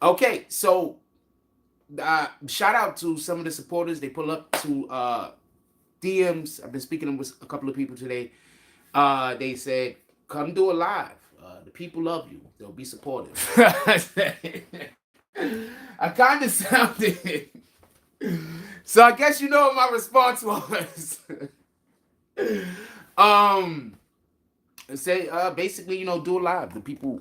Okay, so shout out to some of the supporters. They pull up to DMs. I've been speaking with a couple of people today. They said, "Come do a live. The people love you. They'll be supportive." I kind of sounded. So I guess you know what my response was. um, say basically, do a live. The people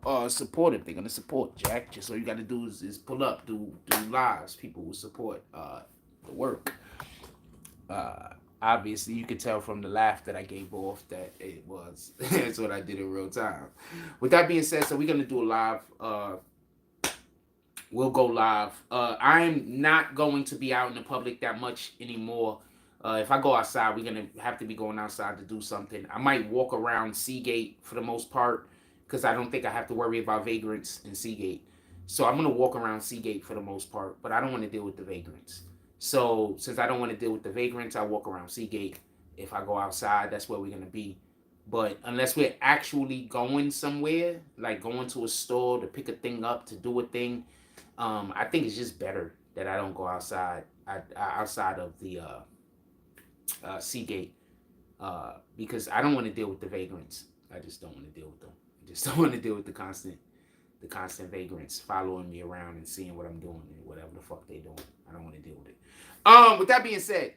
are supportive. They're gonna support Jack. Just all you got to do is pull up, do lives. People will support the work. Uh, Obviously, you could tell from the laugh that I gave off that it was that's what I did in real time. With that being said, so we're gonna do a live. We'll go live. I'm not going to be out in the public that much anymore. If I go outside, we're gonna have to be going outside to do something. I might walk around Seagate for the most part because I don't think I have to worry about vagrants in Seagate. So I'm gonna walk around Seagate for the most part, but I don't want to deal with the vagrants. So since I don't want to deal with the vagrants, I walk around Seagate. If I go outside, that's where we're gonna be. But unless we're actually going somewhere, like going to a store to pick a thing up, to do a thing, I think it's just better that I don't go outside outside of the Seagate because I don't want to deal with the vagrants. I just don't want to deal with them. I just don't want to deal with the constant vagrants following me around and seeing what I'm doing and whatever the fuck they doing. I don't want to deal with it. With that being said,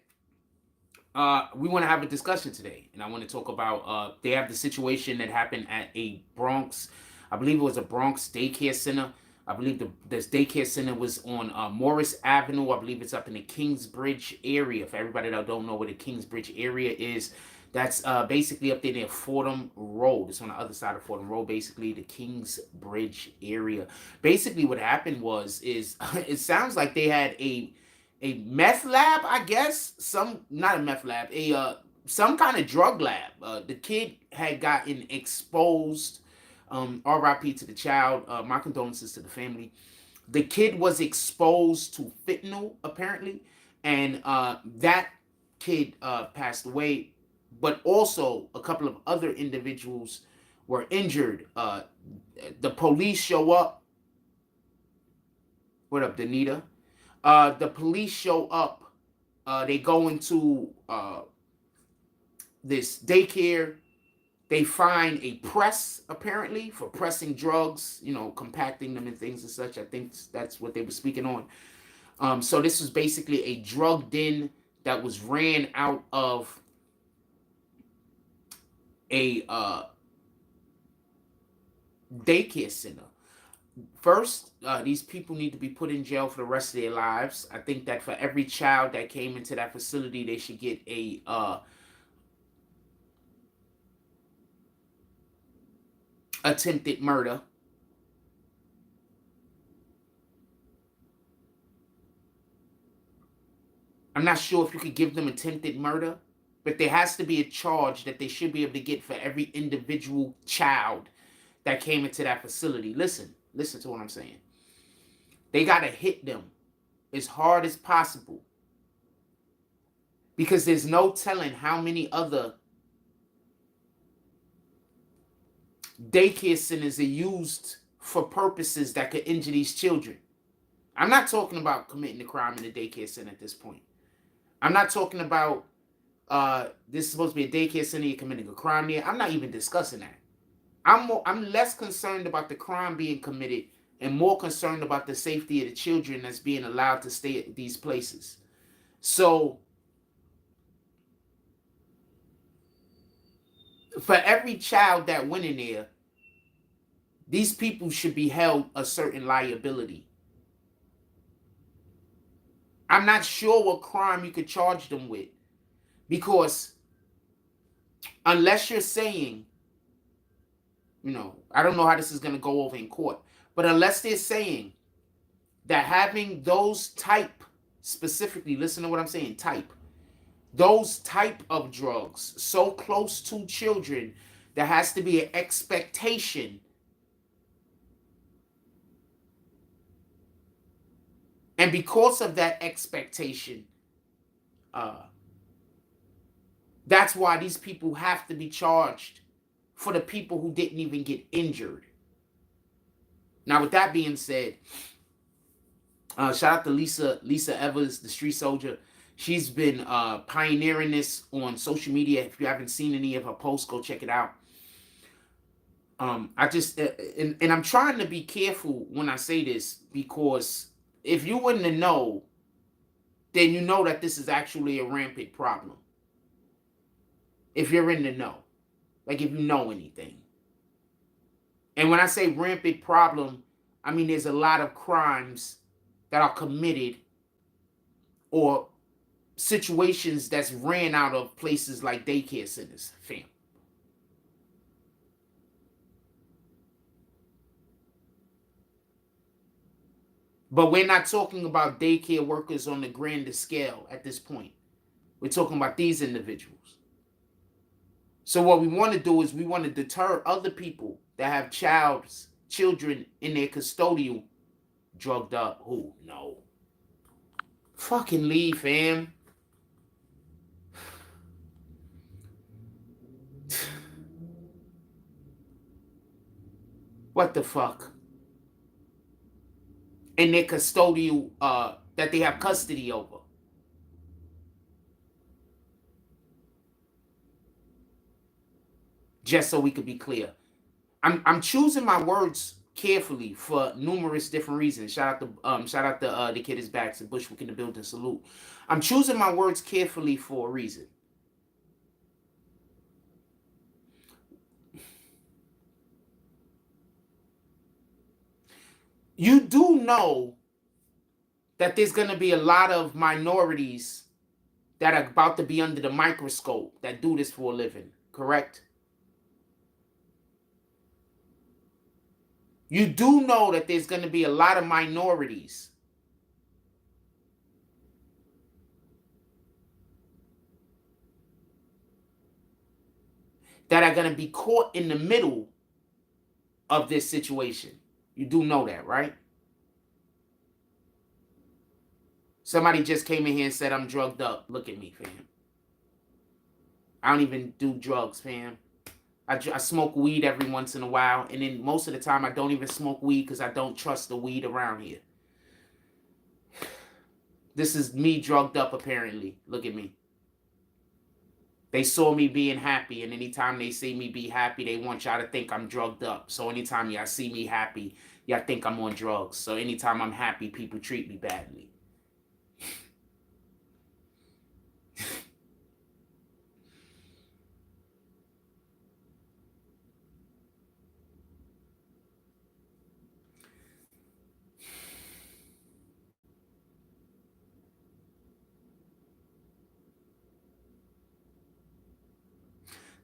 we want to have a discussion today, and I want to talk about they have the situation that happened at a Bronx, I believe it was a Bronx daycare center. I believe this daycare center was on Morris Avenue. I believe it's up in the Kingsbridge area. For everybody that don't know where the Kingsbridge area is, that's basically up there near Fordham Road. It's on the other side of Fordham Road, basically the Kingsbridge area. Basically, what happened is it sounds like they had a meth lab, I guess. Some Not a meth lab, a some kind of drug lab. The kid had gotten exposed. RIP to the child. My condolences to the family. The kid was exposed to fentanyl apparently, and that kid passed away. But also a couple of other individuals were injured. The police show up. What up, Danita? The police show up. They go into this daycare. They find a press, apparently, for pressing drugs, compacting them and things and such. I think that's what they were speaking on. So this was basically a drug den that was ran out of a daycare center. First, these people need to be put in jail for the rest of their lives. I think that for every child that came into that facility, they should get a attempted murder. I'm not sure if you could give them attempted murder, but there has to be a charge that they should be able to get for every individual child that came into that facility. Listen to what I'm saying. They got to hit them as hard as possible because there's no telling how many other daycare centers are used for purposes that could injure these children. I'm not talking about committing a crime in a daycare center at this point. I'm not talking about this is supposed to be a daycare center, you're committing a crime there. I'm not even discussing that. I'm less concerned about the crime being committed and more concerned about the safety of the children that's being allowed to stay at these places. So for every child that went in there, these people should be held a certain liability. I'm not sure what crime you could charge them with because unless you're saying, I don't know how this is going to go over in court, but unless they're saying that having those type, specifically, listen to what I'm saying, those type of drugs so close to children, there has to be an expectation. And because of that expectation, that's why these people have to be charged for the people who didn't even get injured. Now, with that being said, shout out to Lisa Evers, the street soldier. She's been pioneering this on social media. If you haven't seen any of her posts, go check it out. I just and I'm trying to be careful when I say this, because if you wouldn't have know, then you know that this is actually a rampant problem. If you're in the know, like if you know anything. And when I say rampant problem, I mean there's a lot of crimes that are committed or situations that's ran out of places like daycare centers, fam. But we're not talking about daycare workers on the grander scale at this point. We're talking about these individuals. So what we want to do is we want to deter other people that have children in their custodial drugged up. Who? No. Fucking leave, fam. What the fuck? In their custodial, that they have custody over. Just so we could be clear. I'm choosing my words carefully for numerous different reasons. Shout out to the kid is back, to Bushwick in the building, salute. I'm choosing my words carefully for a reason. You do know that there's going to be a lot of minorities that are about to be under the microscope that do this for a living, correct? You do know that there's going to be a lot of minorities that are going to be caught in the middle of this situation. You do know that, right? Somebody just came in here and said I'm drugged up. Look at me, fam. I don't even do drugs, fam. I smoke weed every once in a while, and then most of the time I don't even smoke weed because I don't trust the weed around here. This is me drugged up, apparently. Look at me. They saw me being happy, and anytime they see me be happy, they want y'all to think I'm drugged up. So anytime y'all see me happy, y'all think I'm on drugs. So anytime I'm happy, people treat me badly.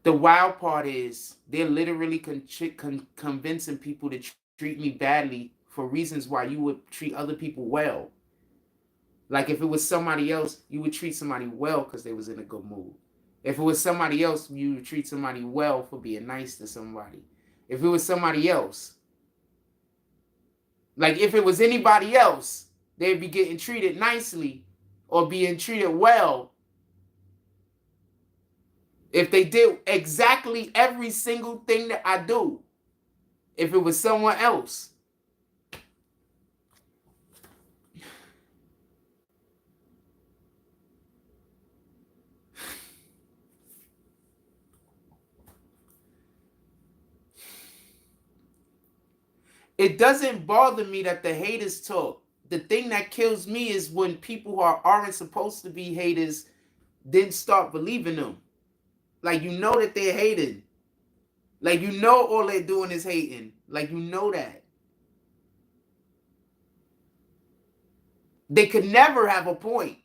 The wild part is they're literally convincing people to treat me badly for reasons why you would treat other people well. Like if it was somebody else, you would treat somebody well because they was in a good mood. If it was somebody else, you would treat somebody well for being nice to somebody. If it was somebody else, like if it was anybody else, they'd be getting treated nicely or being treated well. If they did exactly every single thing that I do, if it was someone else. It doesn't bother me that the haters talk. The thing that kills me is when people who aren't supposed to be haters then start believing them. Like, you know that they're hating. Like, you know all they're doing is hating. Like, you know that. They could never have a point.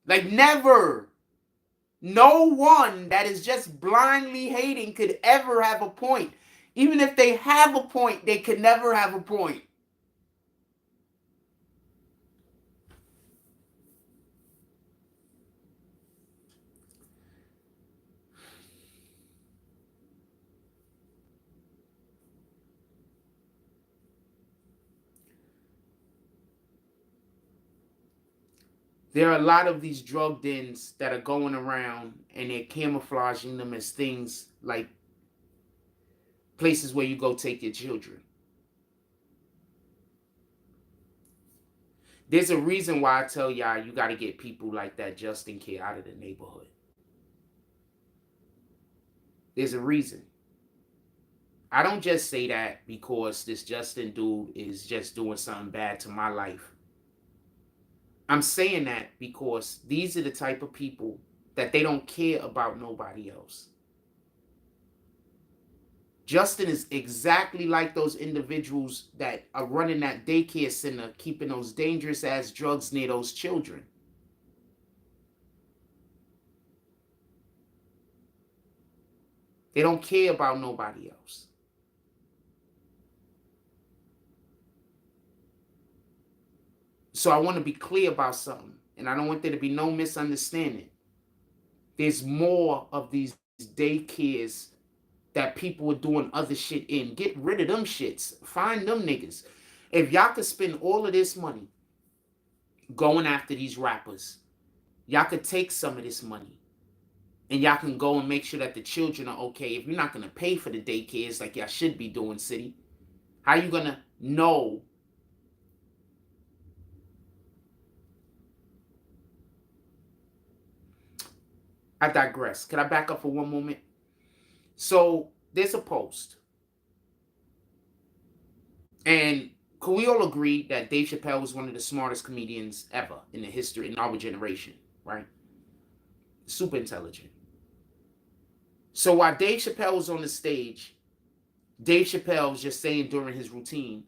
Like, never. No one that is just blindly hating could ever have a point. Even if they have a point, they could never have a point. There are a lot of these drug dens that are going around and they're camouflaging them as things like places where you go take your children. There's a reason why I tell y'all you got to get people like that Justin kid out of the neighborhood. There's a reason. I don't just say that because this Justin dude is just doing something bad to my life. I'm saying that because these are the type of people that they don't care about nobody else. Justin is exactly like those individuals that are running that daycare center, keeping those dangerous ass drugs near those children. They don't care about nobody else. So I want to be clear about something, and I don't want there to be no misunderstanding. There's more of these daycares that people are doing other shit in. Get rid of them shits. Find them niggas. If y'all could spend all of this money going after these rappers, y'all could take some of this money and y'all can go and make sure that the children are okay. If you're not going to pay for the daycares like y'all should be doing, city, how you going to know? I digress. Can I back up for one moment? So there's a post. And can we all agree that Dave Chappelle was one of the smartest comedians ever in the history, in our generation, right? Super intelligent. So while Dave Chappelle was on the stage, Dave Chappelle was just saying during his routine,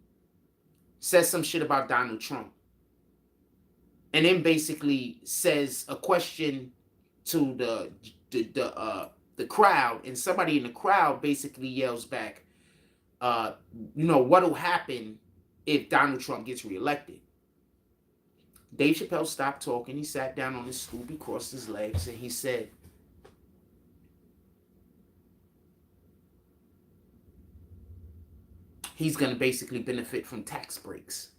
says some shit about Donald Trump. And then basically says a question to the crowd, and somebody in the crowd basically yells back, what'll happen if Donald Trump gets reelected? Dave Chappelle stopped talking. He sat down on his stoop, he crossed his legs, and he said, he's going to basically benefit from tax breaks.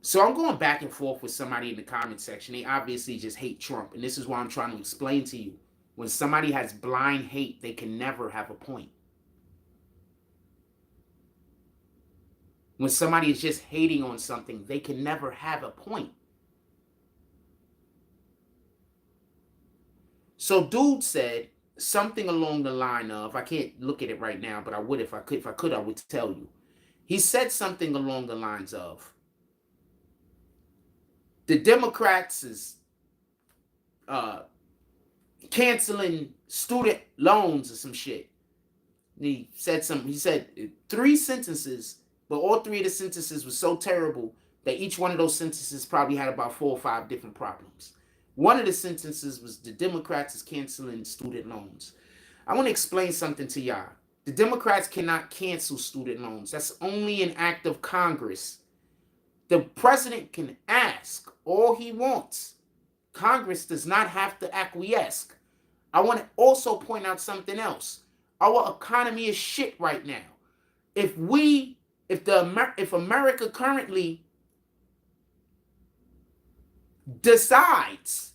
So I'm going back and forth with somebody in the comment section. They obviously just hate Trump. And this is why I'm trying to explain to you. When somebody has blind hate, they can never have a point. When somebody is just hating on something, they can never have a point. So dude said something along the line of, I can't look at it right now, but I would if I could. If I could, I would tell you. He said something along the lines of, the Democrats is canceling student loans or some shit. He said 3 sentences, but all 3 of the sentences were so terrible that each one of those sentences probably had about 4 or 5 different problems. One of the sentences was the Democrats is canceling student loans. I want to explain something to y'all. The Democrats cannot cancel student loans. That's only an act of Congress. The president can ask all he wants. Congress does not have to acquiesce. I want to also point out something else. Our economy is shit right now. If America currently decides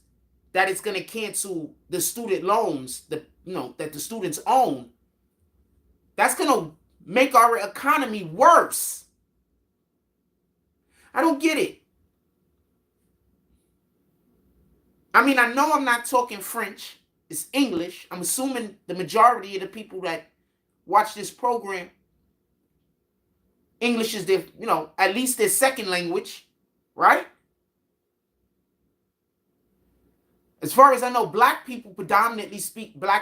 that it's going to cancel the student loans that the students own, that's going to make our economy worse. I don't get it. I mean, I know I'm not talking French. It's English. I'm assuming the majority of the people that watch this program, English is their, at least their second language, right? As far as I know, black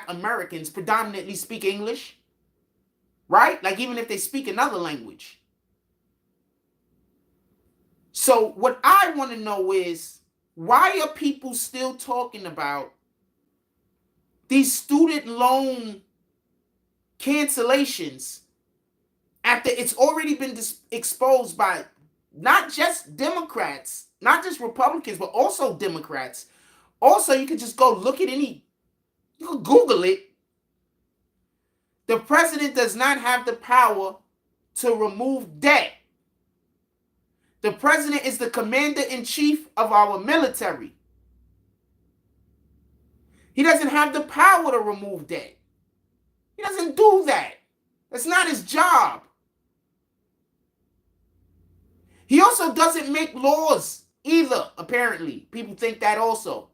Americans predominantly speak English, right? Like even if they speak another language. So what I want to know is, why are people still talking about these student loan cancellations after it's already been exposed by not just Democrats, not just Republicans, but also Democrats? Also, you can just go look at you can Google it. The president does not have the power to remove debt. The president is the commander-in-chief of our military. He doesn't have the power to remove debt. He doesn't do that. That's not his job. He also doesn't make laws either, apparently. People think that also.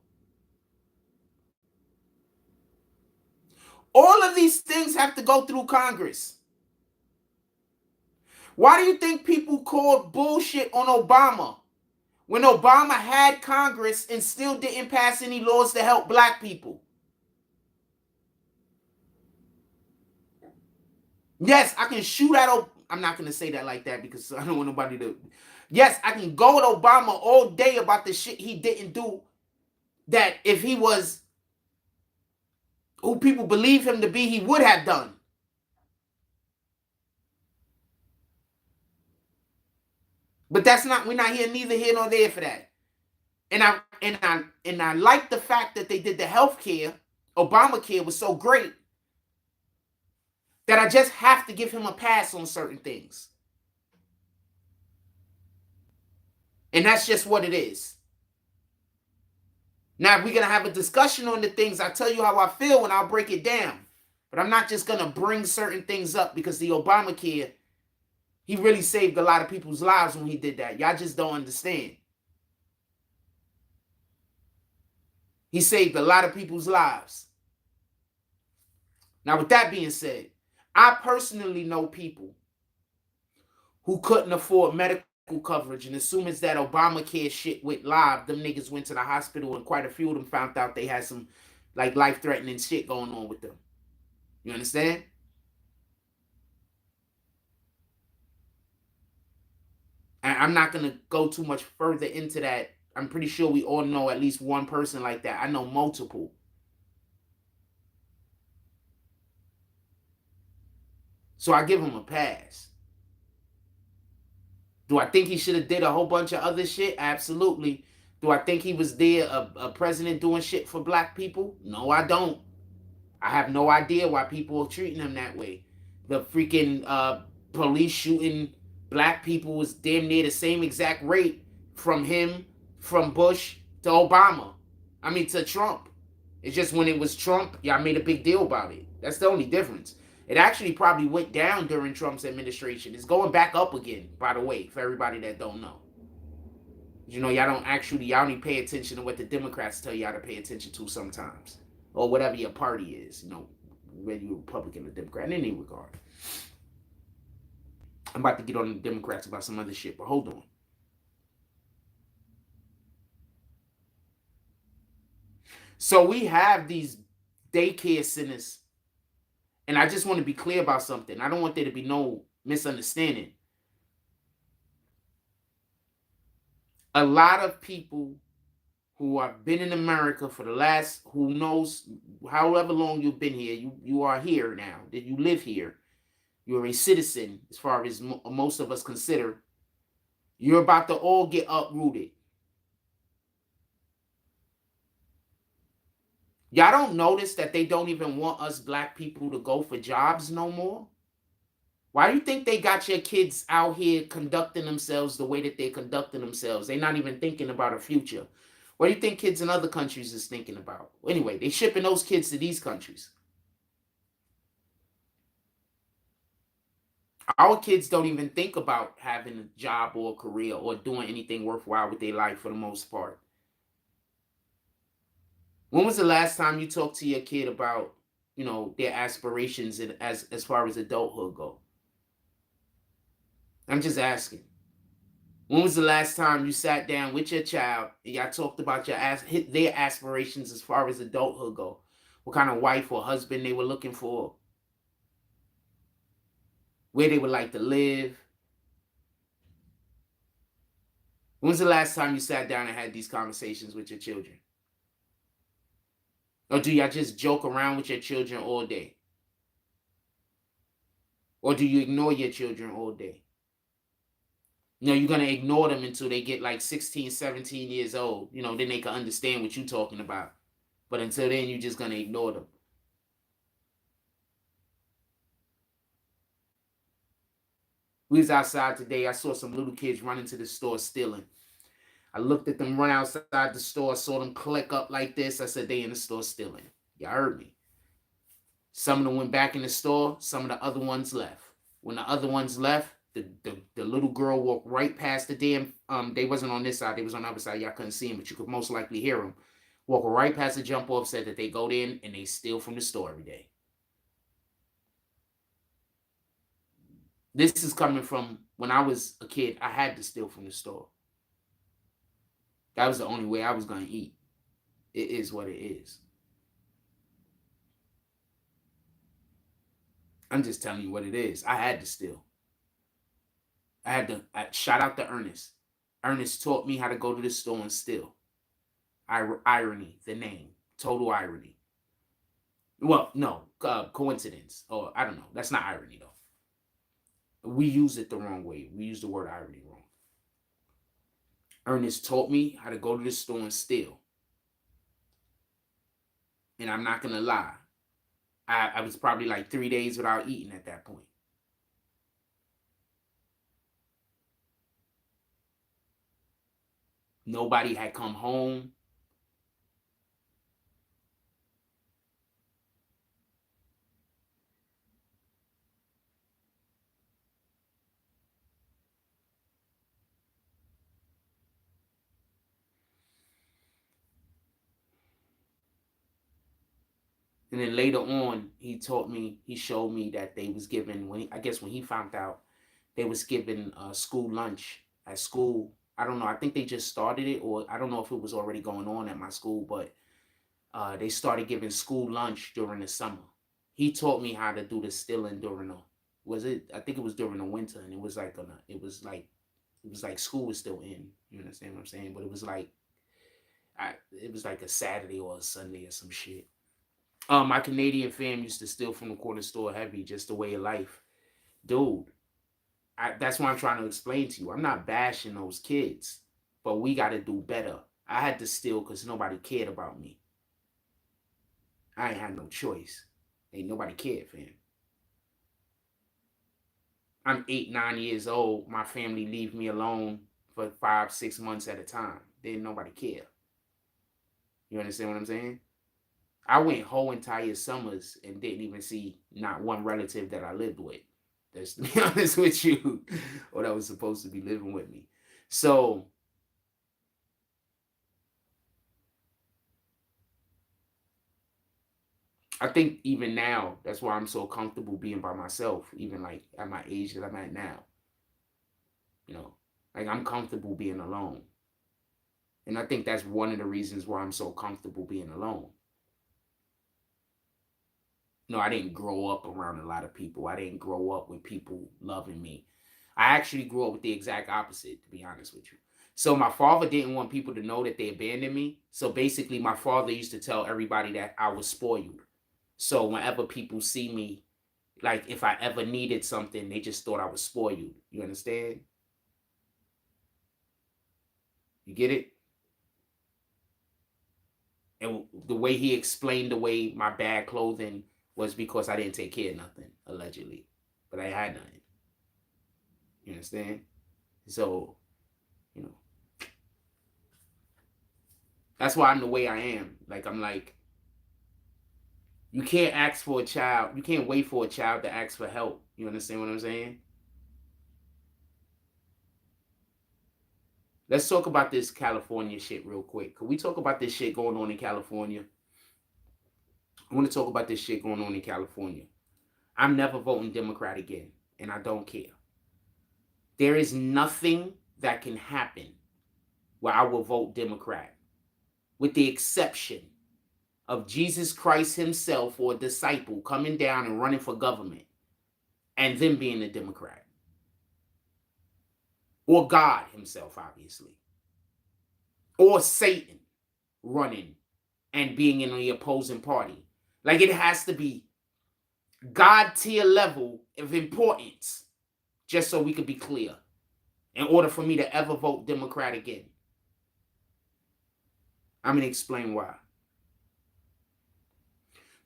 All of these things have to go through Congress. Why do you think people called bullshit on Obama when Obama had Congress and still didn't pass any laws to help black people? Yes, I can shoot at I'm not going to say that like that because I don't want nobody to. Yes, I can go with Obama all day about the shit he didn't do, that if he was who people believe him to be, he would have done. But that's not, we're not here, neither here nor there for that. And I like the fact that they did the health care. Obamacare was so great that I just have to give him a pass on certain things. And that's just what it is. Now, we're going to have a discussion on the things. I tell you how I feel and I'll break it down. But I'm not just going to bring certain things up because the Obamacare, he really saved a lot of people's lives when he did that. Y'all just don't understand. He saved a lot of people's lives. Now, with that being said, I personally know people who couldn't afford medical coverage, and as soon as that Obamacare shit went live, them niggas went to the hospital, and quite a few of them found out they had some like life-threatening shit going on with them. You understand? And I'm not going to go too much further into that. I'm pretty sure we all know at least one person like that. I know multiple. So I give him a pass. Do I think he should have did a whole bunch of other shit? Absolutely. Do I think he was there, a president doing shit for black people? No, I don't. I have no idea why people are treating him that way. The freaking police shooting black people was damn near the same exact rate from him, from Bush to Obama. I mean, to Trump. It's just when it was Trump, y'all made a big deal about it. That's the only difference. It actually probably went down during Trump's administration. It's going back up again, by the way, for everybody that don't know. You know, y'all only pay attention to what the Democrats tell y'all to pay attention to sometimes. Or whatever your party is, you know, whether you're Republican or Democrat, in any regard. I'm about to get on the Democrats about some other shit, but hold on. So we have these daycare centers. And I just want to be clear about something. I don't want there to be no misunderstanding. A lot of people who have been in America for the last, who knows, however long you've been here, you are here now, that you live here. You're a citizen, as far as most of us consider. You're about to all get uprooted. Y'all don't notice that they don't even want us black people to go for jobs no more? Why do you think they got your kids out here conducting themselves the way that they're conducting themselves? They're not even thinking about a future. What do you think kids in other countries is thinking about? Anyway, they shipping those kids to these countries. Our kids don't even think about having a job or a career or doing anything worthwhile with their life for the most part. When was the last time you talked to your kid about, you know, their aspirations as far as adulthood go? I'm just asking. When was the last time you sat down with your child and y'all talked about their aspirations as far as adulthood go? What kind of wife or husband they were looking for? Where they would like to live? When was the last time you sat down and had these conversations with your children? Or do y'all just joke around with your children all day? Or do you ignore your children all day? You know, you're going to ignore them until they get like 16, 17 years old. You know, then they can understand what you're talking about. But until then, you're just going to ignore them. We was outside today. I saw some little kids running to the store stealing. I looked at them run outside the store, saw them click up like this. I said, they in the store stealing. Y'all heard me. Some of them went back in the store. Some of the other ones left. When the other ones left, The little girl walked right past the damn. They wasn't on this side. They was on the other side. Y'all couldn't see him, but you could most likely hear him. Walk right past the jump off. Said that they go in and they steal from the store every day. This is coming from when I was a kid. I had to steal from the store. That was the only way I was gonna eat. It is what it is. I'm just telling you what it is. I had to steal. I had to. Shout out to Ernest. Ernest taught me how to go to the store and steal. Irony, the name. Total irony. Well, no, coincidence. Or I don't know. That's not irony, though. We use it the wrong way. We use the word irony wrong. Ernest taught me how to go to the store and steal. And I'm not going to lie. I was probably like 3 days without eating at that point. Nobody had come home. And then later on, he showed me that they was given, when he found out, they was given school lunch at school. I don't know. I think they just started it, or I don't know if it was already going on at my school, but they started giving school lunch during the summer. He taught me how to do the stealing during I think it was during the winter, and it was like school was still in. You understand what I'm saying? But it was like a Saturday or a Sunday or some shit. My Canadian fam used to steal from the corner store heavy, just the way of life. Dude, that's what I'm trying to explain to you. I'm not bashing those kids, but we got to do better. I had to steal because nobody cared about me. I ain't had no choice. Ain't nobody cared, fam. I'm 8, 9 years old. My family leave me alone for 5, 6 months at a time. Didn't nobody care. You understand what I'm saying? I went whole entire summers and didn't even see not one relative that I lived with. That's, to be honest with you, or that was supposed to be living with me. So I think even now, that's why I'm so comfortable being by myself, even like at my age that I'm at now. You know, like I'm comfortable being alone. And I think that's one of the reasons why I'm so comfortable being alone. No, I didn't grow up around a lot of people. I didn't grow up with people loving me. I actually grew up with the exact opposite, to be honest with you. So my father didn't want people to know that they abandoned me. So basically, my father used to tell everybody that I was spoiled. So whenever people see me, like if I ever needed something, they just thought I was spoiled. You understand? You get it? And the way he explained the way my bad clothing was because I didn't take care of nothing, allegedly. But I had nothing. You understand? So, you know, that's why I'm the way I am. Like, I'm like, you can't ask for a child. You can't wait for a child to ask for help. You understand what I'm saying? Let's talk about this California shit real quick. Can we talk about this shit going on in California? I want to talk about this shit going on in California. I'm never voting Democrat again, and I don't care. There is nothing that can happen where I will vote Democrat, with the exception of Jesus Christ himself or a disciple coming down and running for government and them being a Democrat. Or God himself, obviously. Or Satan running and being in the opposing party. Like, it has to be God tier level of importance, just so we could be clear, in order for me to ever vote Democrat again. I'm going to explain why.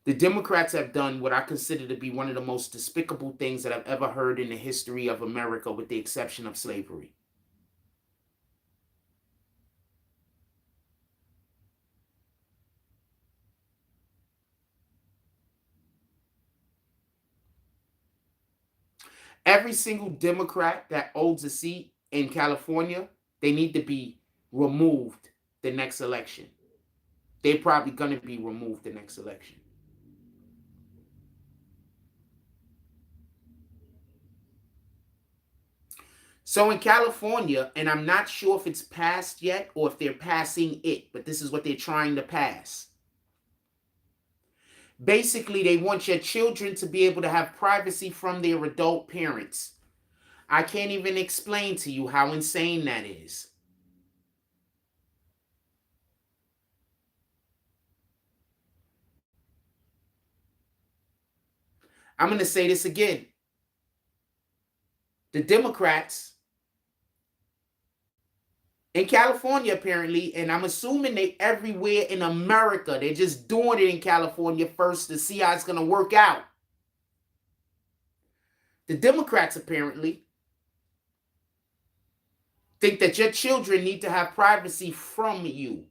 The Democrats have done what I consider to be one of the most despicable things that I've ever heard in the history of America, with the exception of slavery. Every single Democrat that holds a seat in California, they need to be removed the next election. They're probably going to be removed the next election. So in California, and I'm not sure if it's passed yet or if they're passing it, but this is what they're trying to pass. Basically, they want your children to be able to have privacy from their adult parents. I can't even explain to you how insane that is. I'm going to say this again. The Democrats in California, apparently, and I'm assuming they everywhere in America, they're just doing it in California first to see how it's going to work out. The Democrats apparently think that your children need to have privacy from you.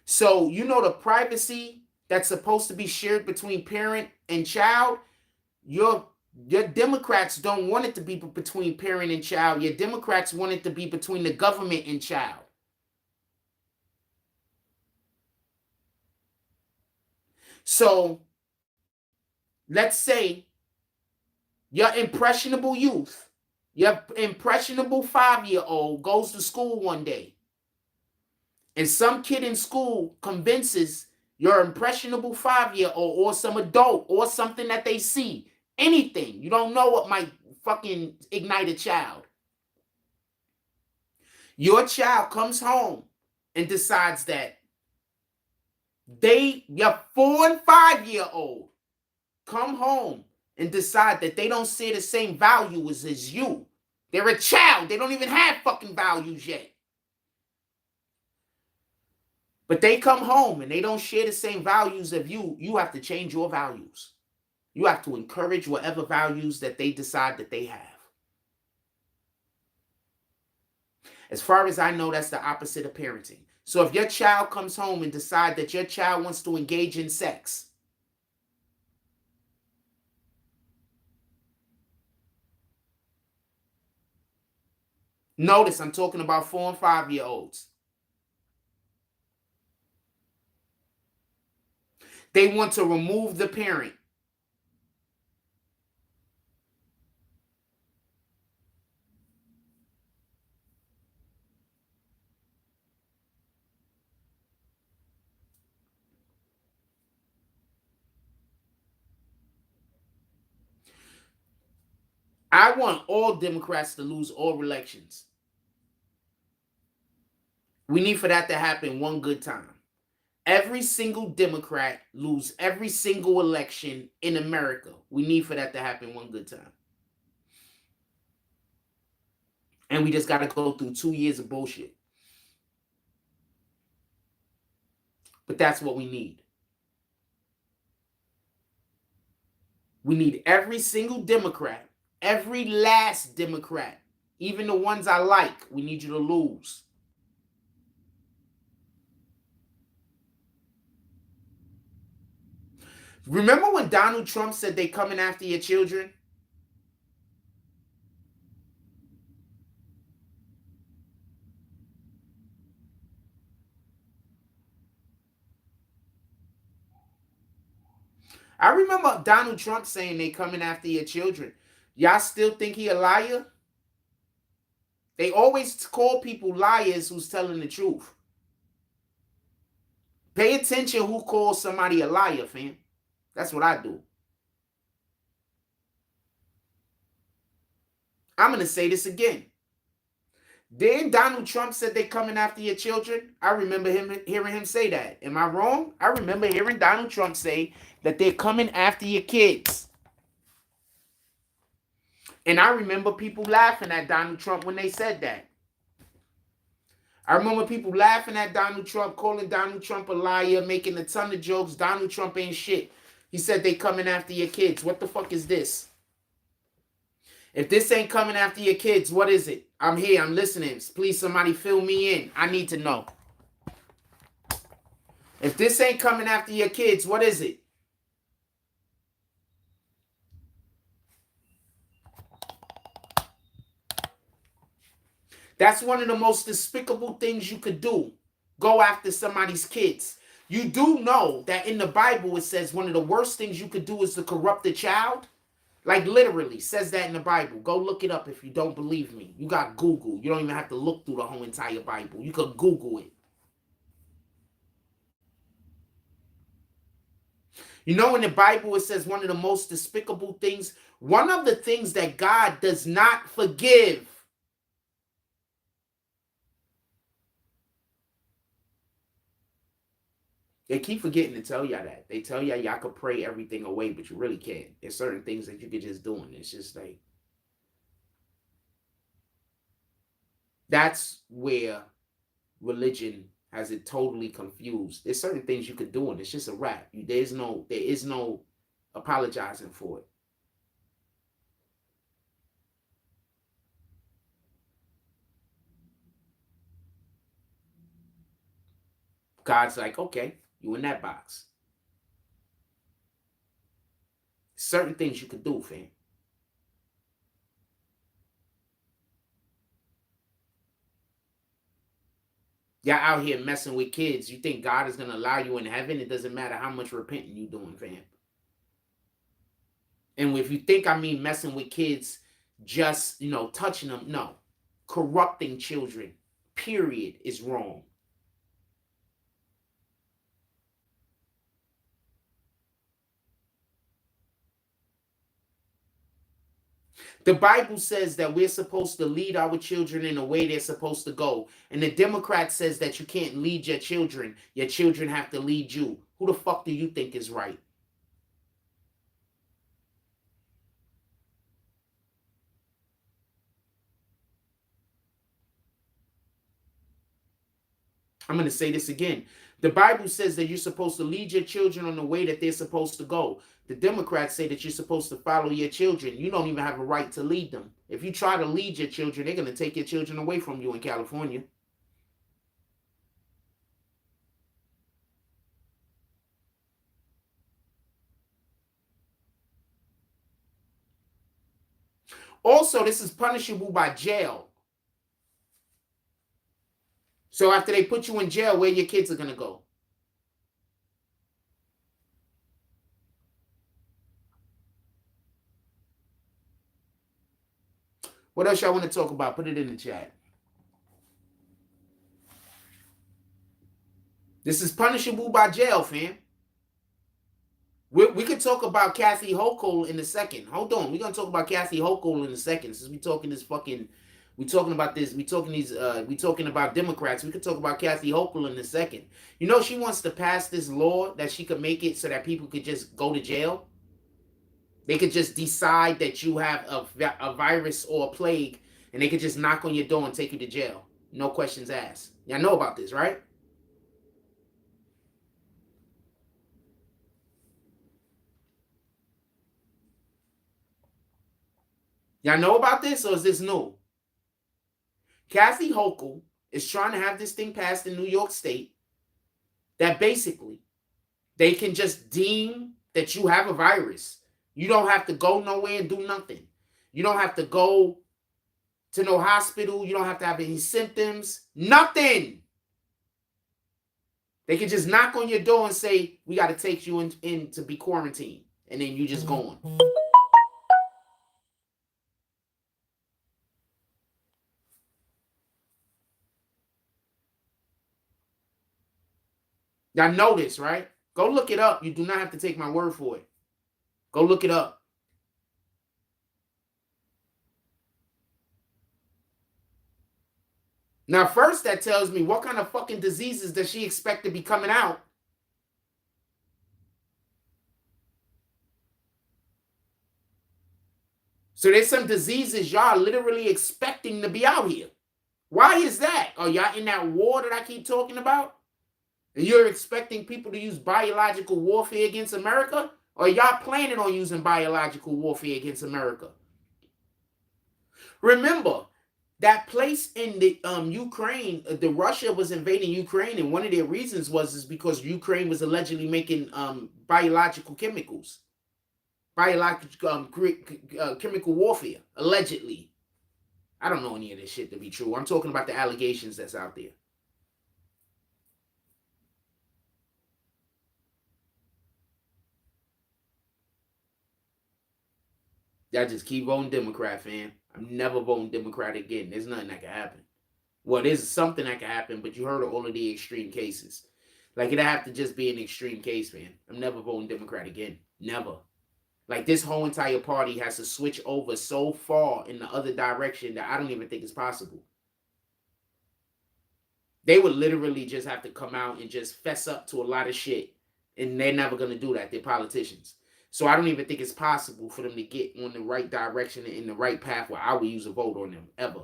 So, you know, the privacy that's supposed to be shared between parent and child, your Democrats don't want it to be between parent and child. Your Democrats want it to be between the government and child. So, let's say your impressionable youth, your impressionable 5-year-old goes to school one day, and some kid in school convinces your impressionable 5-year-old or some adult or something that they see, anything, you don't know what might fucking ignite a child. Your child comes home and decides that your 4 and 5-year-old come home and decide that they don't see the same values as you. They're a child. They don't even have fucking values yet. But they come home and they don't share the same values of you. You have to change your values. You have to encourage whatever values that they decide that they have. As far as I know, that's the opposite of parenting. So if your child comes home and decides that your child wants to engage in sex, notice I'm talking about 4 and 5-year-olds. They want to remove the parent. I want all Democrats to lose all elections. We need for that to happen one good time. Every single Democrat lose every single election in America. We need for that to happen one good time. And we just got to go through 2 years of bullshit. But that's what we need. We need every single Democrat, every last Democrat, even the ones I like, we need you to lose. Remember when Donald Trump said they coming after your children? I remember Donald Trump saying they coming after your children. Y'all still think he a liar? They always call people liars who's telling the truth. Pay attention who calls somebody a liar, fam. That's what I do. I'm going to say this again. Then Donald Trump said they coming after your children. I remember hearing him say that. Am I wrong? I remember hearing Donald Trump say that they're coming after your kids. And I remember people laughing at Donald Trump when they said that. I remember people laughing at Donald Trump, calling Donald Trump a liar, making a ton of jokes. Donald Trump ain't shit. He said they coming after your kids. What the fuck is this? If this ain't coming after your kids, what is it? I'm here. I'm listening. Please, somebody fill me in. I need to know. If this ain't coming after your kids, what is it? That's one of the most despicable things you could do. Go after somebody's kids. You do know that in the Bible it says one of the worst things you could do is to corrupt a child. Like literally says that in the Bible. Go look it up if you don't believe me. You got Google. You don't even have to look through the whole entire Bible. You could Google it. You know, in the Bible it says one of the most despicable things, one of the things that God does not forgive. They keep forgetting to tell y'all that. They tell y'all could pray everything away, but you really can't. There's certain things that you could just do, and it's just like, that's where religion has it totally confused. There's certain things you could do, and it's just a wrap. There is no apologizing for it. God's like, okay, you in that box. Certain things you could do, fam. Y'all out here messing with kids. You think God is going to allow you in heaven? It doesn't matter how much repenting you doing, fam. And if you think I mean messing with kids, just, touching them, no. Corrupting children, period, is wrong. The Bible says that we're supposed to lead our children in a way they're supposed to go. And the Democrat says that you can't lead your children. Your children have to lead you. Who the fuck do you think is right? I'm going to say this again. The Bible says that you're supposed to lead your children on the way that they're supposed to go. The Democrats say that you're supposed to follow your children. You don't even have a right to lead them. If you try to lead your children, they're going to take your children away from you in California. Also, this is punishable by jail. So after they put you in jail, where your kids are going to go? What else y'all want to talk about? Put it in the chat. This is punishable by jail, fam. We could talk about Kathy Hochul in a second. Hold on. We're going to talk about Kathy Hochul in a second. Since we talking this fucking... We talking about this. We talking about Democrats. We could talk about Kathy Hochul in a second. You know, she wants to pass this law that she could make it so that people could just go to jail. They could just decide that you have a virus or a plague, and they could just knock on your door and take you to jail. No questions asked. Y'all know about this, right? Y'all know about this, or is this new? Kathy Hochul is trying to have this thing passed in New York State that basically they can just deem that you have a virus. You don't have to go nowhere and do nothing. You don't have to go to no hospital. You don't have to have any symptoms. Nothing. They can just knock on your door and say, we got to take you in to be quarantined. And then you just go on. Y'all know this, right? Go look it up. You do not have to take my word for it. Go look it up. Now, first that tells me what kind of fucking diseases does she expect to be coming out? So there's some diseases y'all literally expecting to be out here. Why is that? Are y'all in that war that I keep talking about? And you're expecting people to use biological warfare against America? Or y'all planning on using biological warfare against America? Remember, that place in the Ukraine, the Russia was invading Ukraine, and one of their reasons is because Ukraine was allegedly making biological chemicals, biological chemical warfare, allegedly. I don't know any of this shit to be true. I'm talking about the allegations that's out there. Y'all just keep voting Democrat, fam. I'm never voting Democrat again. There's nothing that can happen. Well, there's something that can happen, but you heard of all of the extreme cases. Like, it'd have to just be an extreme case, man. I'm never voting Democrat again. Never. Like, this whole entire party has to switch over so far in the other direction that I don't even think it's possible. They would literally just have to come out and just fess up to a lot of shit. And they're never going to do that. They're politicians. So I don't even think it's possible for them to get on the right direction and in the right path where I would use a vote on them, ever.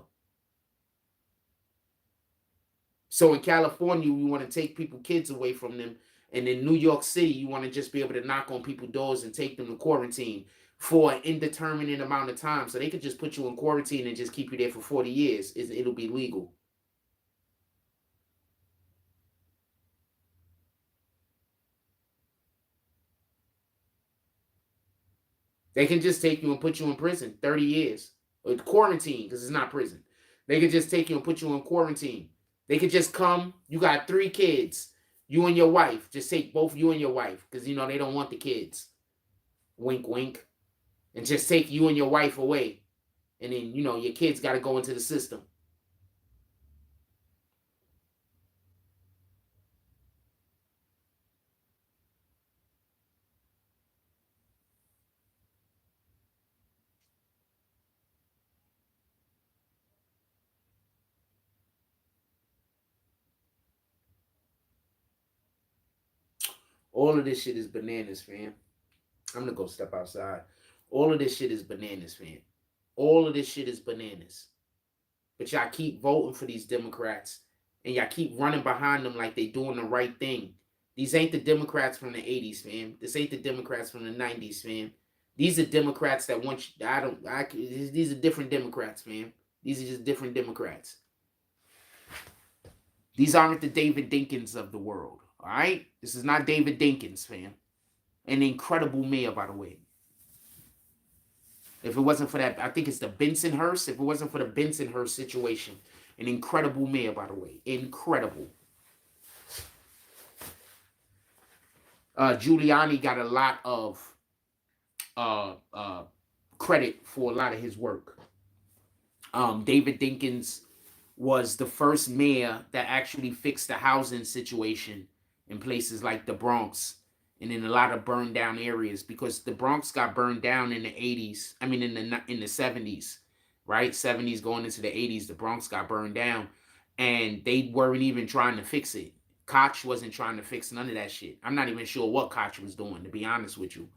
So in California, you want to take people, kids away from them. And in New York City, you want to just be able to knock on people's doors and take them to quarantine for an indeterminate amount of time. So they could just put you in quarantine and just keep you there for 40 years. It'll be legal. They can just take you and put you in prison 30 years. Or quarantine, because it's not prison. They could just take you and put you in quarantine. They could just come. You got 3 kids. You and your wife. Just take both you and your wife. Because, you know, they don't want the kids. Wink, wink. And just take you and your wife away. And then, you know, your kids got to go into the system. All of this shit is bananas, fam. I'm going to go step outside. All of this shit is bananas, fam. All of this shit is bananas. But y'all keep voting for these Democrats. And y'all keep running behind them like they doing the right thing. These ain't the Democrats from the 80s, fam. This ain't the Democrats from the 90s, fam. These are Democrats that want you. These are different Democrats, fam. These are just different Democrats. These aren't the David Dinkins of the world. All right? This is not David Dinkins, fam. An incredible mayor, by the way. If it wasn't for that, I think it's the Bensonhurst. If it wasn't for the Bensonhurst situation, an incredible mayor, by the way. Incredible. Giuliani got a lot of credit for a lot of his work. David Dinkins was the first mayor that actually fixed the housing situation in places like the Bronx and in a lot of burned down areas, because the Bronx got burned down in the 80s. I mean, in the 70s, right? 70s going into the 80s, the Bronx got burned down, and they weren't even trying to fix it. Koch wasn't trying to fix none of that shit. I'm not even sure what Koch was doing, to be honest with you.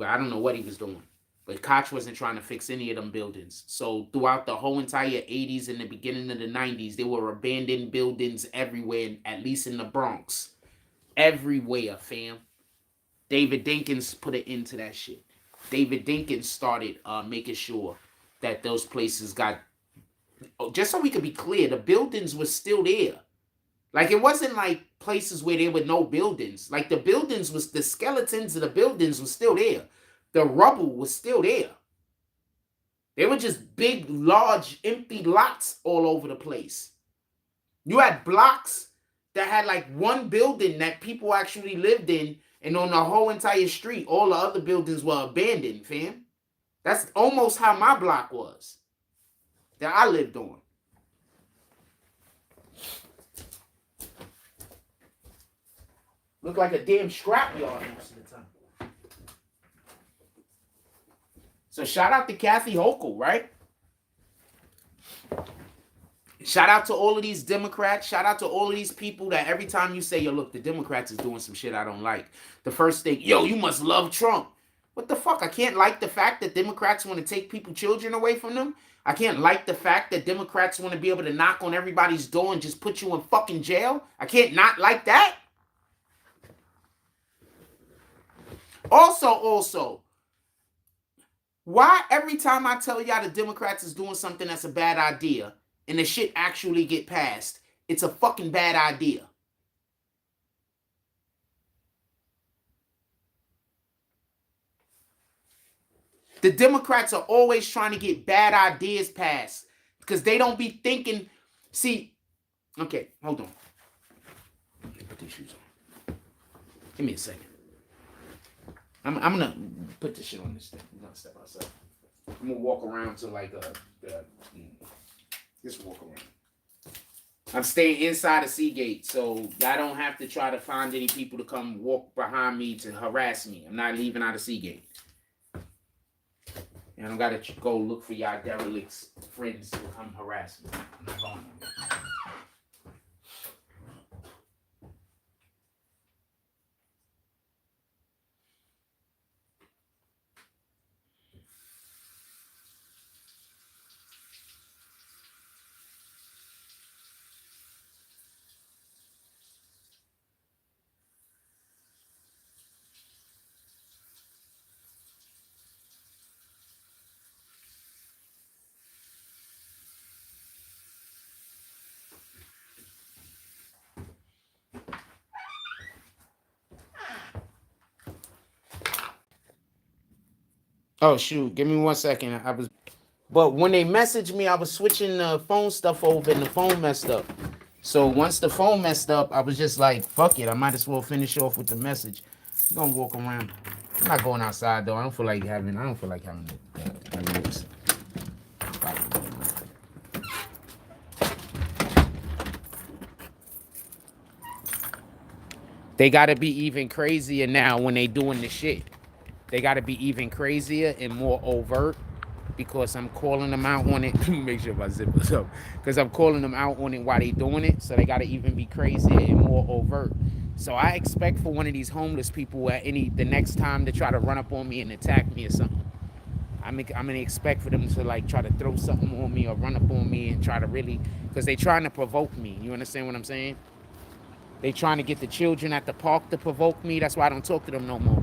I don't know what he was doing. But Koch wasn't trying to fix any of them buildings. So throughout the whole entire 80s and the beginning of the 90s, there were abandoned buildings everywhere, at least in the Bronx. Everywhere, fam. David Dinkins put an end to that shit. David Dinkins started making sure that those places got... Just so we could be clear, the buildings were still there. Like, it wasn't like places where there were no buildings. Like, the buildings was... The skeletons of the buildings were still there. The rubble was still there. They were just big, large, empty lots all over the place. You had blocks that had like one building that people actually lived in, and on the whole entire street, all the other buildings were abandoned, fam. That's almost how my block was that I lived on. Looked like a damn scrapyard most of the time. So shout out to Kathy Hochul, right? Shout out to all of these Democrats. Shout out to all of these people that every time you say, yo, look, the Democrats is doing some shit I don't like, the first thing, yo, you must love Trump. What the fuck? I can't like the fact that Democrats want to take people's children away from them. I can't like the fact that Democrats want to be able to knock on everybody's door and just put you in fucking jail. I can't not like that. Also, why every time I tell y'all the Democrats is doing something that's a bad idea and the shit actually get passed, it's a fucking bad idea? The Democrats are always trying to get bad ideas passed. because they don't be thinking. See, okay, hold on. Let me put these shoes on. Give me a second. I'm gonna put this shit on this thing. I'm gonna step outside. I'm gonna walk around to like just walk around. I'm staying inside of Seagate, so y'all don't have to try to find any people to come walk behind me to harass me. I'm not leaving out of Seagate. And I don't gotta go look for y'all derelicts friends to come harass me. I'm not going there. Oh shoot, give me 1 second. But when they messaged me, I was switching the phone stuff over and the phone messed up. So once the phone messed up, I was just like, fuck it. I might as well finish off with the message. I'm gonna walk around. I'm not going outside though. I don't feel like having the mix. They gotta be even crazier now when they doing the shit. They gotta be even crazier and more overt because I'm calling them out on it. Make sure my zipper's up. Because I'm calling them out on it while they doing it. So they gotta even be crazier and more overt. So I expect for one of these homeless people the next time to try to run up on me and attack me or something. I'm gonna expect for them to like try to throw something on me or run up on me and try to really, because they trying to provoke me. You understand what I'm saying? They trying to get the children at the park to provoke me. That's why I don't talk to them no more.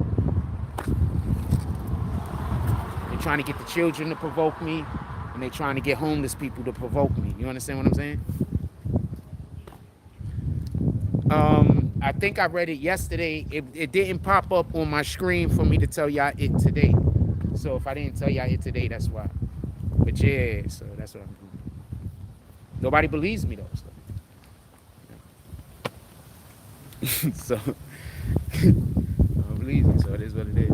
They're trying to get the children to provoke me, and they're trying to get homeless people to provoke me. You understand what I'm saying? I think I read it yesterday. It didn't pop up on my screen for me to tell y'all it today. So if I didn't tell y'all it today, that's why. But yeah, so that's what I'm doing. Nobody believes me though. So don't believe me, so it is what it is.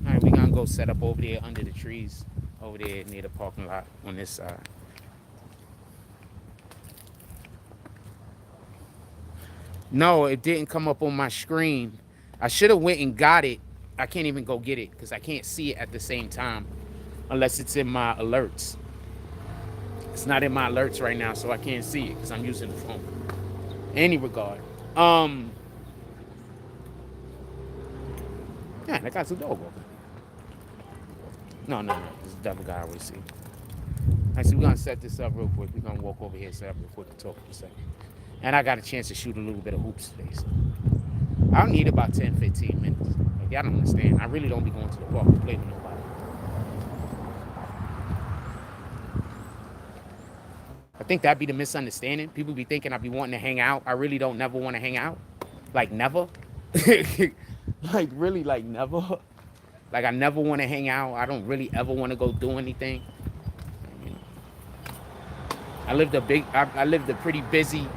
Alright, we gonna go set up over there under the trees, over there near the parking lot on this side. No, it didn't come up on my screen. I should have went and got it. I can't even go get it because I can't see it at the same time unless it's in my alerts. It's not in my alerts right now, so I can't see it because I'm using the phone. Any regard. Yeah, that guy's a dog walker. No. This is the devil guy I always see. Alright, so we're gonna set this up real quick. We're gonna walk over here, set up real quick and talk for a second. And I got a chance to shoot a little bit of hoops today, so I'll need about 10-15 minutes. Like, y'all don't understand. I really don't be going to the park to play with nobody. I think that'd be the misunderstanding. People be thinking I be wanting to hang out. I really don't never want to hang out. Like, never. Like, really, like, never. Like, I never want to hang out. I don't really ever want to go do anything. You know, I lived a pretty busy,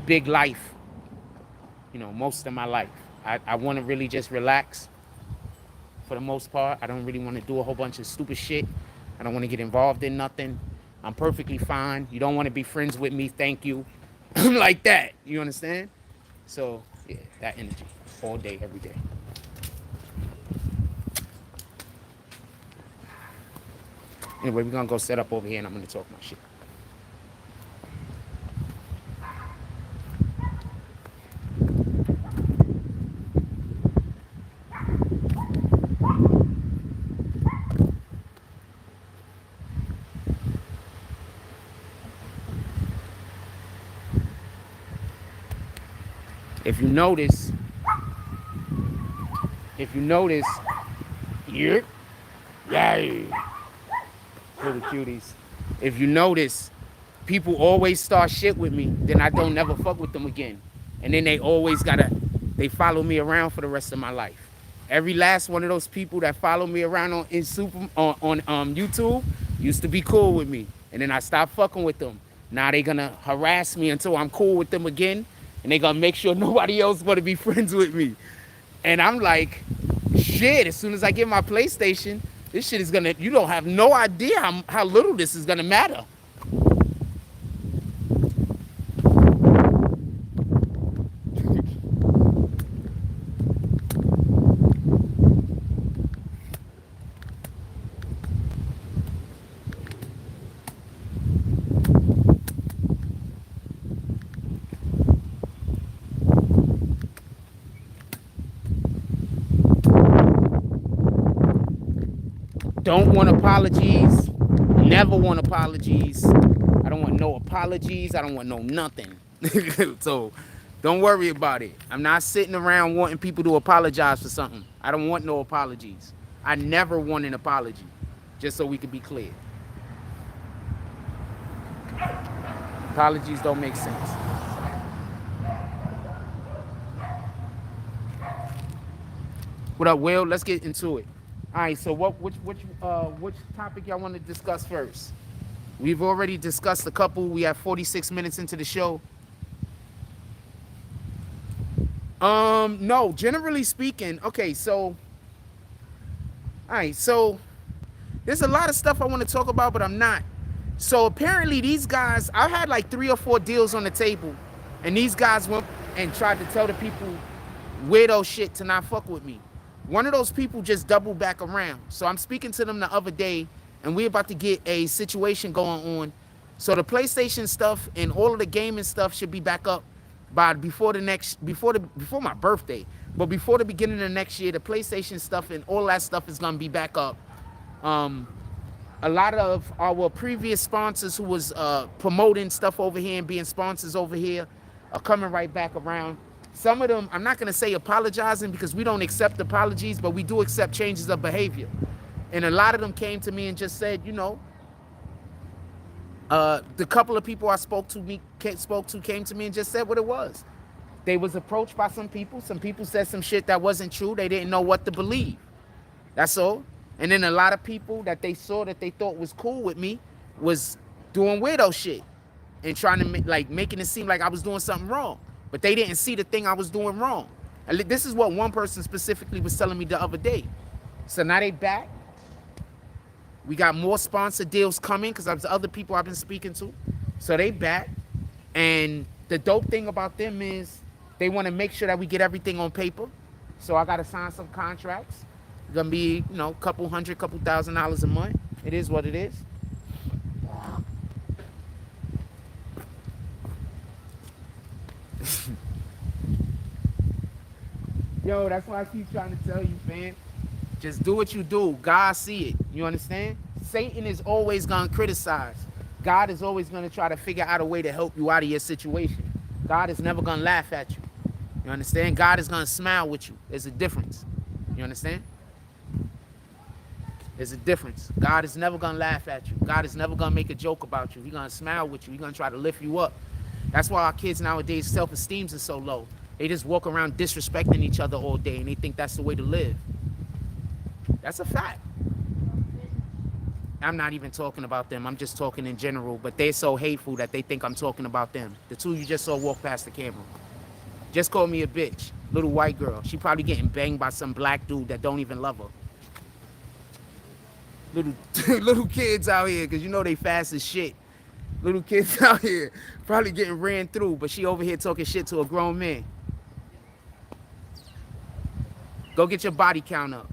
big life, you know, most of my life. I want to really just relax for the most part. I don't really want to do a whole bunch of stupid shit. I don't want to get involved in nothing. I'm perfectly fine. You don't want to be friends with me, thank you. I'm like that, you understand? So, yeah, that energy, all day, every day. Anyway, we're going to go set up over here and I'm going to talk my shit. If you notice, yeah, little cuties. If you notice, people always start shit with me, then I don't never fuck with them again. And then they follow me around for the rest of my life. Every last one of those people that follow me around on YouTube used to be cool with me. And then I stopped fucking with them. Now they gonna harass me until I'm cool with them again. And they gonna make sure nobody else wanna be friends with me. And I'm like, shit, as soon as I get my PlayStation, this shit is gonna, you don't have no idea how little this is gonna matter. Don't want apologies. Never want apologies. I don't want no apologies. I don't want no nothing. So don't worry about it. I'm not sitting around wanting people to apologize for something. I don't want no apologies. I never want an apology. Just so we can be clear. Apologies don't make sense. What up, Will? Let's get into it. All right, so which topic y'all want to discuss first? We've already discussed a couple. We have 46 minutes into the show. No, generally speaking, okay, so, all right, so there's a lot of stuff I want to talk about, but I'm not. So apparently these guys, I had like 3 or 4 deals on the table, and these guys went and tried to tell the people weirdo shit to not fuck with me. One of those people just doubled back around. So I'm speaking to them the other day, and we're about to get a situation going on. So the PlayStation stuff and all of the gaming stuff should be back up by before my birthday. But before the beginning of next year, the PlayStation stuff and all that stuff is gonna be back up. A lot of our previous sponsors who was promoting stuff over here and being sponsors over here are coming right back around. Some of them, I'm not going to say apologizing because we don't accept apologies, but we do accept changes of behavior. And a lot of them came to me and just said, you know, the couple of people I spoke to came to me and just said what it was. They was approached by some people. Some people said some shit that wasn't true. They didn't know what to believe. That's all. And then a lot of people that they saw that they thought was cool with me was doing weirdo shit and trying to making it seem like I was doing something wrong. But they didn't see the thing I was doing wrong. And this is what one person specifically was telling me the other day. So now they back. We got more sponsor deals coming because there's other people I've been speaking to. So they back. And the dope thing about them is they want to make sure that we get everything on paper. So I got to sign some contracts. It's going to be, you know, couple $1,000 a month. It is what it is. Yo, that's why I keep trying to tell you, fam. Just do what you do. God see it. You understand? Satan is always going to criticize. God is always going to try to figure out a way to help you out of your situation. God is never going to laugh at you. You understand? God is going to smile with you. There's a difference. You understand? There's a difference. God is never going to laugh at you. God is never going to make a joke about you. He's going to smile with you. He's going to try to lift you up. That's why our kids nowadays self-esteem is so low. They just walk around disrespecting each other all day and they think that's the way to live. That's a fact. I'm not even talking about them. I'm just talking in general, but they're so hateful that they think I'm talking about them. The two you just saw walk past the camera. Just called me a bitch. Little white girl. She probably getting banged by some black dude that don't even love her. Little kids out here, because you know they fast as shit. Little kids out here probably getting ran through, but she over here talking shit to a grown man. Go get your body count up.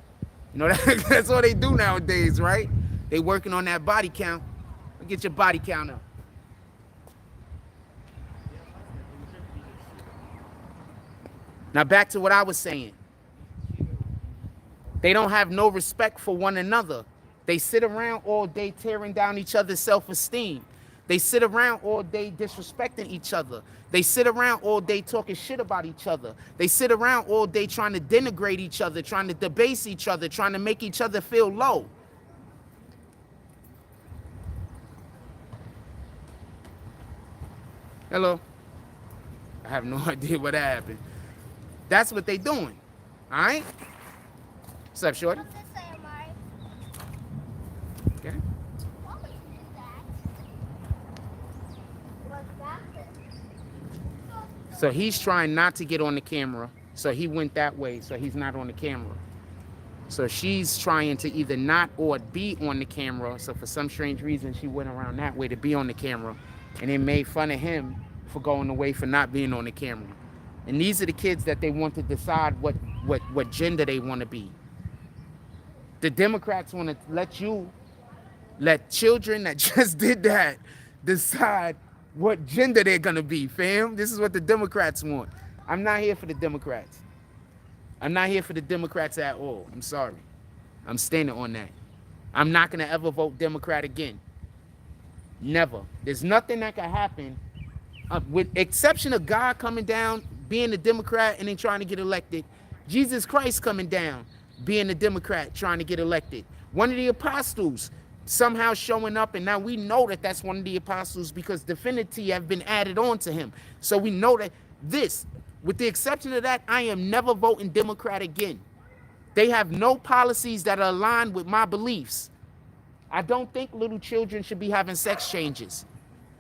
You know, that's all they do nowadays, right? They working on that body count. Go get your body count up. Now back to what I was saying. They don't have no respect for one another. They sit around all day tearing down each other's self-esteem. They sit around all day disrespecting each other. They sit around all day talking shit about each other. They sit around all day trying to denigrate each other, trying to debase each other, trying to make each other feel low. Hello? I have no idea what happened. That's what they doing, all right? What's up, shorty? Okay. So he's trying not to get on the camera. So he went that way, so he's not on the camera. So she's trying to either not or be on the camera. So for some strange reason, she went around that way to be on the camera. And they made fun of him for going away for not being on the camera. And these are the kids that they want to decide what gender they want to be. The Democrats want to let children that just did that decide what gender they're going to be, fam. This is what the Democrats want. I'm not here for the Democrats. I'm not here for the Democrats at all. I'm sorry. I'm standing on that. I'm not going to ever vote Democrat again. Never. There's nothing that can happen with exception of God coming down, being a Democrat and then trying to get elected. Jesus Christ coming down, being a Democrat, trying to get elected. One of the apostles somehow showing up, and now we know that that's one of the apostles because divinity have been added on to him. So we know that this, with the exception of that, I am never voting Democrat again. They have no policies that are aligned with my beliefs. I don't think little children should be having sex changes.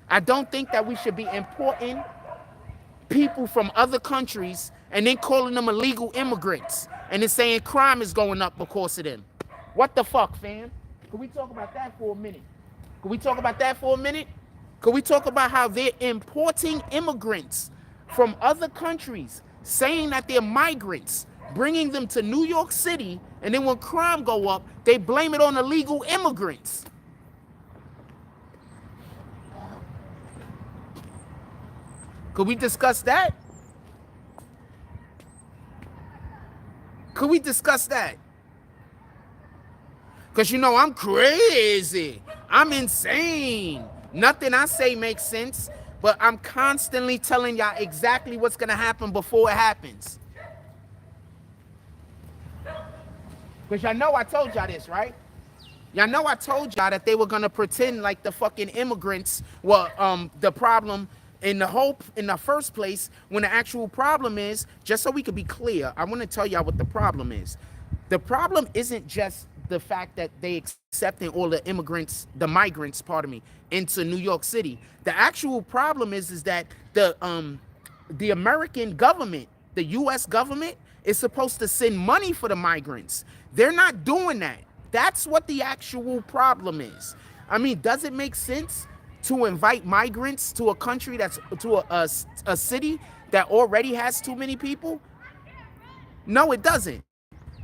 I don't think that we should be importing people from other countries and then calling them illegal immigrants and then saying crime is going up because of them. What the fuck, fam? Can we talk about that for a minute? Can we talk about that for a minute? Can we talk about how they're importing immigrants from other countries, saying that they're migrants, bringing them to New York City, and then when crime go up, they blame it on illegal immigrants. Could we discuss that? Could we discuss that? Because, you know, I'm crazy. I'm insane. Nothing I say makes sense, but I'm constantly telling y'all exactly what's going to happen before it happens. Because y'all know I told y'all this, right? Y'all know I told y'all that they were going to pretend like the fucking immigrants were the problem in the first place, when the actual problem is, just so we could be clear, I want to tell y'all what the problem is. The problem isn't just the fact that they accepting all the immigrants, the migrants, pardon me, into New York City. The actual problem is that the American government, the U.S. government, is supposed to send money for the migrants. They're not doing that. That's what the actual problem is. I mean, does it make sense to invite migrants to a country to a city that already has too many people? No, it doesn't.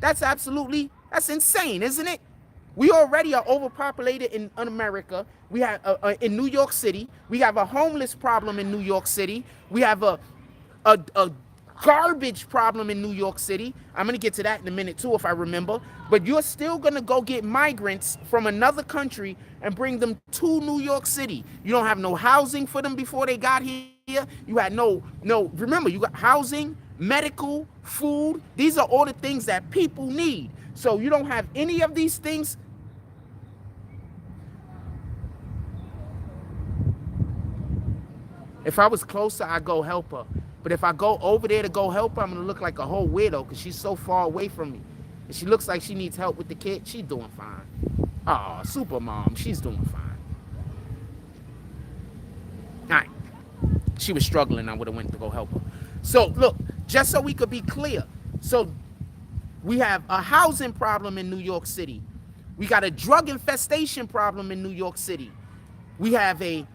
That's insane, isn't it? We already are overpopulated in America. We have in New York City. We have a homeless problem in New York City. We have a garbage problem in New York City. I'm gonna get to that in a minute too, if I remember. But you're still gonna go get migrants from another country and bring them to New York City. You don't have no housing for them before they got here. You had no. Remember, you got housing, medical, food. These are all the things that people need. So you don't have any of these things. If I was closer, I'd go help her. But if I go over there to go help her, I'm going to look like a whole weirdo because she's so far away from me. And she looks like she needs help with the kid. She's doing fine. Oh, super mom. She's doing fine. All right. She was struggling. I would have went to go help her. So, look, just so we could be clear. So, we have a housing problem in New York City. We got a drug infestation problem in New York City. We have a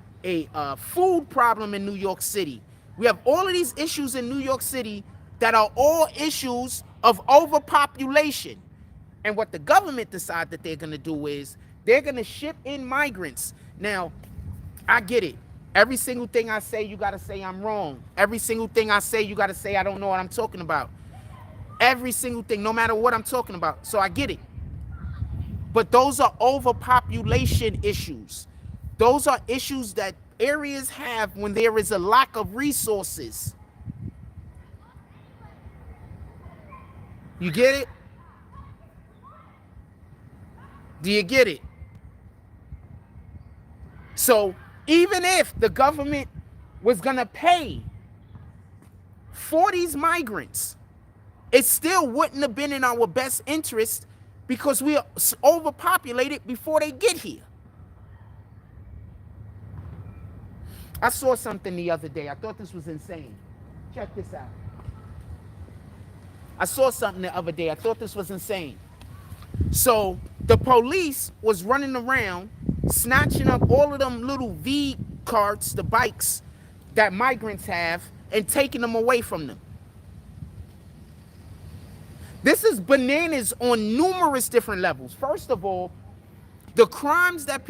food problem in New York City. We have all of these issues in New York City that are all issues of overpopulation. And what the government decide that they're going to do is they're going to ship in migrants. Now, I get it. Every single thing I say, you got to say I'm wrong. Every single thing I say, you got to say I don't know what I'm talking about. Every single thing, no matter what I'm talking about. So I get it. But those are overpopulation issues. Those are issues that areas have when there is a lack of resources. You get it? Do you get it? So even if the government was going to pay for these migrants, it still wouldn't have been in our best interest because we are overpopulated before they get here. I saw something the other day. I thought this was insane. Check this out. I saw something the other day. I thought this was insane. So the police was running around snatching up all of them little V carts, the bikes that migrants have, and taking them away from them. This is bananas on numerous different levels. First of all, the crimes that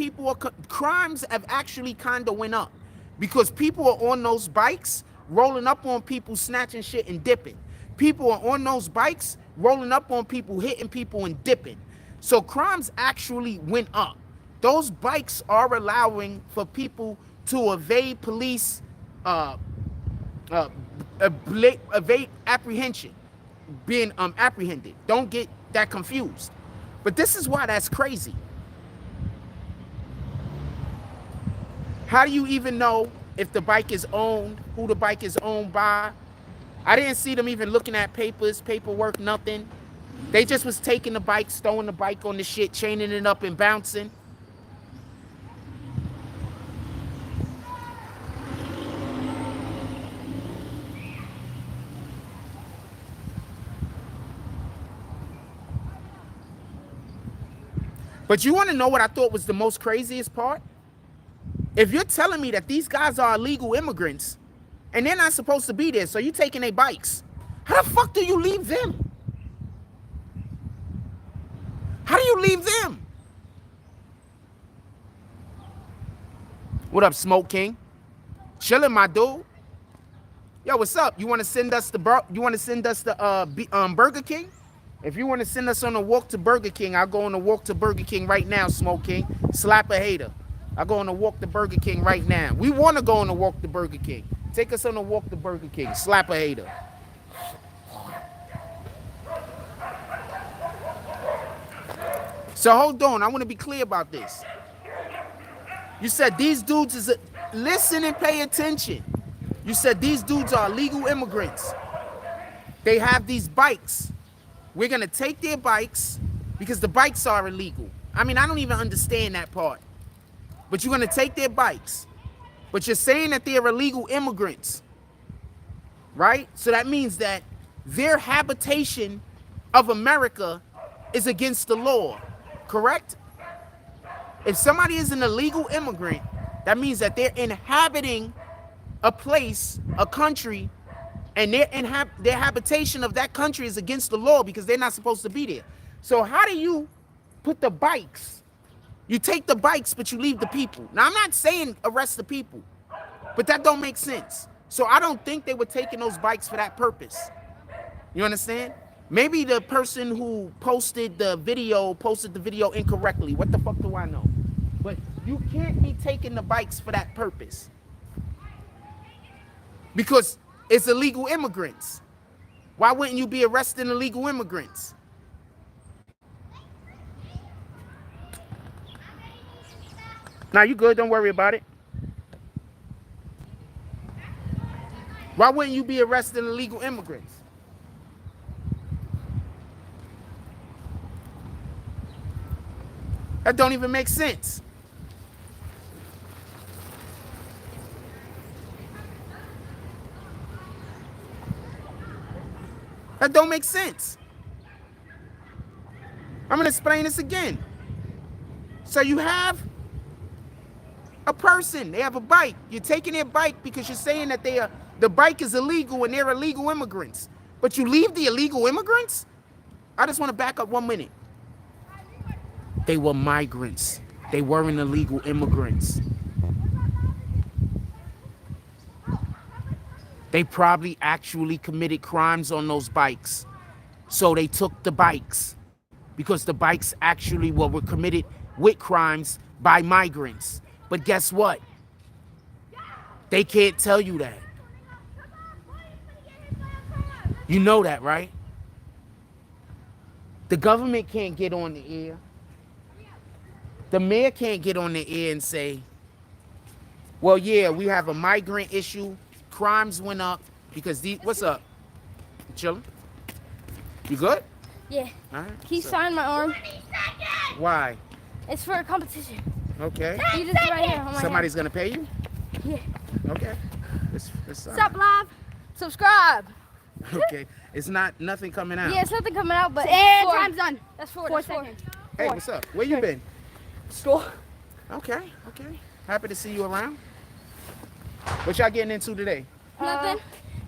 crimes have actually kind of went up because people are on those bikes rolling up on people, snatching shit and dipping. People are on those bikes rolling up on people, hitting people and dipping. So crimes actually went up. Those bikes are allowing for people to evade police, evade apprehension, being apprehended. Don't get that confused. But this is why that's crazy. How do you even know if the bike is owned, who the bike is owned by? I didn't see them even looking at paperwork, nothing. They just was taking the bike, throwing the bike on the shit, chaining it up and bouncing. But you want to know what I thought was the most craziest part? If you're telling me that these guys are illegal immigrants and they're not supposed to be there, so you're taking their bikes, how the fuck do you leave them? How do you leave them? What up, Smoke King? Chilling, my dude. Yo, what's up? You want to send us the Burger King? If you want to send us on a walk to Burger King, I'll go on a walk to Burger King right now, Smoke King. Slap a hater. I'll go on a walk to Burger King right now. We want to go on a walk to Burger King. Take us on a walk to Burger King. Slap a hater. So hold on. I want to be clear about this. You said these dudes is listen and pay attention. You said these dudes are illegal immigrants. They have these bikes. We're going to take their bikes because the bikes are illegal. I mean, I don't even understand that part. But you're going to take their bikes. But you're saying that they're illegal immigrants. Right? So that means that their habitation of America is against the law. Correct? If somebody is an illegal immigrant, that means that they're inhabiting a place, a country, and their habitation of that country is against the law because they're not supposed to be there. So how do you put the bikes? You take the bikes, but you leave the people. Now, I'm not saying arrest the people, but that don't make sense. So I don't think they were taking those bikes for that purpose. You understand? Maybe the person who posted the video incorrectly. What the fuck do I know? But you can't be taking the bikes for that purpose. Because it's illegal immigrants. Why wouldn't you be arresting illegal immigrants? Now you good, don't worry about it. Why wouldn't you be arresting illegal immigrants? That don't even make sense. That don't make sense. I'm going to explain this again. So you have a person, they have a bike. You're taking their bike because you're saying that the bike is illegal and they're illegal immigrants. But you leave the illegal immigrants? I just want to back up 1 minute. They were migrants. They weren't illegal immigrants. They probably actually committed crimes on those bikes. So they took the bikes because the bikes actually were committed with crimes by migrants. But guess what? They can't tell you that. You know that, right? The government can't get on the air. The mayor can't get on the air and say, well, yeah, we have a migrant issue. Crimes went up because these, what's up? You chilling? You good? Yeah. All right. He signed my arm. Why? It's for a competition. Okay. You just right here on my Somebody's gonna pay you? Yeah. Okay. Let's Sup, live? Subscribe. Okay. It's nothing coming out. Yeah, it's nothing coming out, but and time's done. That's 4 seconds. Hey, what's up? Where you been? School. Okay. Happy to see you around. What y'all getting into today? Nothing.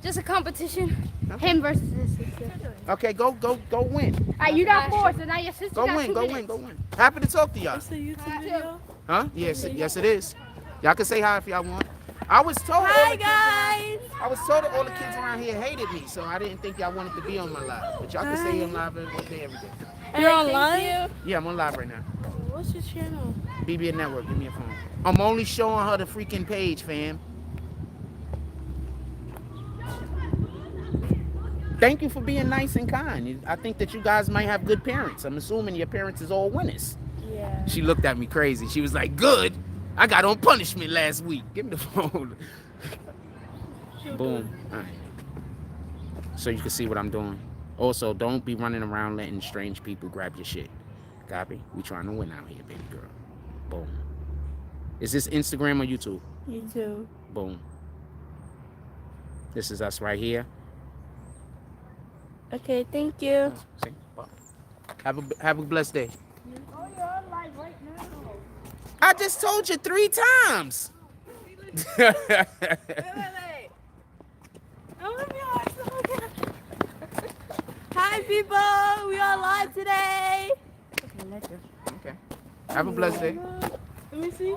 Just a competition. Okay. Him versus his sister. Okay, go win. Alright, you got 4, so now your sister Go got win, 2 go minutes. win. Happy to talk to y'all. It's a YouTube video. Huh? Yes, it is. Y'all can say hi if y'all want. I was told Hi guys. I was told that all the kids around here hated me, so I didn't think y'all wanted to be on my live. But y'all can say on live all day, every day. You're online? Yeah, I'm on live right now. What's your channel? BBNNETWORK, give me a phone. I'm only showing her the freaking page, fam. Thank you for being nice and kind. I think that you guys might have good parents. I'm assuming your parents is all winners. Yeah. She looked at me crazy. She was like, good. I got on punishment last week. Give me the phone. Boom. All right. So you can see what I'm doing. Also, don't be running around letting strange people grab your shit. Copy? We trying to win out here, baby girl. Boom. Is this Instagram or YouTube? YouTube. Boom. This is us right here. Okay, thank you. See? Have a blessed day. Oh, you're on live right now. I just told you 3 times. Wait. Hi people, we are live today. Okay. Have a blessed day. Let me see.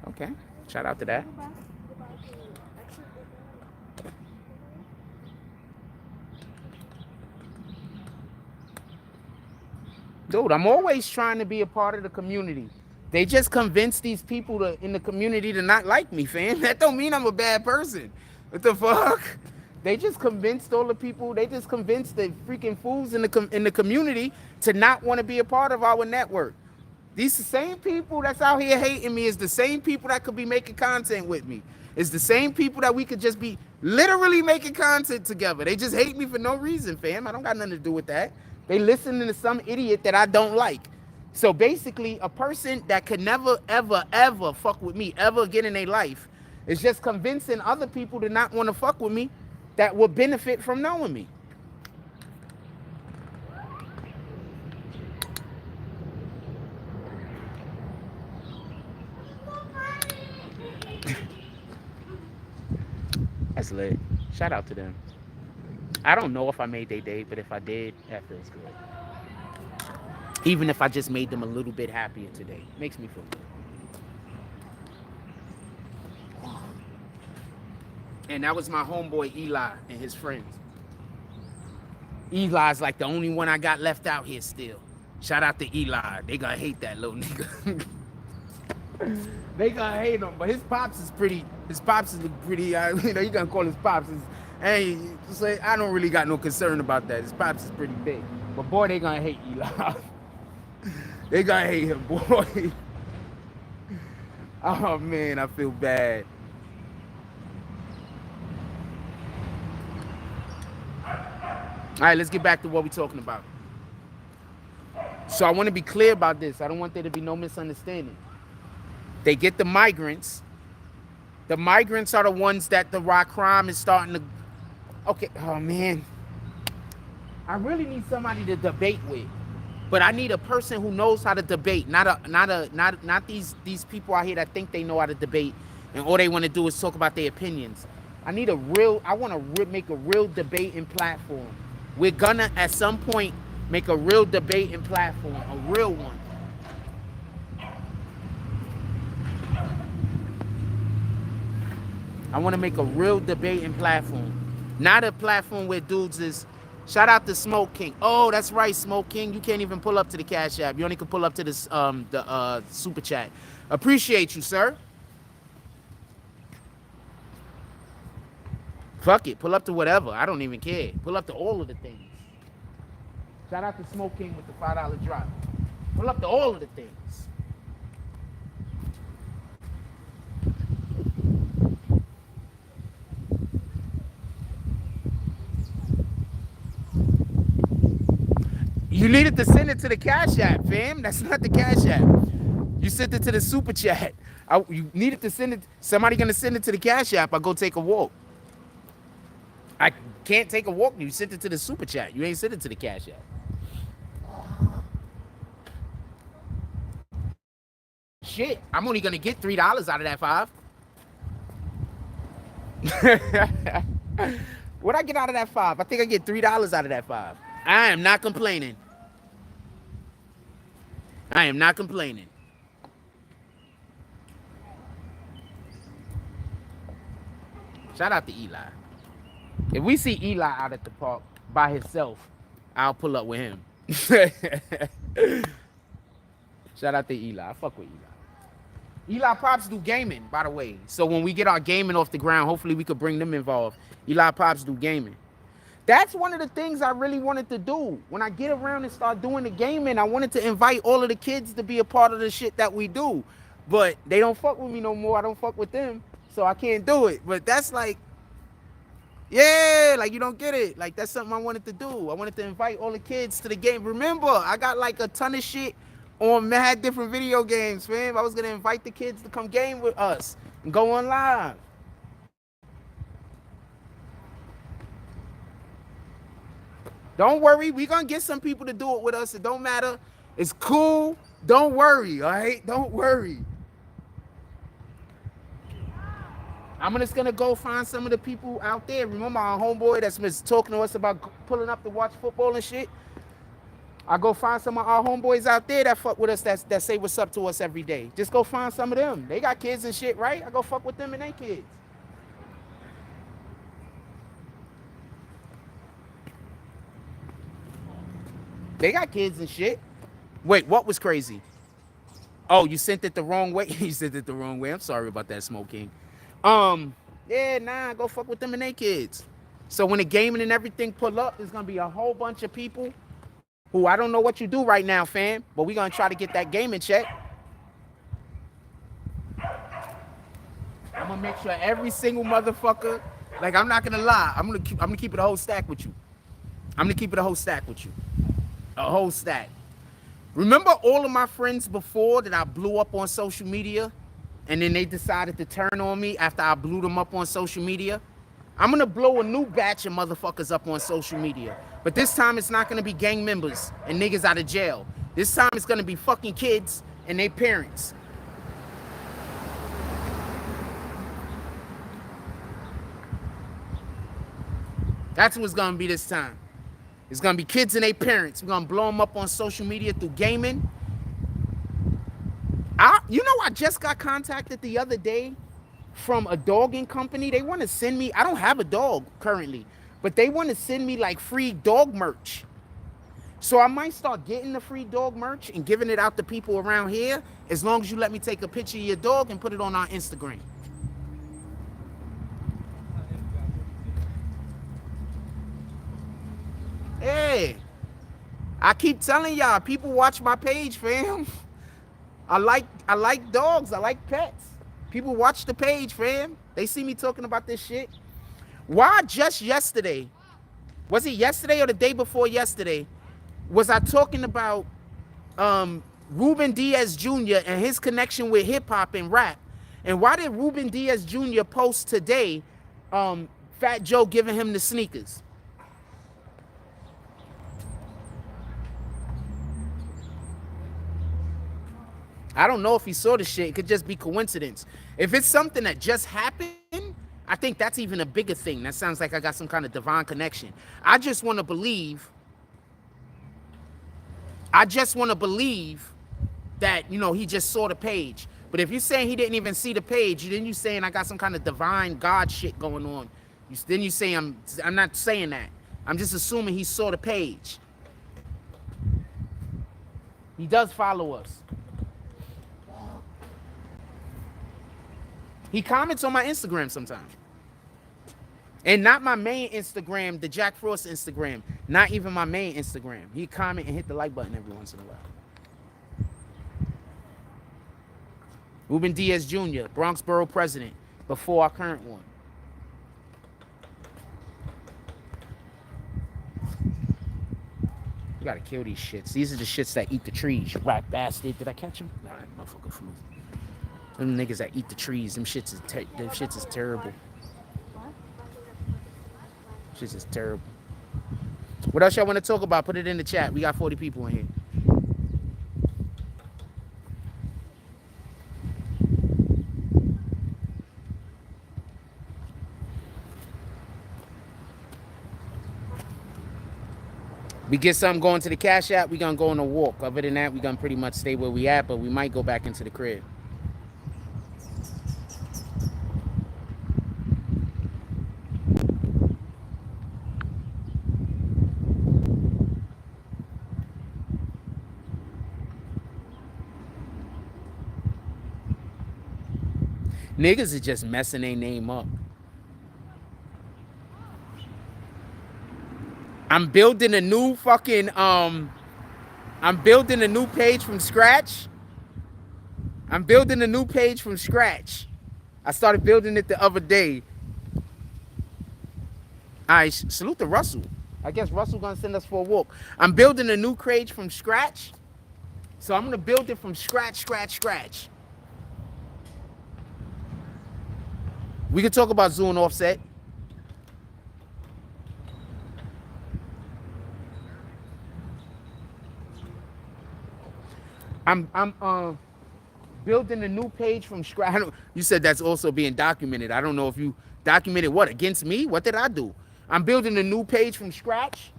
Okay. Shout out to that. Dude, I'm always trying to be a part of the community. They just convinced these people in the community to not like me, fam. That don't mean I'm a bad person. What the fuck? They just convinced all the people. They just convinced the freaking fools in the community to not want to be a part of our network. These same people that's out here hating me is the same people that could be making content with me. It's the same people that we could just be literally making content together. They just hate me for no reason, fam. I don't got nothing to do with that. They listening to some idiot that I don't like. So basically, a person that could never, ever, ever fuck with me ever again in their life is just convincing other people to not want to fuck with me that will benefit from knowing me. That's lit. Shout out to them. I don't know if I made their day, but if I did, that feels good. Even if I just made them a little bit happier today, makes me feel good. And that was my homeboy Eli and his friends. Eli's like the only one I got left out here still. Shout out to Eli. They gonna hate that little nigga. They gonna hate him, but his pops is pretty. His pops is pretty. You gonna call his pops? Hey, say I don't really got no concern about that. His pops is pretty big, but boy, they gonna hate Eli. They gonna hate him, boy. Oh man, I feel bad. All right, let's get back to what we're talking about. So I want to be clear about this. I don't want there to be no misunderstanding. They get the migrants. The migrants are the ones that the raw crime is starting to. Okay, oh man. I really need somebody to debate with, but I need a person who knows how to debate, not these people out here that think they know how to debate and all they want to do is talk about their opinions. I want to make a real debating platform. We're gonna at some point make a real debating platform, a real one. I want to make a real debating platform, not a platform where dudes is. Shout out to Smoke King. Oh, that's right, Smoke King. You can't even pull up to the Cash App. You only can pull up to this the Super Chat. Appreciate you, sir. Fuck it. Pull up to whatever. I don't even care. Pull up to all of the things. Shout out to Smoke King with the $5 drop. Pull up to all of the things. needed to send it to the Cash App, fam. That's not the Cash App. You sent it to the Super Chat. You needed to send it. Somebody gonna send it to the Cash App. I go take a walk. I can't take a walk. You sent it to the Super Chat. You ain't sent it to the Cash App. Shit, I'm only gonna get $3 out of that $5. What I get out of that $5? I think I get $3 out of that $5. I am not complaining. I am not complaining. Shout out to Eli. If we see Eli out at the park by himself, I'll pull up with him. Shout out to Eli. I fuck with Eli. Eli Pops do gaming, by the way. So when we get our gaming off the ground, hopefully we could bring them involved. Eli Pops do gaming. That's one of the things I really wanted to do. When I get around and start doing the gaming, I wanted to invite all of the kids to be a part of the shit that we do. But they don't fuck with me no more. I don't fuck with them. So I can't do it. But that's like, yeah, like you don't get it. Like that's something I wanted to do. I wanted to invite all the kids to the game. Remember, I got like a ton of shit on mad different video games, fam. I was gonna invite the kids to come game with us and go on live. Don't worry, we gonna get some people to do it with us. It don't matter. It's cool. Don't worry, all right? Don't worry. I'm just gonna go find some of the people out there. Remember our homeboy that's been talking to us about pulling up to watch football and shit? I go find some of our homeboys out there that fuck with us, that say what's up to us every day. Just go find some of them. They got kids and shit, right? I go fuck with them and their kids. They got kids and shit. Wait, what was crazy? Oh, you sent it the wrong way? You sent it the wrong way. I'm sorry about that, Smoke King. Yeah, nah, go fuck with them and their kids. So when the gaming and everything pull up, there's gonna be a whole bunch of people who I don't know what you do right now, fam, but we're gonna try to get that gaming check. I'm gonna make sure every single motherfucker, like I'm not gonna lie, I'm gonna keep it a whole stack with you. I'm gonna keep it a whole stack with you. A whole stack. Remember all of my friends before that I blew up on social media and then they decided to turn on me after I blew them up on social media? I'm gonna blow a new batch of motherfuckers up on social media. But this time it's not gonna be gang members and niggas out of jail. This time it's gonna be fucking kids and their parents. That's what it's gonna be this time. It's gonna be kids and their parents. We're gonna blow them up on social media through gaming. I just got contacted the other day from a dogging company. They want to send me, I don't have a dog currently, but they want to send me like free dog merch. So I might start getting the free dog merch and giving it out to people around here, as long as you let me take a picture of your dog and put it on our Instagram. Hey, I keep telling y'all, people watch my page, fam. I like dogs. I like pets. People watch the page, fam. They see me talking about this shit. Why just yesterday? Was it yesterday or the day before yesterday? Was I talking about Ruben Diaz Jr. and his connection with hip hop and rap? And why did Ruben Diaz Jr. post today Fat Joe giving him the sneakers? I don't know if he saw the shit. It could just be coincidence. If it's something that just happened, I think that's even a bigger thing. That sounds like I got some kind of divine connection. I just want to believe that, he just saw the page. But if you're saying he didn't even see the page, then you're saying I got some kind of divine God shit going on. Then you say I'm not saying that. I'm just assuming he saw the page. He does follow us. He comments on my Instagram sometimes. And not my main Instagram, the Jack Frost Instagram. Not even my main Instagram. He comment and hit the like button every once in a while. Ruben Diaz Jr., Bronx Borough President, before our current one. You gotta kill these shits. These are the shits that eat the trees. You rat bastard. Did I catch him? Nah, that motherfucker flew. Them niggas that eat the trees. Them shits is terrible. Shits is terrible. What else y'all want to talk about? Put it in the chat. We got 40 people in here. We get something going to the Cash App, we gonna go on a walk. Other than that, we gonna pretty much stay where we at, but we might go back into the crib. Niggas is just messing their name up. I'm building a new fucking I'm building a new page from scratch. I started building it the other day. Alright, salute to Russell. I guess Russell gonna send us for a walk. I'm building a new page from scratch. So I'm gonna build it from scratch. We can talk about Zoo and Offset. I'm building a new page from scratch. You said that's also being documented. I don't know if you documented what against me. What did I do? I'm building a new page from scratch,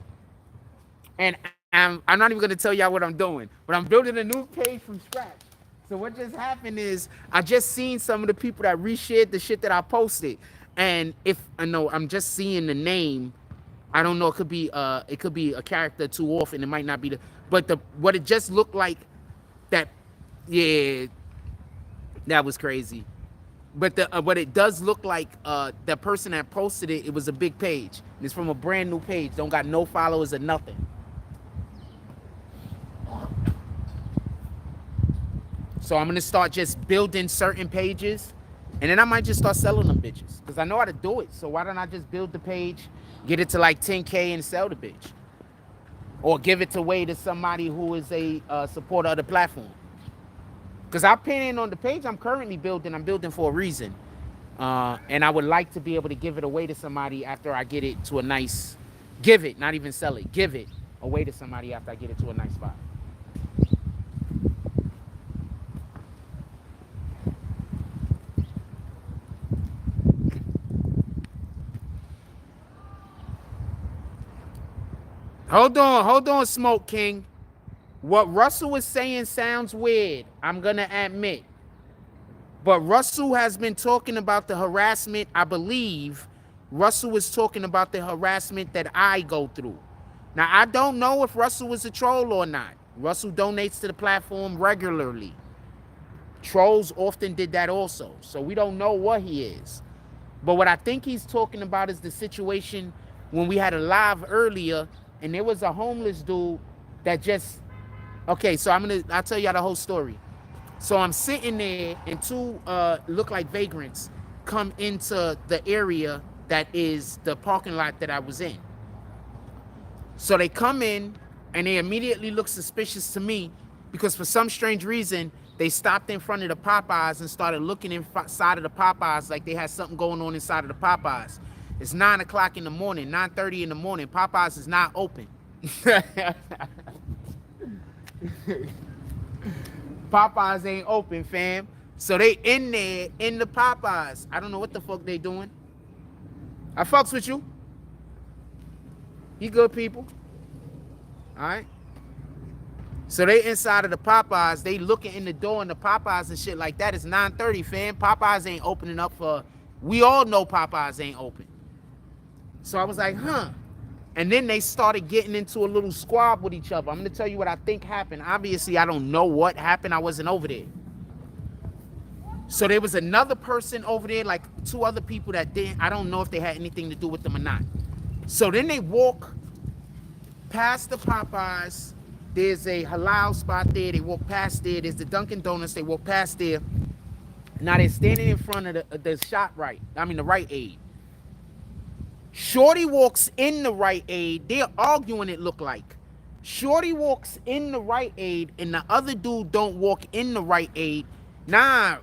and I'm not even gonna tell y'all what I'm doing. But I'm building a new page from scratch. So what just happened is I just seen some of the people that reshared the shit that I posted, and if I know I'm just seeing the name. I don't know. It could be a character too often. It might not be what it just looked like. That, yeah, that was crazy. But what it does look like, the person that posted it, it was a big page. It's from a brand new page. Don't got no followers or nothing. So I'm gonna start just building certain pages, and then I might just start selling them bitches, because I know how to do it. So why don't I just build the page, get it to like 10K and sell the bitch? Or give it away to somebody who is a supporter of the platform. Because I pin in on the page I'm currently building. I'm building for a reason. And I would like to be able to give it away to somebody after I get it to a nice... Give it, not even sell it. Give it away to somebody after I get it to a nice spot. Hold on, Smoke King. What Russell was saying sounds weird, I'm gonna admit. But Russell has been talking about the harassment, I believe. Russell was talking about the harassment that I go through. Now, I don't know if Russell was a troll or not. Russell donates to the platform regularly. Trolls often did that also. So we don't know what he is. But what I think he's talking about is the situation when we had a live earlier, and there was a homeless dude that just... Okay, so I'll tell y'all the whole story. So I'm sitting there, and two look like vagrants come into the area that is the parking lot that I was in. So they come in, and they immediately look suspicious to me, because for some strange reason, they stopped in front of the Popeyes and started looking inside of the Popeyes like they had something going on inside of the Popeyes. It's 9 o'clock in the morning, 9:30 in the morning. Popeyes is not open. Popeyes ain't open, fam. So they in there, in the Popeyes. I don't know what the fuck they doing. I fucks with you. You good people. All right. So they inside of the Popeyes. They looking in the door in the Popeyes and shit like that. It's 9:30, fam. Popeyes ain't opening up for... We all know Popeyes ain't open. So I was like, huh. And then they started getting into a little squab with each other. I'm going to tell you what I think happened. Obviously, I don't know what happened. I wasn't over there. So there was another person over there, like two other people that didn't... I don't know if they had anything to do with them or not. So then they walk past the Popeyes. There's a halal spot there. They walk past there. There's the Dunkin' Donuts. They walk past there. Now they're standing in front of the the Rite Aid. Shorty walks in the Rite Aid. They're arguing, it looked like. Shorty walks in the Rite Aid and the other dude don't walk in the Rite Aid. Nah,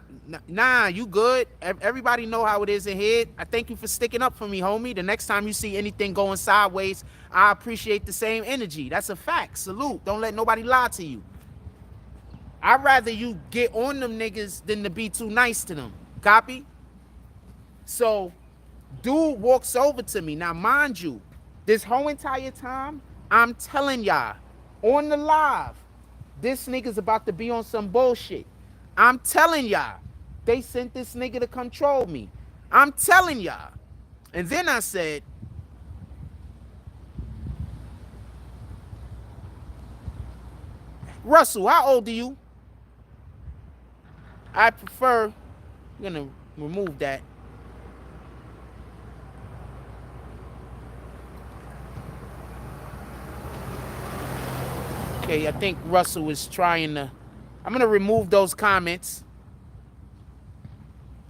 you good. Everybody know how it is in here. I thank you for sticking up for me, homie. The next time you see anything going sideways, I appreciate the same energy. That's a fact. Salute. Don't let nobody lie to you. I'd rather you get on them niggas than to be too nice to them. Copy? So, dude walks over to me. Now, mind you, this whole entire time, I'm telling y'all, on the live, this nigga's about to be on some bullshit. I'm telling y'all, they sent this nigga to control me. I'm telling y'all. And then I said, Russell, how old are you? I prefer, I'm gonna remove that. Okay, I think Russell is trying to, I'm gonna remove those comments.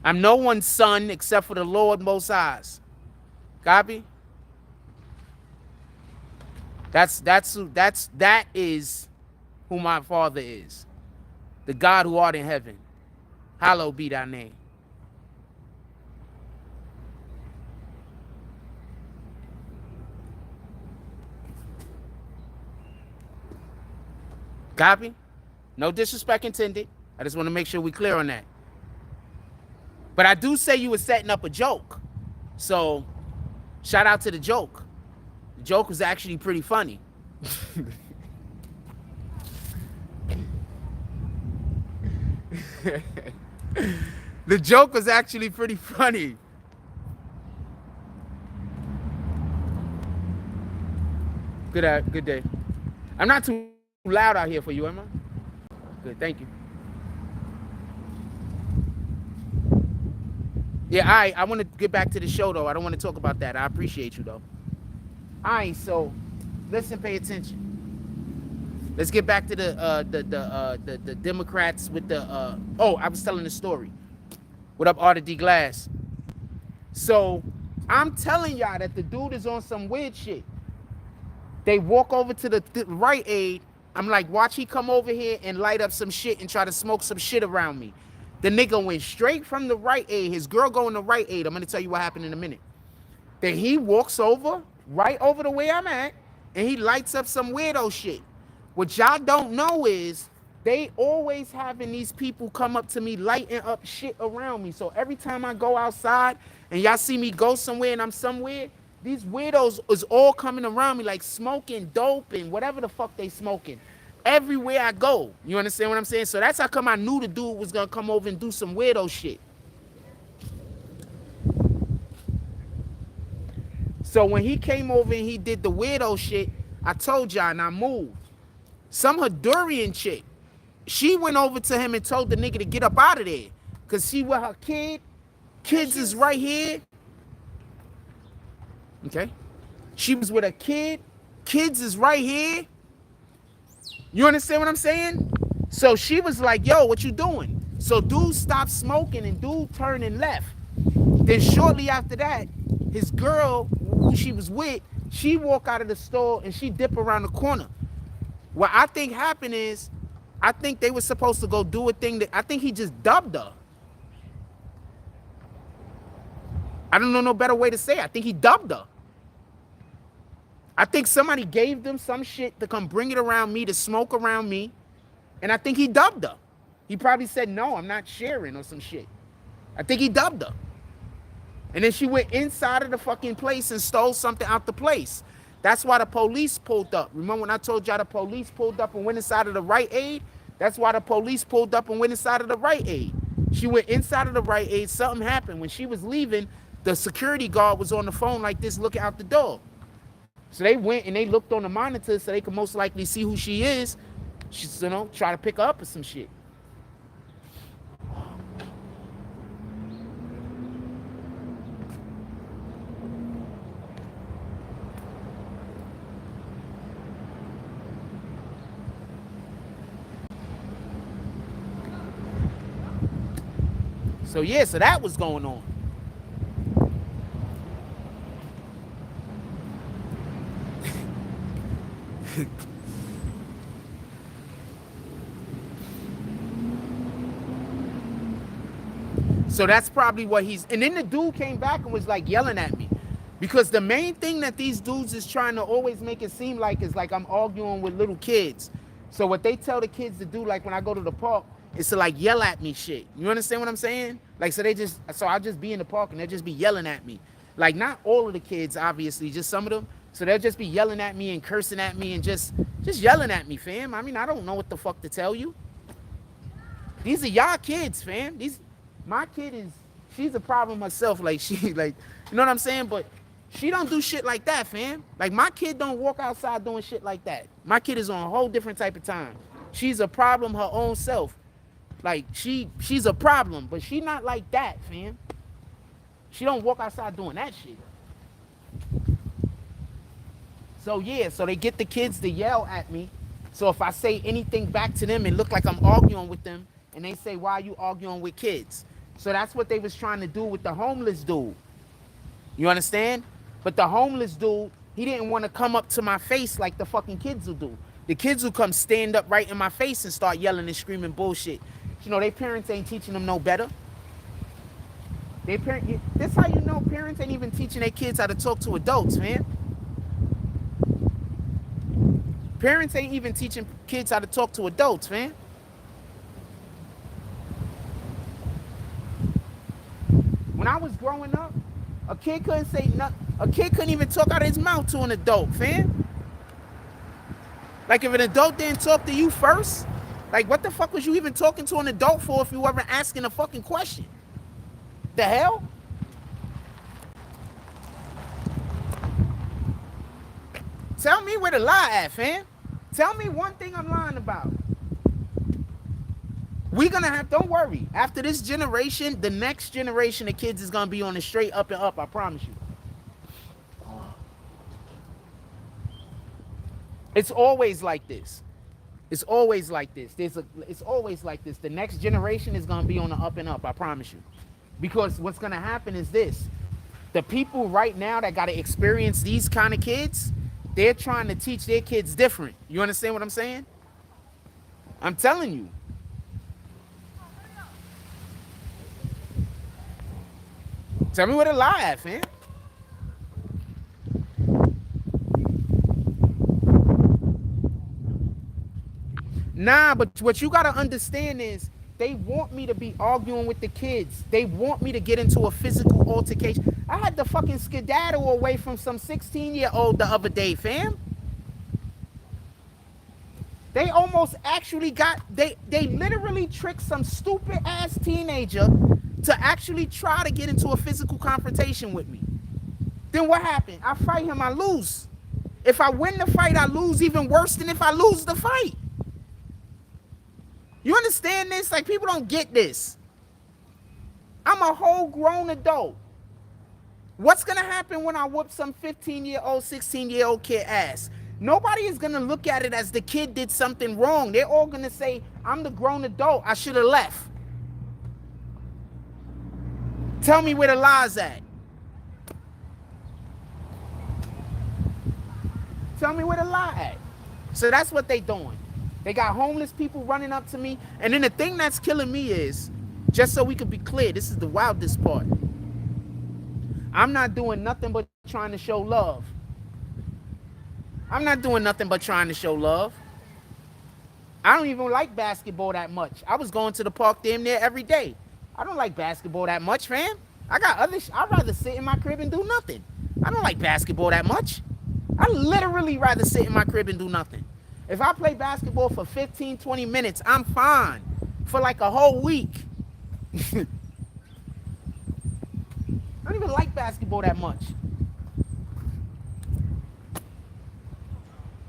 I'm no one's son except for the Lord Most High's. Copy? That is who my father is. The God who art in heaven. Hallowed be thy name. Copy? No disrespect intended. I just want to make sure we're clear on that. But I do say you were setting up a joke. So, shout out to the joke. The joke was actually pretty funny. The joke was actually pretty funny. Good day. I'm not too loud out here for you, am I? Good, thank you. Yeah, I want to get back to the show, though. I don't want to talk about that. I appreciate you, though. All right, so listen, pay attention. Let's get back to the Democrats with the, oh, I was telling the story. What up, Arthur D. Glass? So I'm telling y'all that the dude is on some weird shit. They walk over to the Rite Aid. I'm like, watch he come over here and light up some shit and try to smoke some shit around me. The nigga went straight from the Rite Aid. His girl going to Rite Aid. I'm going to tell you what happened in a minute. Then he walks over, right over the way I'm at, and he lights up some weirdo shit. What y'all don't know is they always having these people come up to me lighting up shit around me. So every time I go outside and y'all see me go somewhere and I'm somewhere, these weirdos is all coming around me like smoking dope and whatever the fuck they smoking. Everywhere I go. You understand what I'm saying? So that's how come I knew the dude was going to come over and do some weirdo shit. So when he came over and he did the weirdo shit, I told y'all and I moved. Some Honduran chick, she went over to him and told the nigga to get up out of there. Because she with her kid. Kids is right here. Okay. She was with a kid. Kids is right here. You understand what I'm saying? So she was like, yo, what you doing? So dude stopped smoking and dude turned and left. Then shortly after that, his girl, who she was with, she walked out of the store and she dipped around the corner. What I think happened is, I think they were supposed to go do a thing that, I think he just dubbed her. I don't know no better way to say it. I think he dubbed her. I think somebody gave them some shit to come bring it around me, to smoke around me. And I think he dubbed her. He probably said, no, I'm not sharing or some shit. I think he dubbed her. And then she went inside of the fucking place and stole something out the place. That's why the police pulled up. Remember when I told y'all the police pulled up and went inside of the Rite Aid? That's why the police pulled up and went inside of the Rite Aid. She went inside of the Rite Aid. Something happened. When she was leaving, the security guard was on the phone like this, looking out the door. So they went and they looked on the monitor so they could most likely see who she is. She's, you know, try to pick her up or some shit. So yeah, so that was going on. So that's probably what he's, and then the dude came back and was like yelling at me. Because the main thing that these dudes is trying to always make it seem like is like I'm arguing with little kids. So what they tell the kids to do, like when I go to the park, is to like yell at me shit. You understand what I'm saying? Like, so I'll just be in the park and they'll just be yelling at me. Like, not all of the kids, obviously, just some of them. So they'll just be yelling at me and cursing at me and just yelling at me, fam. I mean, I don't know what the fuck to tell you. These are y'all kids, fam. My kid she's a problem herself. Like, you know what I'm saying? But she don't do shit like that, fam. Like, my kid don't walk outside doing shit like that. My kid is on a whole different type of time. She's a problem her own self. Like, she's a problem, but she not like that, fam. She don't walk outside doing that shit. So, yeah, so they get the kids to yell at me. So if I say anything back to them, it look like I'm arguing with them. And they say, why are you arguing with kids? So that's what they was trying to do with the homeless dude. You understand? But the homeless dude, he didn't want to come up to my face like the fucking kids will do. The kids will come stand up right in my face and start yelling and screaming bullshit. You know, their parents ain't teaching them no better. This how you know parents ain't even teaching their kids how to talk to adults, man. Parents ain't even teaching kids how to talk to adults, man. When I was growing up, a kid couldn't say nothing. A kid couldn't even talk out of his mouth to an adult, fam. Like, if an adult didn't talk to you first, like, what the fuck was you even talking to an adult for if you weren't asking a fucking question? The hell? Tell me where the lie at, fam. Tell me one thing I'm lying about. We gonna have, don't worry. After this generation, the next generation of kids is gonna be on the straight up and up, I promise you. It's always like this. It's always like this. It's always like this. The next generation is gonna be on the up and up, I promise you. Because what's gonna happen is this. The people right now that gotta experience these kind of kids, they're trying to teach their kids different. You understand what I'm saying? I'm telling you. Tell me where the lie at, fam. Nah, but what you gotta understand is they want me to be arguing with the kids. They want me to get into a physical altercation. I had to fucking skedaddle away from some 16-year-old the other day, fam. They almost actually they literally tricked some stupid ass teenager to actually try to get into a physical confrontation with me. Then what happened? I fight him, I lose. If I win the fight, I lose even worse than if I lose the fight. You understand this? Like, people don't get this. I'm a whole grown adult. What's gonna happen when I whoop some 15-year-old, 16-year-old kid ass? Nobody is gonna look at it as the kid did something wrong. They're all gonna say, I'm the grown adult, I should have left. Tell me where the lie's at. Tell me where the lie at. So that's what they doing. They got homeless people running up to me. And then the thing that's killing me is, just so we can be clear, this is the wildest part. I'm not doing nothing but trying to show love. I'm not doing nothing but trying to show love. I don't even like basketball that much. I was going to the park damn near every day. I don't like basketball that much, fam. I got other I'd rather sit in my crib and do nothing. I don't like basketball that much. I literally rather sit in my crib and do nothing. If I play basketball for 15, 20 minutes, I'm fine. For like a whole week. I don't even like basketball that much.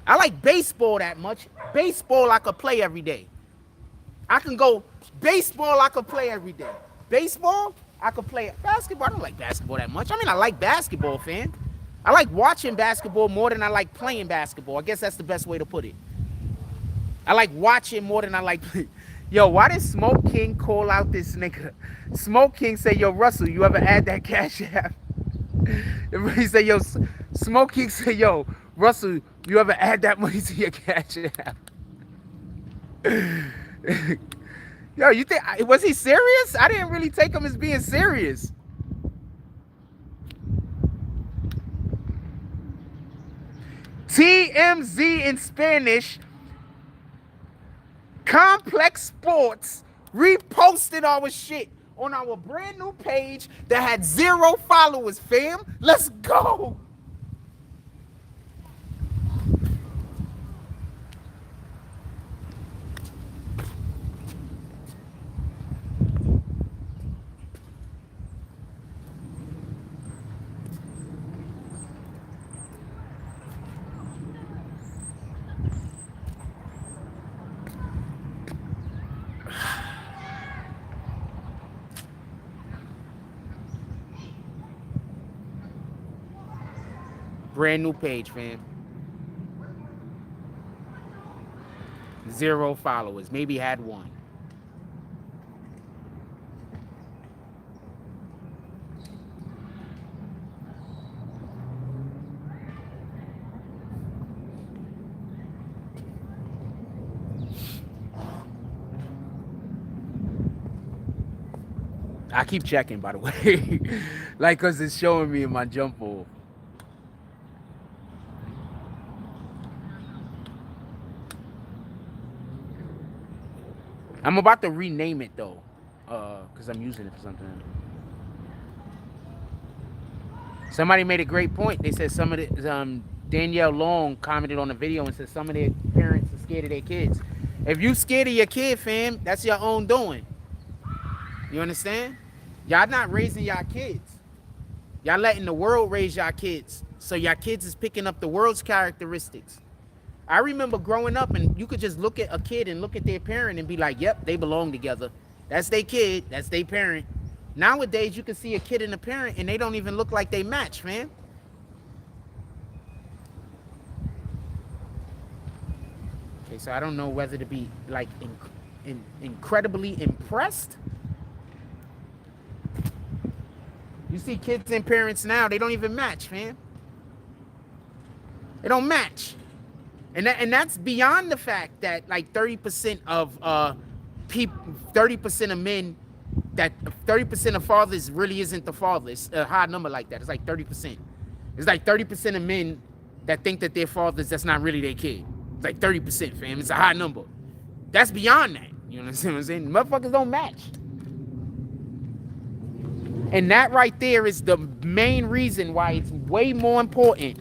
I like baseball that much. Baseball I could play every day. I can go baseball I could play every day. Baseball I could play. Basketball I don't like basketball that much. I mean, I like basketball, fam. I like watching basketball more than I like playing basketball. I guess that's the best way to put it. I like watching more than I like playing. Yo, why did Smoke King call out this nigga? Smoke King say, yo, Russell, you ever add that cash app? He say, yo, Smoke King say, yo, Russell, you ever add that money to your cash app? Yo, you think was he serious? I didn't really take him as being serious. TMZ in Spanish, Complex Sports reposted our shit on our brand new page that had 0 followers, fam. Let's go. Brand new page, fam. 0 followers. Maybe had 1. I keep checking, by the way. Like, cause it's showing me in my jump pool. I'm about to rename it though, cause I'm using it for something. Somebody made a great point. They said some of the Danielle Long commented on the video and said some of their parents are scared of their kids. If you scared of your kid, fam, that's your own doing. You understand? Y'all not raising y'all kids. Y'all letting the world raise y'all kids. So y'all kids is picking up the world's characteristics. I remember growing up and you could just look at a kid and look at their parent and be like, yep, they belong together. That's their kid. That's their parent. Nowadays, you can see a kid and a parent and they don't even look like they match, man. Okay, so I don't know whether to be like incredibly impressed. You see kids and parents now, they don't even match, man. They don't match. And that's beyond the fact that like 30% of 30% of men, that 30% of fathers really isn't the father. It's a high number like that. It's like 30%. It's like 30% of men that think that their fathers, that's not really their kid. It's like 30%, fam. It's a high number. That's beyond that. You know what I'm saying? Motherfuckers don't match. And that right there is the main reason why it's way more important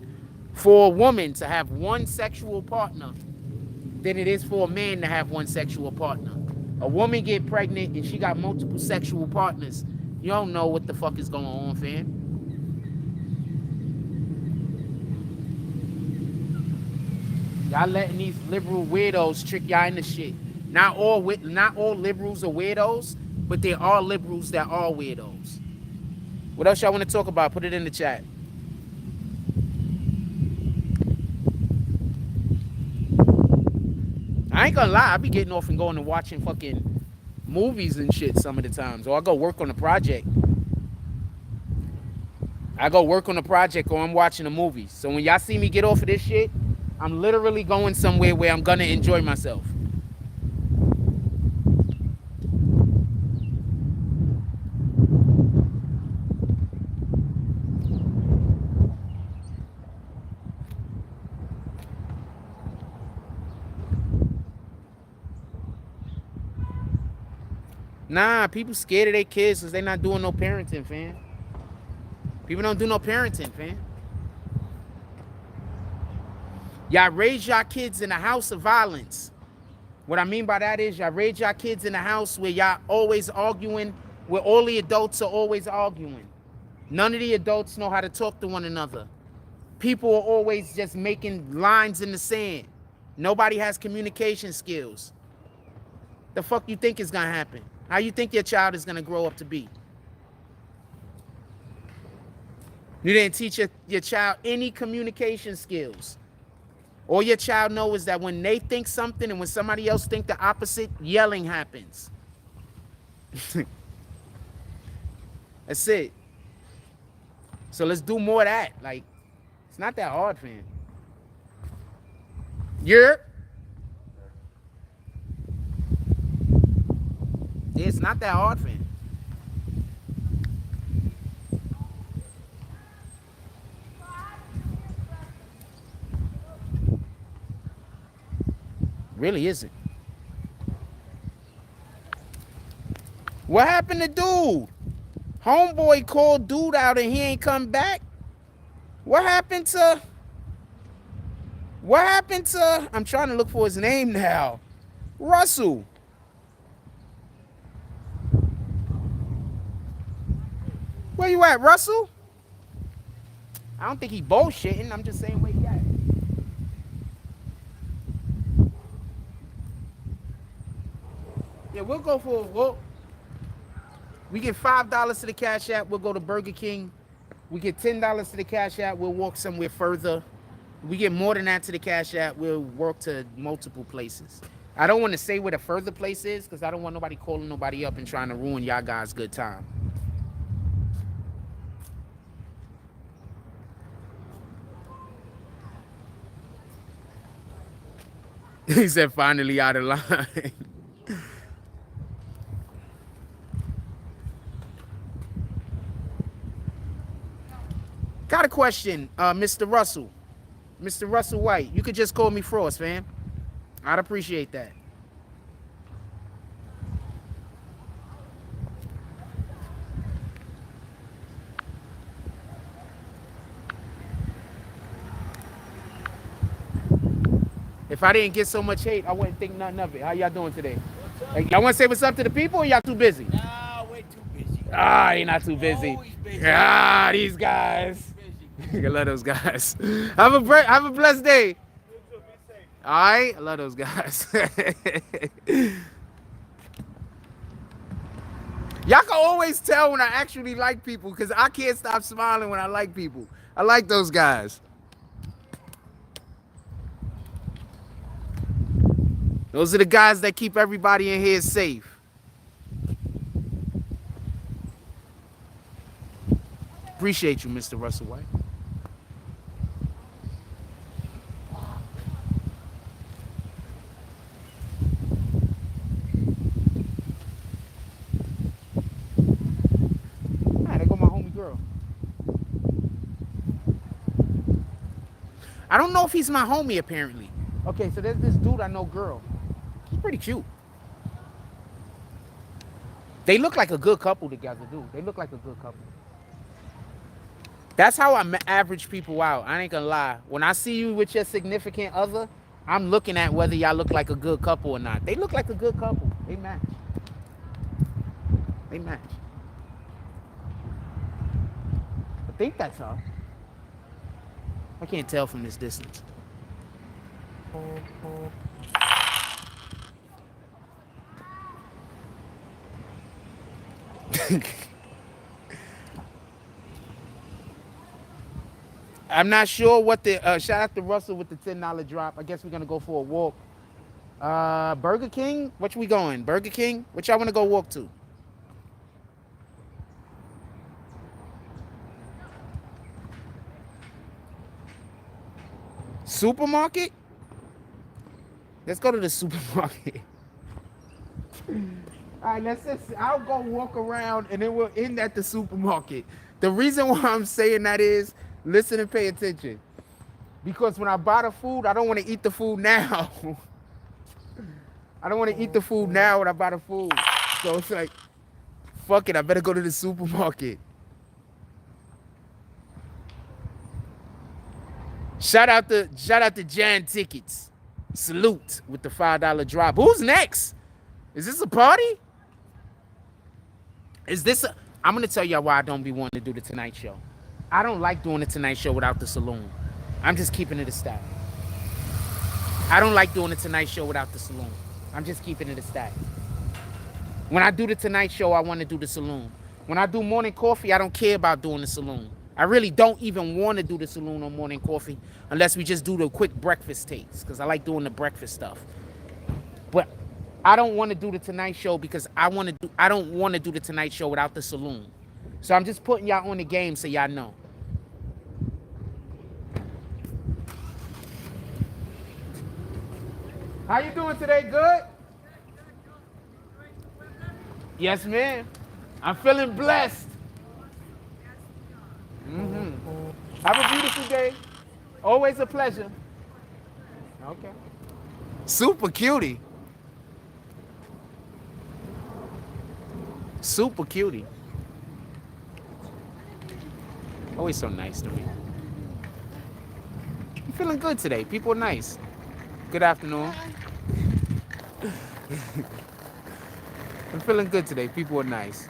for a woman to have one sexual partner than it is for a man to have one sexual partner. A woman get pregnant and she got multiple sexual partners. You don't know what the fuck is going on, fam. Y'all letting these liberal weirdos trick y'all into shit. Not all liberals are weirdos, but there are liberals that are weirdos. What else y'all want to talk about? Put it in the chat. I ain't gonna lie, I be getting off and going and watching fucking movies and shit some of the times. Or I go work on a project. Or I'm watching a movie. So when y'all see me get off of this shit, I'm literally going somewhere where I'm gonna enjoy myself. Nah, people scared of their kids because they not doing no parenting, fam. People don't do no parenting, fam. Y'all raise y'all kids in a house of violence. What I mean by that is y'all raise y'all kids in a house where y'all always arguing, where all the adults are always arguing. None of the adults know how to talk to one another. People are always just making lines in the sand. Nobody has communication skills. The fuck you think is gonna happen? How you think your child is gonna grow up to be? You didn't teach your child any communication skills. All your child knows is that when they think something and when somebody else think the opposite, yelling happens. That's it. So let's do more of that. Like, it's not that hard, fam. It's not that hard, fam. Really isn't. What happened to dude? Homeboy called dude out and he ain't come back. What happened to? I'm trying to look for his name now. Russell. Where you at, Russell? I don't think he bullshitting. I'm just saying where he at. Yeah, we'll go for a walk. We get $5 to the Cash App. We'll go to Burger King. We get $10 to the Cash App. We'll walk somewhere further. We get more than that to the Cash App. We'll work to multiple places. I don't want to say where the further place is because I don't want nobody calling nobody up and trying to ruin y'all guys' good time. He said finally out of line. Got a question, Mr. Russell. Mr. Russell White. You could just call me Frost, fam. I'd appreciate that. If I didn't get so much hate, I wouldn't think nothing of it. How y'all doing today? Hey, y'all want to say what's up to the people or y'all too busy? Nah, we're too busy. Ah, they not too busy. Always busy. Ah, these guys. I love those guys. Have a blessed day. All right, I love those guys. Y'all can always tell when I actually like people because I can't stop smiling when I like people. I like those guys. Those are the guys that keep everybody in here safe. Appreciate you, Mr. Russell White. Ah, there go my homie girl. I don't know if he's my homie, apparently. Okay, so there's this dude I know, girl. She's pretty cute. They look like a good couple together, dude. They look like a good couple. That's how I average people out. I ain't gonna lie. When I see you with your significant other, I'm looking at whether y'all look like a good couple or not. They look like a good couple. They match. They match. I think that's her. I can't tell from this distance. I'm not sure what the shout out to Russell with the $10 drop. I guess we're gonna go for a walk. Burger King? Which we going? Burger King? Which y'all wanna go walk to? Supermarket? Let's go to the supermarket. All right, I'll go walk around and then we'll end at the supermarket. The reason why I'm saying that is, listen and pay attention. Because when I buy the food, I don't want to eat the food now. I don't want to eat the food now when I buy the food. So it's like, fuck it, I better go to the supermarket. Shout out to Jan Tickets. Salute with the $5 drop. Who's next? Is this a party? I'm going to tell y'all why I don't be wanting to do the Tonight Show. I don't like doing the Tonight Show without the saloon. I'm just keeping it a stack. I don't like doing the Tonight Show without the saloon. I'm just keeping it a stack. When I do the Tonight Show, I want to do the saloon. When I do morning coffee, I don't care about doing the saloon. I really don't even want to do the saloon on morning coffee unless we just do the quick breakfast takes because I like doing the breakfast stuff. But I don't want to do the Tonight Show because I don't want to do the Tonight Show without the saloon. So I'm just putting y'all on the game so y'all know. How you doing today? Good? Yes, ma'am. I'm feeling blessed. Have a beautiful day. Always a pleasure. Okay. Super cutie. Super cutie. Always so nice to me. I'm feeling good today. People are nice. Good afternoon. I'm feeling good today. People are nice.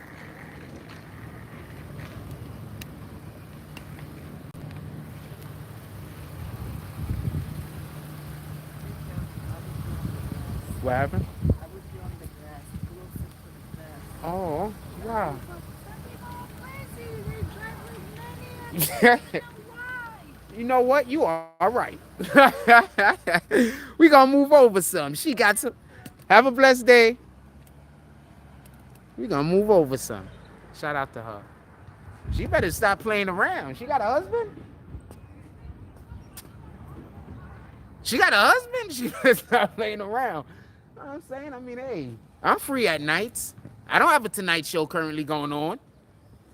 What happened? Oh, wow. You know what? You are right. We gonna move over some. She got some. Have a blessed day. We gonna move over some. Shout out to her. She better stop playing around. She got a husband? She got a husband? She better stop playing around. You know what I'm saying? I mean, hey, I'm free at nights. I don't have a Tonight Show currently going on. All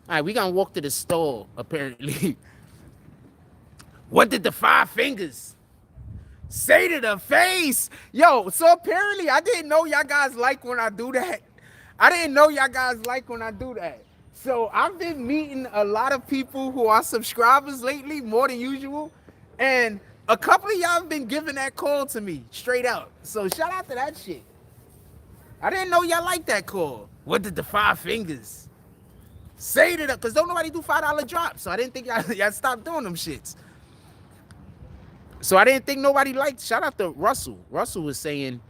right, we gonna walk to the store, apparently. What did the 5 fingers say to the face? Yo, so apparently I didn't know y'all guys like when I do that. I didn't know y'all guys like when I do that. So I've been meeting a lot of people who are subscribers lately, more than usual. And a couple of y'all have been giving that call to me, straight out. So shout out to that shit. I didn't know y'all like that call. What did the 5 fingers say to them? Because don't nobody do $5 drops. So I didn't think y'all stopped doing them shits. So I didn't think nobody liked. Shout out to Russell. Russell was saying,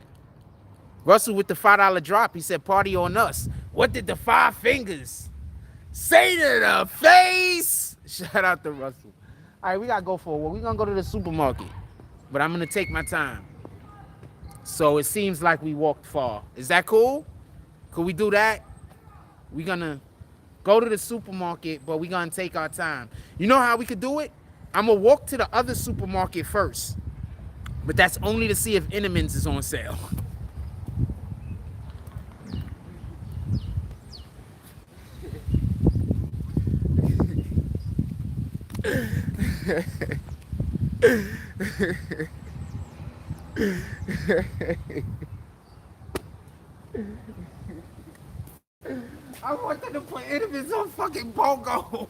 Russell with the $5 drop, he said, party on us. What did the 5 fingers say to the face? Shout out to Russell. All right, we got to go for a walk. We're going to go to the supermarket, but I'm going to take my time. So it seems like we walked far. Is that cool? Could we do that? We're going to go to the supermarket, but we're going to take our time. You know how we could do it? I'm going to walk to the other supermarket first, but that's only to see if Innemans is on sale. I want them to put Innemans on fucking BOGO.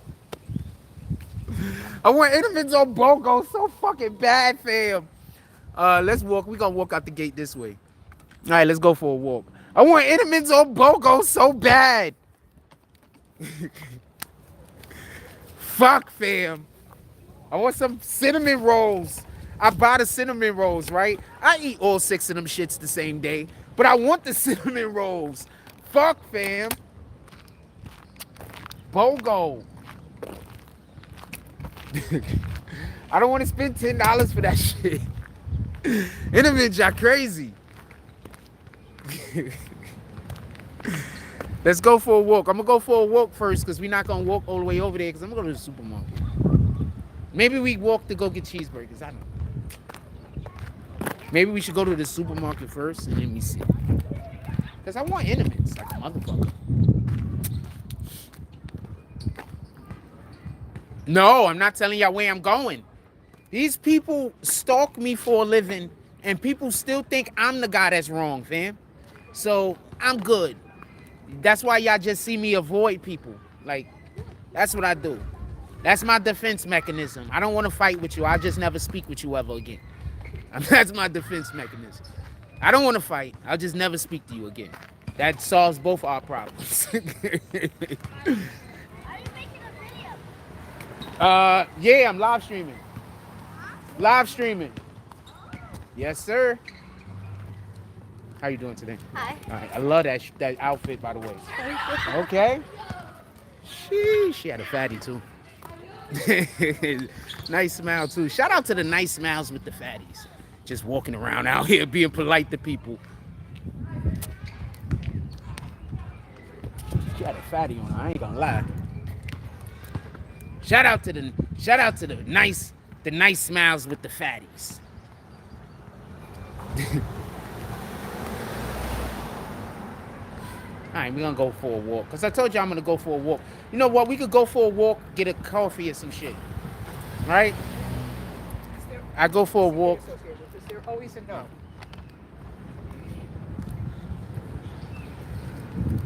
I want Innemans on BOGO so fucking bad, fam. Let's walk. We're going to walk out the gate this way. All right, let's go for a walk. I want Innemans on BOGO so bad. Fuck, fam. I want some cinnamon rolls. I buy the cinnamon rolls, right? I eat all 6 of them shits the same day, but I want the cinnamon rolls. Fuck, fam. BOGO. I don't want to spend $10 for that shit. Intimate, y'all crazy. Let's go for a walk. I'm going to go for a walk first because we're not going to walk all the way over there because I'm going to go to the supermarket. Maybe we walk to go get cheeseburgers. I don't know. Maybe we should go to the supermarket first and then we see. Because I want intimates like a motherfucker. No, I'm not telling y'all where I'm going. These people stalk me for a living and people still think I'm the guy that's wrong, fam. So I'm good. That's why y'all just see me avoid people. Like, that's what I do. That's my defense mechanism. I don't want to fight with you. I'll just never speak with you ever again. That's my defense mechanism. I don't want to fight. I'll just never speak to you again. That solves both our problems. Are you making a video? Yeah, I'm live streaming. Live streaming. Yes, sir. How you doing today? Hi. All right. I love that outfit, by the way. Okay. She had a fatty too. Nice smile too. Shout out to the nice smiles with the fatties. Just walking around out here being polite to people. She had a fatty on her. I ain't gonna lie. Shout out to the nice smiles with the fatties. right, we're gonna go for a walk. Cause I told you I'm gonna go for a walk. You know what? We could go for a walk, get a coffee or some shit. Right? I go for a walk. They're always a no.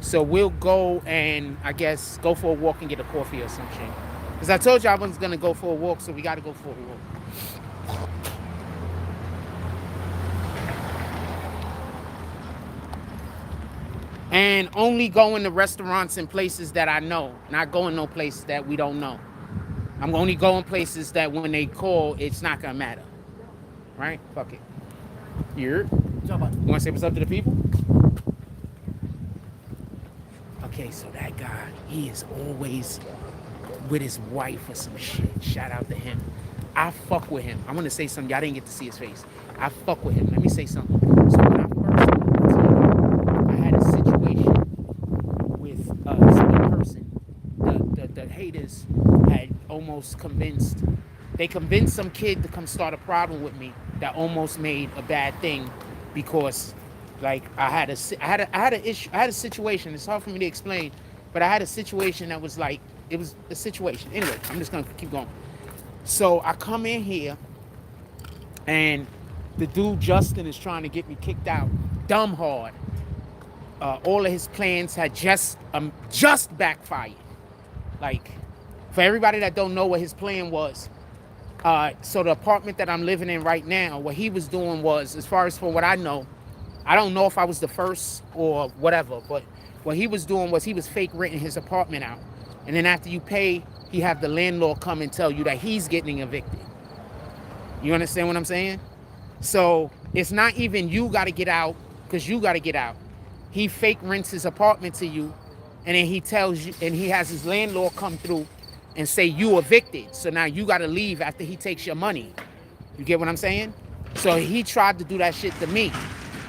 So we'll go and I guess go for a walk and get a coffee or some shit. Cause I told you I was gonna go for a walk, so we gotta go for a walk. And only going to restaurants and places that I know, not going no places that we don't know. I'm only going places that when they call, it's not gonna matter. Right? Fuck it. You wanna say what's up to the people? Okay, so that guy, he is always with his wife or some shit. Shout out to him. I fuck with him. I'm gonna say something. Y'all didn't get to see his face. I fuck with him. Let me say something. So when I first moved to him, I had a situation with some person. The haters had almost convinced. They convinced some kid to come start a problem with me that almost made a bad thing because, like, I had an issue. I had a situation. It's hard for me to explain, but I had a situation that was like, it was a situation. Anyway, I'm just gonna keep going. So I come in here, and the dude Justin is trying to get me kicked out, dumb hard. All of his plans had just backfired. Like, for everybody that don't know what his plan was, so the apartment that I'm living in right now, what he was doing was, as far as for what I know, I don't know if I was the first or whatever, but what he was doing was he was fake renting his apartment out. And then after you pay, he have the landlord come and tell you that he's getting evicted. You understand what I'm saying? So it's not even you got to get out because you got to get out. He fake rents his apartment to you, and then he tells you, and he has his landlord come through and say you evicted. So now you got to leave after he takes your money. You get what I'm saying? So he tried to do that shit to me.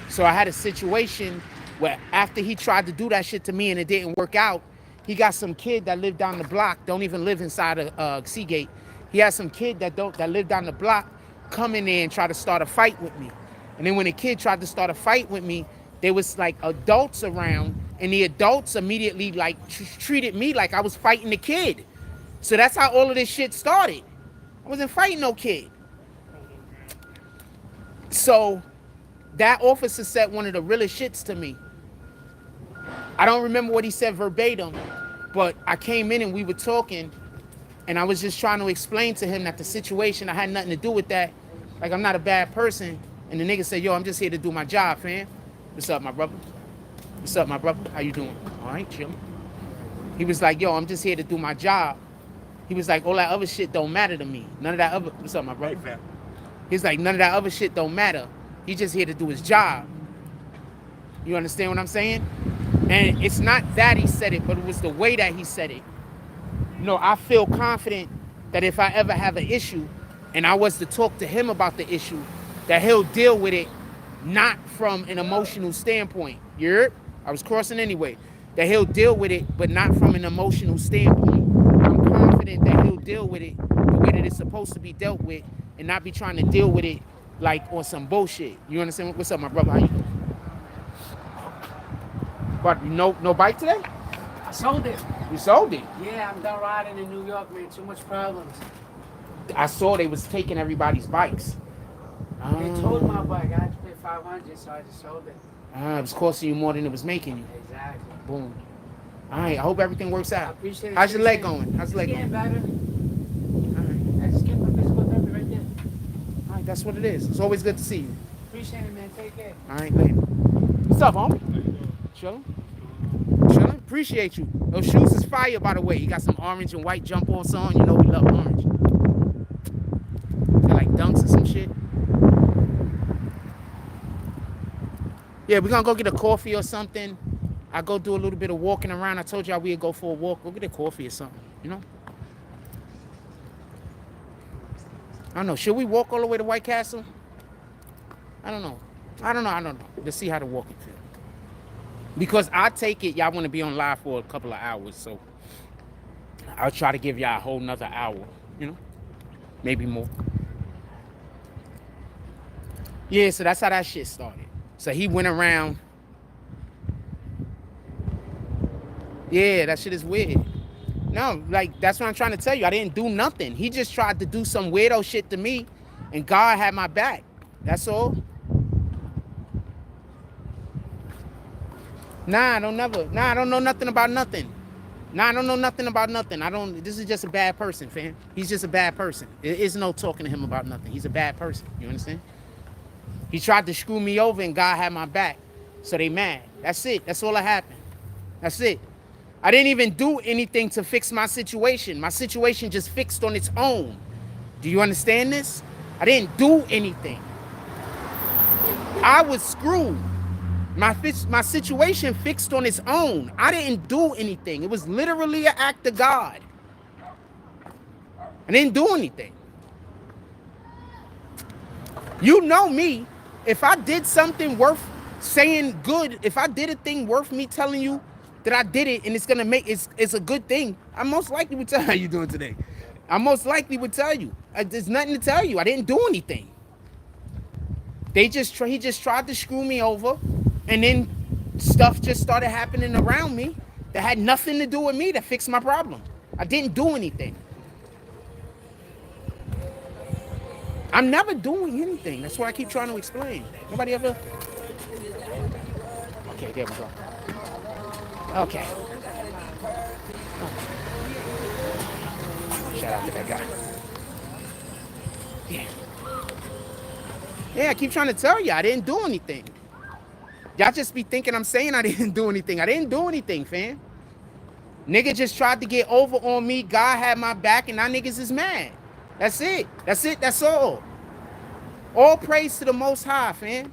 So I had a situation where after he tried to do that shit to me and it didn't work out, he got some kid that lived down the block, don't even live inside of Seagate. He had some kid that lived down the block come in there and try to start a fight with me. And then when the kid tried to start a fight with me, there was like adults around, and the adults immediately like treated me like I was fighting the kid. So that's how all of this shit started. I wasn't fighting no kid. So that officer said one of the realest shits to me. I don't remember what he said verbatim, but I came in and we were talking, and I was just trying to explain to him that the situation, I had nothing to do with that. Like, I'm not a bad person. And the nigga said, yo, I'm just here to do my job, fam. What's up, my brother? What's up, my brother? How you doing? All right, chill. He was like, yo, I'm just here to do my job. He was like, all that other shit don't matter to me. None of that other, what's up, my brother? Hey, He's like, none of that other shit don't matter. He's just here to do his job. You understand what I'm saying? And it's not that he said it, but it was the way that he said it. You know, I feel confident that if I ever have an issue and I was to talk to him about the issue, that he'll deal with it not from an emotional standpoint. You heard? I was crossing anyway. That he'll deal with it, but not from an emotional standpoint. I'm confident that he'll deal with it the way that it's supposed to be dealt with and not be trying to deal with it like on some bullshit. You understand? What's up, my brother? How you doing? What, no bike today? I sold it. You sold it? Yeah, I'm done riding in New York, man. Too much problems. I saw they was taking everybody's bikes. They towed my bike. I had to pay $500, so I just sold it. It was costing you more than it was making you. Exactly. Boom. All right, I hope everything works I out. appreciate it. How's your leg going? How's your leg It's getting going? better. All right. I just kept my physical therapy right there. All right, that's what it is. It's always good to see you. Appreciate it, man. Take care. All right, later. What's up, homie? Chillin'? Chillin'? Appreciate you. Those shoes is fire, by the way. You got some orange and white jump-offs on. You know we love orange. Got like dunks or some shit. Yeah, we're gonna go get a coffee or something. I go do a little bit of walking around. I told y'all we'd go for a walk. Go get a coffee or something, you know? I don't know. Should we walk all the way to White Castle? I don't know. Let's see how the walking feels. Because I take it y'all want to be on live for a couple of hours, so I'll try to give y'all a whole nother hour, you know? Maybe more. Yeah, so that's how that shit started. So he went around Yeah, that shit is weird. No, like, that's what I'm trying to tell you. I didn't do nothing. He just tried to do some weirdo shit to me, and God had my back. That's all. Nah, I don't know nothing about nothing. Nah, I don't know nothing about nothing. This is just a bad person, fam. He's just a bad person. There is no talking to him about nothing. He's a bad person. You understand? He tried to screw me over, and God had my back. So they mad. That's it. That's all that happened. That's it. I didn't even do anything to fix my situation. My situation just fixed on its own. Do you understand this? I didn't do anything. I was screwed. My situation fixed on its own. I didn't do anything. It was literally an act of God. I didn't do anything. You know me. If I did something worth saying good, if I did a thing worth me telling you that I did it and it's gonna make it's a good thing, I most likely would tell you how you doing today. I most likely would tell you. There's nothing to tell you. I didn't do anything. He just tried to screw me over, and then stuff just started happening around me that had nothing to do with me that fixed my problem. I didn't do anything. I'm never doing anything. That's what I keep trying to explain. Nobody ever. Okay, there we go. Okay. Shout out to that guy. Yeah. Yeah, I keep trying to tell you, I didn't do anything. Y'all just be thinking I'm saying I didn't do anything. I didn't do anything, fam. Nigga just tried to get over on me. God had my back, and now niggas is mad. That's it. That's it. That's all. All praise to the Most High, fam.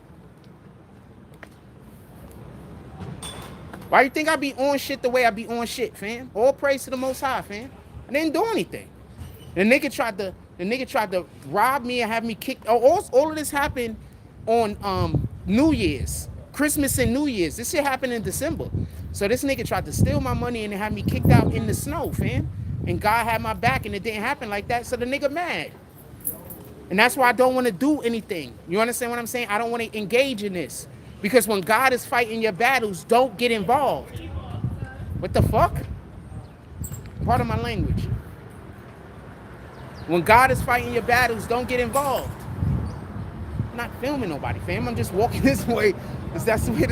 Why you think I be on shit the way I be on shit, fam? All praise to the Most High, fam. I didn't do anything. The nigga tried to rob me and have me kicked. All of this happened on New Year's, Christmas and New Year's. This shit happened in December. So this nigga tried to steal my money and have me kicked out in the snow, fam. And God had my back, and it didn't happen like that. So the nigga mad. And that's why I don't want to do anything. You understand what I'm saying? I don't want to engage in this. Because when God is fighting your battles, don't get involved. What the fuck? Part of my language. When God is fighting your battles, don't get involved. I'm not filming nobody, fam. I'm just walking this way. Because that's the way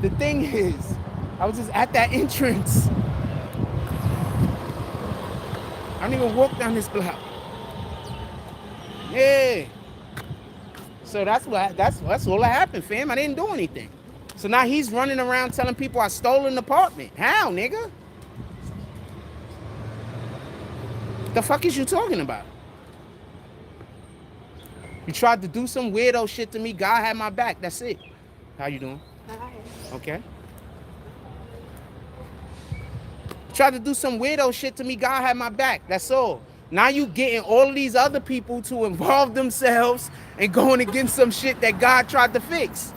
the thing is. I was just at that entrance. I don't even walk down this block. Yeah. So that's all that happened, fam. I didn't do anything. So now he's running around telling people I stole an apartment. How, nigga? The fuck is you talking about? You tried to do some weirdo shit to me. God had my back. That's it. How you doing? Hi. Okay. Tried to do some weirdo shit to me. God had my back. That's all. Now you getting all of these other people to involve themselves and going against some shit that God tried to fix.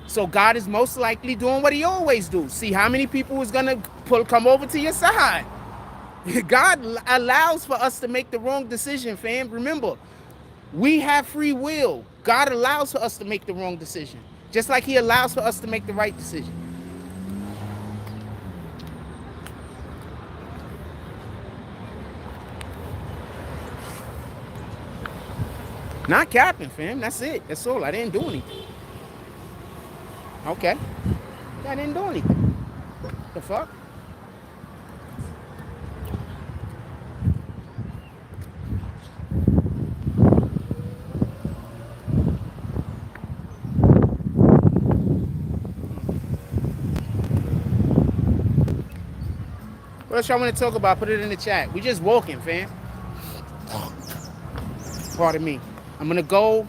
So God is most likely doing what he always do. See how many people is gonna come over to your side. God allows for us to make the wrong decision, fam. Remember, we have free will. God allows for us to make the wrong decision, just like he allows for us to make the right decision. Not capping, fam. That's it. That's all. I didn't do anything. Okay. I didn't do anything. The fuck? What else y'all want to talk about? Put it in the chat. We just walking, fam. Pardon me. I'm going to go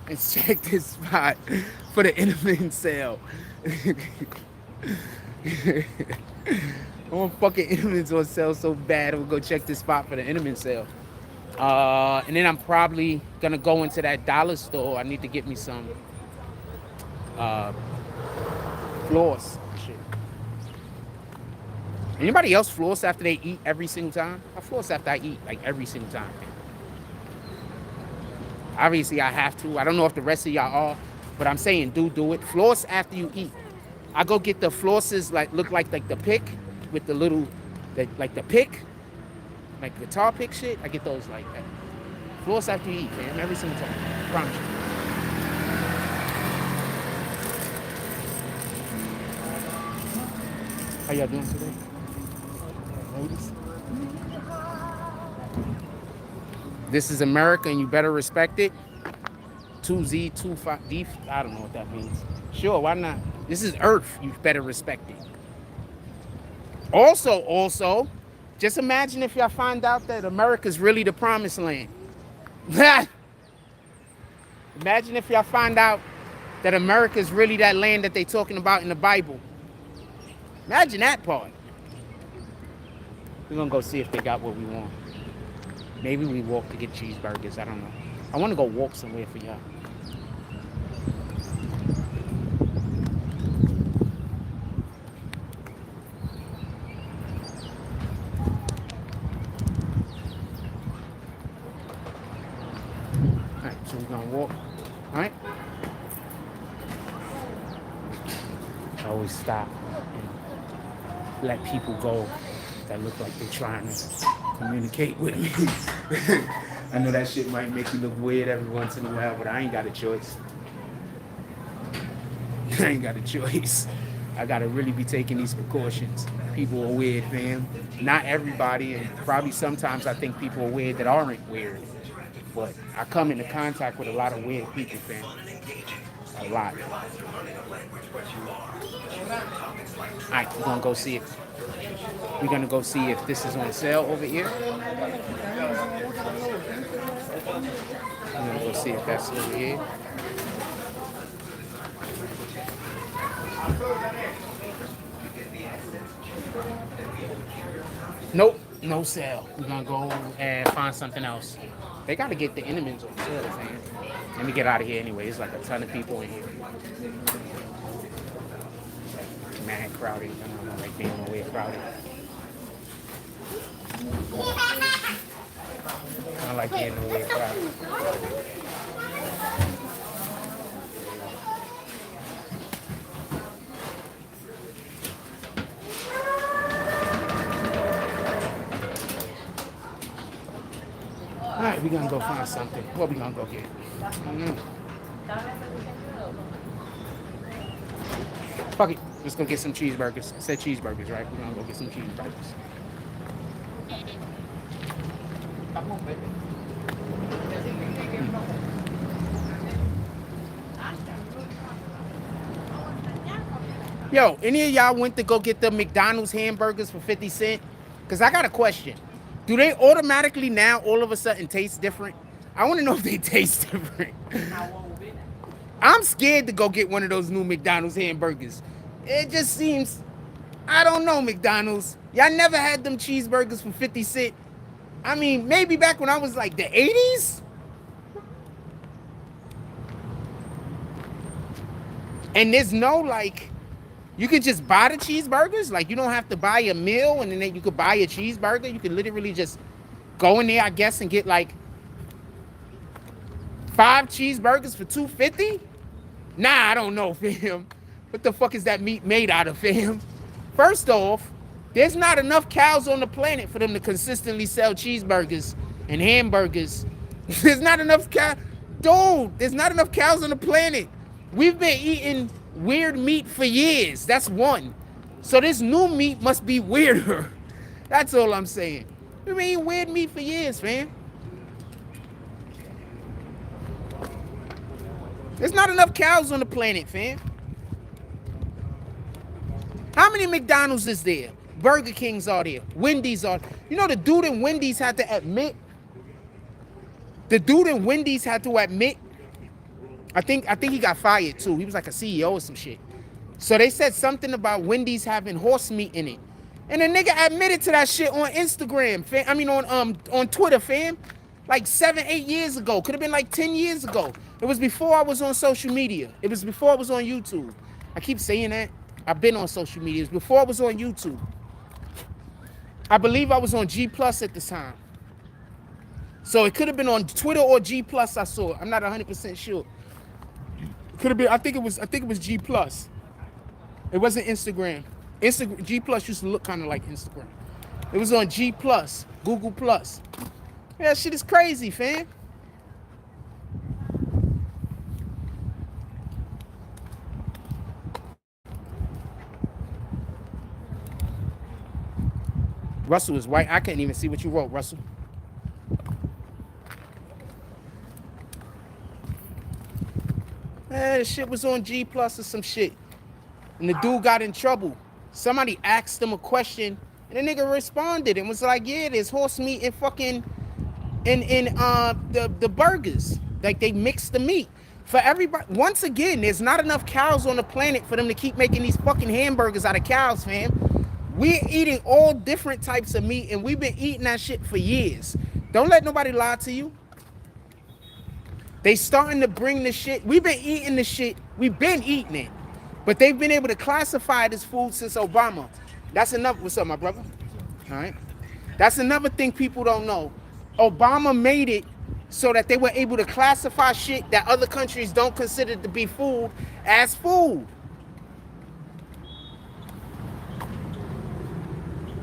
and check this spot for the intermittent sale. I want fucking intermittents on sale so bad. I'm going to go check this spot for the intermittent sale. And then I'm probably going to go into that dollar store. I need to get me some floss. Shit. Anybody else floss after they eat every single time? I floss after I eat, like every single time. Obviously, I have to. I don't know if the rest of y'all are, but I'm saying do it. Floss after you eat. I go get the flosses look like the pick with the little, like the pick, like guitar pick shit. I get those like that. Floss after you eat, man. Every single time. I promise you. How y'all doing today? Ladies? This is America and you better respect it. 2Z, 25D, I don't know what that means. Sure, why not? This is Earth, you better respect it. Also, just imagine if y'all find out that America's really the promised land. Imagine if y'all find out that America's really that land that they talking about in the Bible. Imagine that part. We're gonna go see if they got what we want. Maybe we walk to get cheeseburgers, I don't know. I wanna go walk somewhere for y'all. Alright, so we're gonna walk. Alright? I always stop and let people go that look like they're trying to communicate with me. I know that shit might make you look weird every once in a while, but I ain't got a choice. I ain't got a choice. I gotta really be taking these precautions. People are weird, fam. Not everybody, and probably sometimes I think people are weird that aren't weird. But I come into contact with a lot of weird people, fam. A lot. Alright, we're gonna go see if this is on sale over here. We're gonna go see if that's over here. Nope, no sale. We're gonna go and find something else. They gotta get the Enemans on sale, man. Let me get out of here anyway. There's like a ton of people in here. Mad crowded. I don't like being nowhere crowded. I don't like being nowhere crowded. Alright, we're gonna go find something. What we gonna go get? Fuck it. Let's go get some cheeseburgers. I said cheeseburgers, right? We're gonna go get some cheeseburgers. Yo, any of y'all went to go get the McDonald's hamburgers for 50 cents? Because I got a question. Do they automatically now all of a sudden taste different? I want to know if they taste different. I'm scared to go get one of those new McDonald's hamburgers. It just seems, I don't know, McDonald's. Y'all never had them cheeseburgers for 50 cents. I mean, maybe back when I was like the 80s? And there's no like, you could just buy the cheeseburgers. Like you don't have to buy a meal and then you could buy a cheeseburger. You could literally just go in there, I guess, and get like 5 cheeseburgers for $2.50? Nah, I don't know, fam. What the fuck is that meat made out of, fam? First off, there's not enough cows on the planet for them to consistently sell cheeseburgers and hamburgers. There's not enough cows. Dude, there's not enough cows on the planet. We've been eating weird meat for years. That's one. So this new meat must be weirder. That's all I'm saying. We've been eating weird meat for years, man. There's not enough cows on the planet, fam. How many McDonald's is there? Burger Kings are there. Wendy's are. You know the dude in Wendy's had to admit. The dude in Wendy's had to admit. I think he got fired too. He was like a CEO or some shit. So they said something about Wendy's having horse meat in it. And the nigga admitted to that shit on Instagram, fam. I mean on Twitter, fam. Like 7-8 years ago. Could have been like 10 years ago. It was before I was on social media. It was before I was on YouTube. I keep saying that. I've been on social media. It was before I was on YouTube. I believe I was on G Plus at the time. So it could have been on Twitter or G Plus. I saw it. I'm not 100% sure. Could have been. I think it was G Plus. It wasn't Instagram. Instagram G Plus used to look kind of like Instagram. It was on G Plus, Google Plus. Yeah, that shit is crazy, fam. Russell is white. I can't even see what you wrote, Russell. Man, the shit was on G Plus or some shit. And the dude got in trouble. Somebody asked him a question, and the nigga responded and was like, yeah, there's horse meat and fucking in the burgers. Like, they mix the meat. For everybody, once again, there's not enough cows on the planet for them to keep making these fucking hamburgers out of cows, fam. We're eating all different types of meat, and we've been eating that shit for years. Don't let nobody lie to you. They starting to bring the shit. We've been eating the shit. We've been eating it. But they've been able to classify it as food since Obama. That's another, what's up, my brother? All right. That's another thing people don't know. Obama made it so that they were able to classify shit that other countries don't consider to be food as food.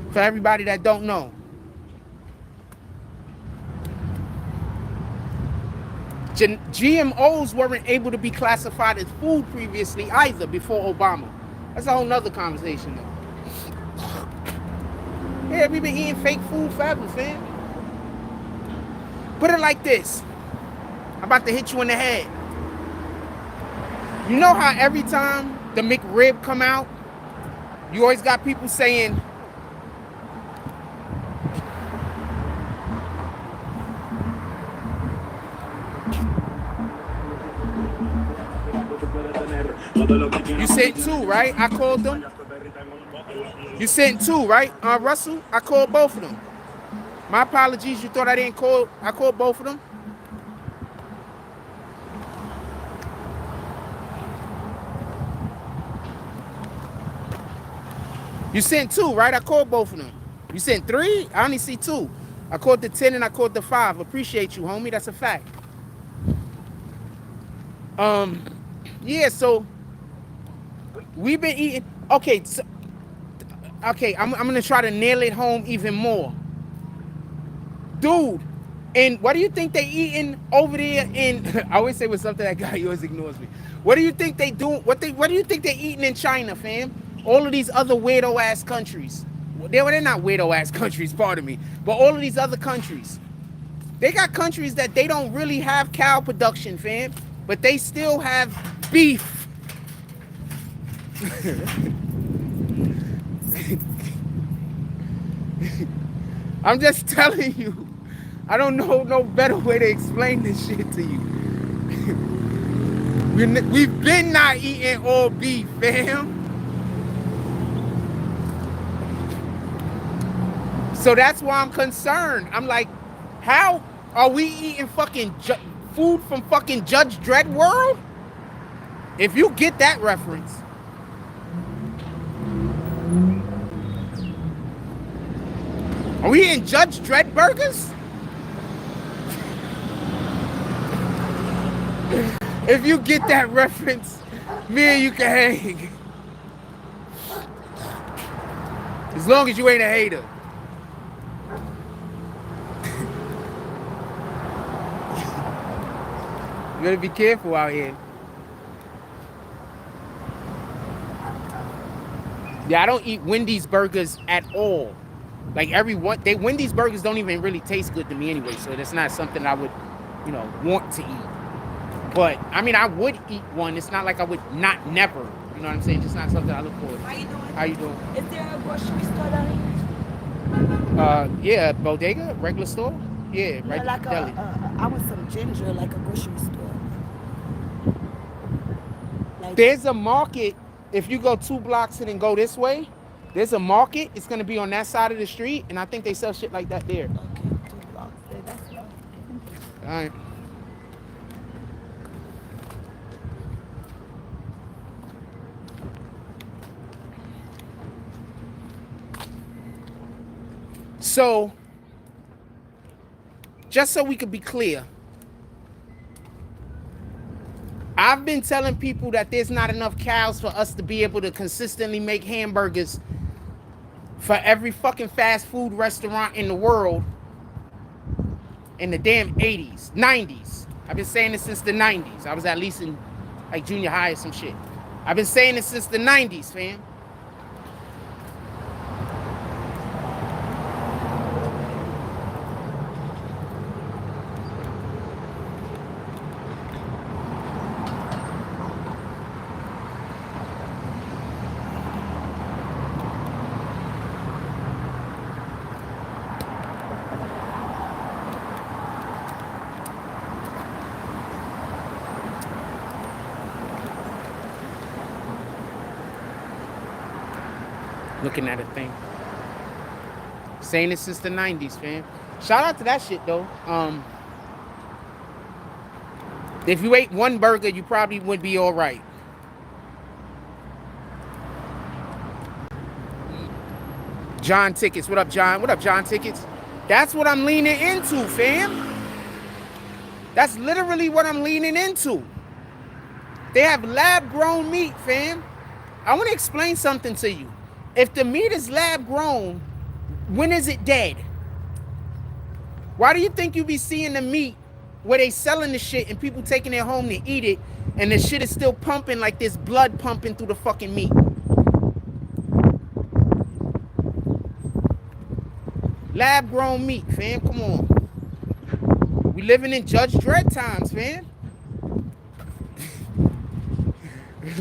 For everybody that don't know. GMOs weren't able to be classified as food previously either before Obama. That's a whole nother conversation though. Yeah, we've been eating fake food forever, fam. Put it like this. I'm about to hit you in the head. You know how every time the McRib come out, you always got people saying, you sent two, right? I called them. You sent two, right? Russell, I called both of them. My apologies, you thought I didn't call. I called both of them. You sent two, right? I called both of them. You sent three? I only see two. I called the 10 and I called the 5. Appreciate you, homie. That's a fact. Yeah, so we've been eating. Okay, so, okay, I'm gonna try to nail it home even more. Dude, and what do you think they eating over there in I always say with something that guy, he always ignores me. What do you think they do? What do you think they eating in China, fam? All of these other weirdo ass countries. They're not weirdo ass countries, pardon me, but all of these other countries. They got countries that they don't really have cow production, fam, but they still have beef. I'm just telling you. I don't know no better way to explain this shit to you. We've been not eating all beef, fam. So that's why I'm concerned. I'm like, how are we eating fucking food from fucking Judge Dredd world? If you get that reference. Are we eating Judge Dredd burgers? If you get that reference, me and you can hang. As long as you ain't a hater. You gotta be careful out here. Yeah, I don't eat Wendy's burgers at all. Like Wendy's burgers don't even really taste good to me anyway, so that's not something I would, want to eat. But I mean, I would eat one. It's not like I would never. You know what I'm saying? Just not something I look forward to. How you doing? How you doing? Is there a grocery store down here? Yeah, bodega, regular store. Yeah, right. Like deli. I want some ginger, like a grocery store. Like, There's a market. If you go 2 blocks and then go this way, there's a market. It's gonna be on that side of the street, and I think they sell shit like that there. okay, 2 blocks. That's right. All right. So, just so we could be clear, I've been telling people that there's not enough cows for us to be able to consistently make hamburgers for every fucking fast food restaurant in the world in the damn 80s, 90s. I've been saying this since the 90s. I was at least in like junior high or some shit. I've been saying this since the 90s, fam. Looking at a thing. Saying it since the 90s, fam. Shout out to that shit, though. If you ate one burger, you probably would be all right. John Tickets. What up, John? What up, John Tickets? That's what I'm leaning into, fam. That's literally what I'm leaning into. They have lab-grown meat, fam. I want to explain something to you. If the meat is lab-grown, when is it dead? Why do you think you be seeing the meat where they selling the shit and people taking it home to eat it, and the shit is still pumping like this blood pumping through the fucking meat? Lab-grown meat, fam. Come on. We living in Judge Dredd times, fam.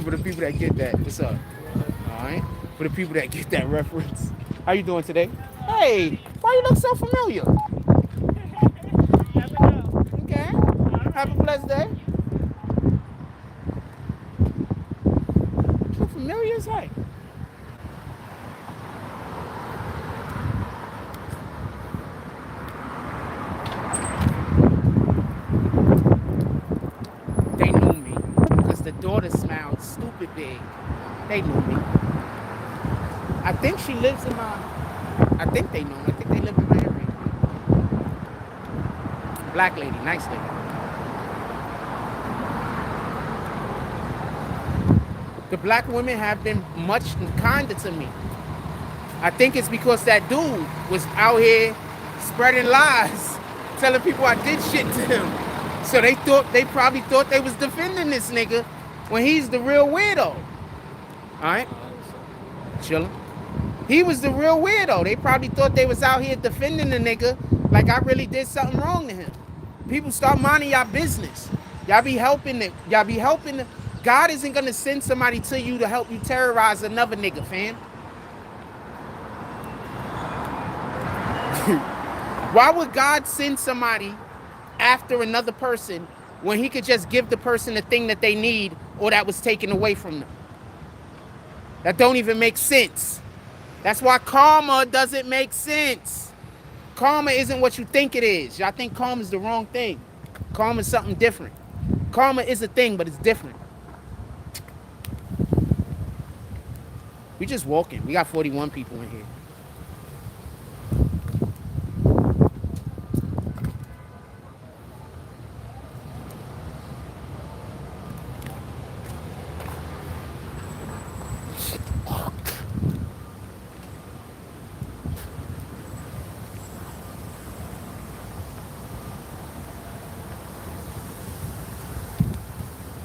For the people that get that, what's up? All right. For the people that get that reference. How you doing today? Hey, why you look so familiar? Okay. Have a blessed day. So familiar as heck. They knew me because the daughter smiled stupid big. They knew me. I think she lives in my, I think they know. I think they live in my area. Black lady, nice lady. The black women have been much kinder to me. I think it's because that dude was out here spreading lies, telling people I did shit to him. So they probably thought they was defending this nigga when he's the real weirdo. All right? Chillin'. He was the real weirdo. They probably thought they was out here defending the nigga like I really did something wrong to him. People start minding y'all business. Y'all be helping it. Y'all be helping the, God isn't gonna send somebody to you to help you terrorize another nigga, fam. Why would God send somebody after another person when he could just give the person the thing that they need or that was taken away from them? That don't even make sense. That's why karma doesn't make sense. Karma isn't what you think it is. Y'all think karma is the wrong thing. Karma is something different. Karma is a thing, but it's different. We just walking. We got 41 people in here.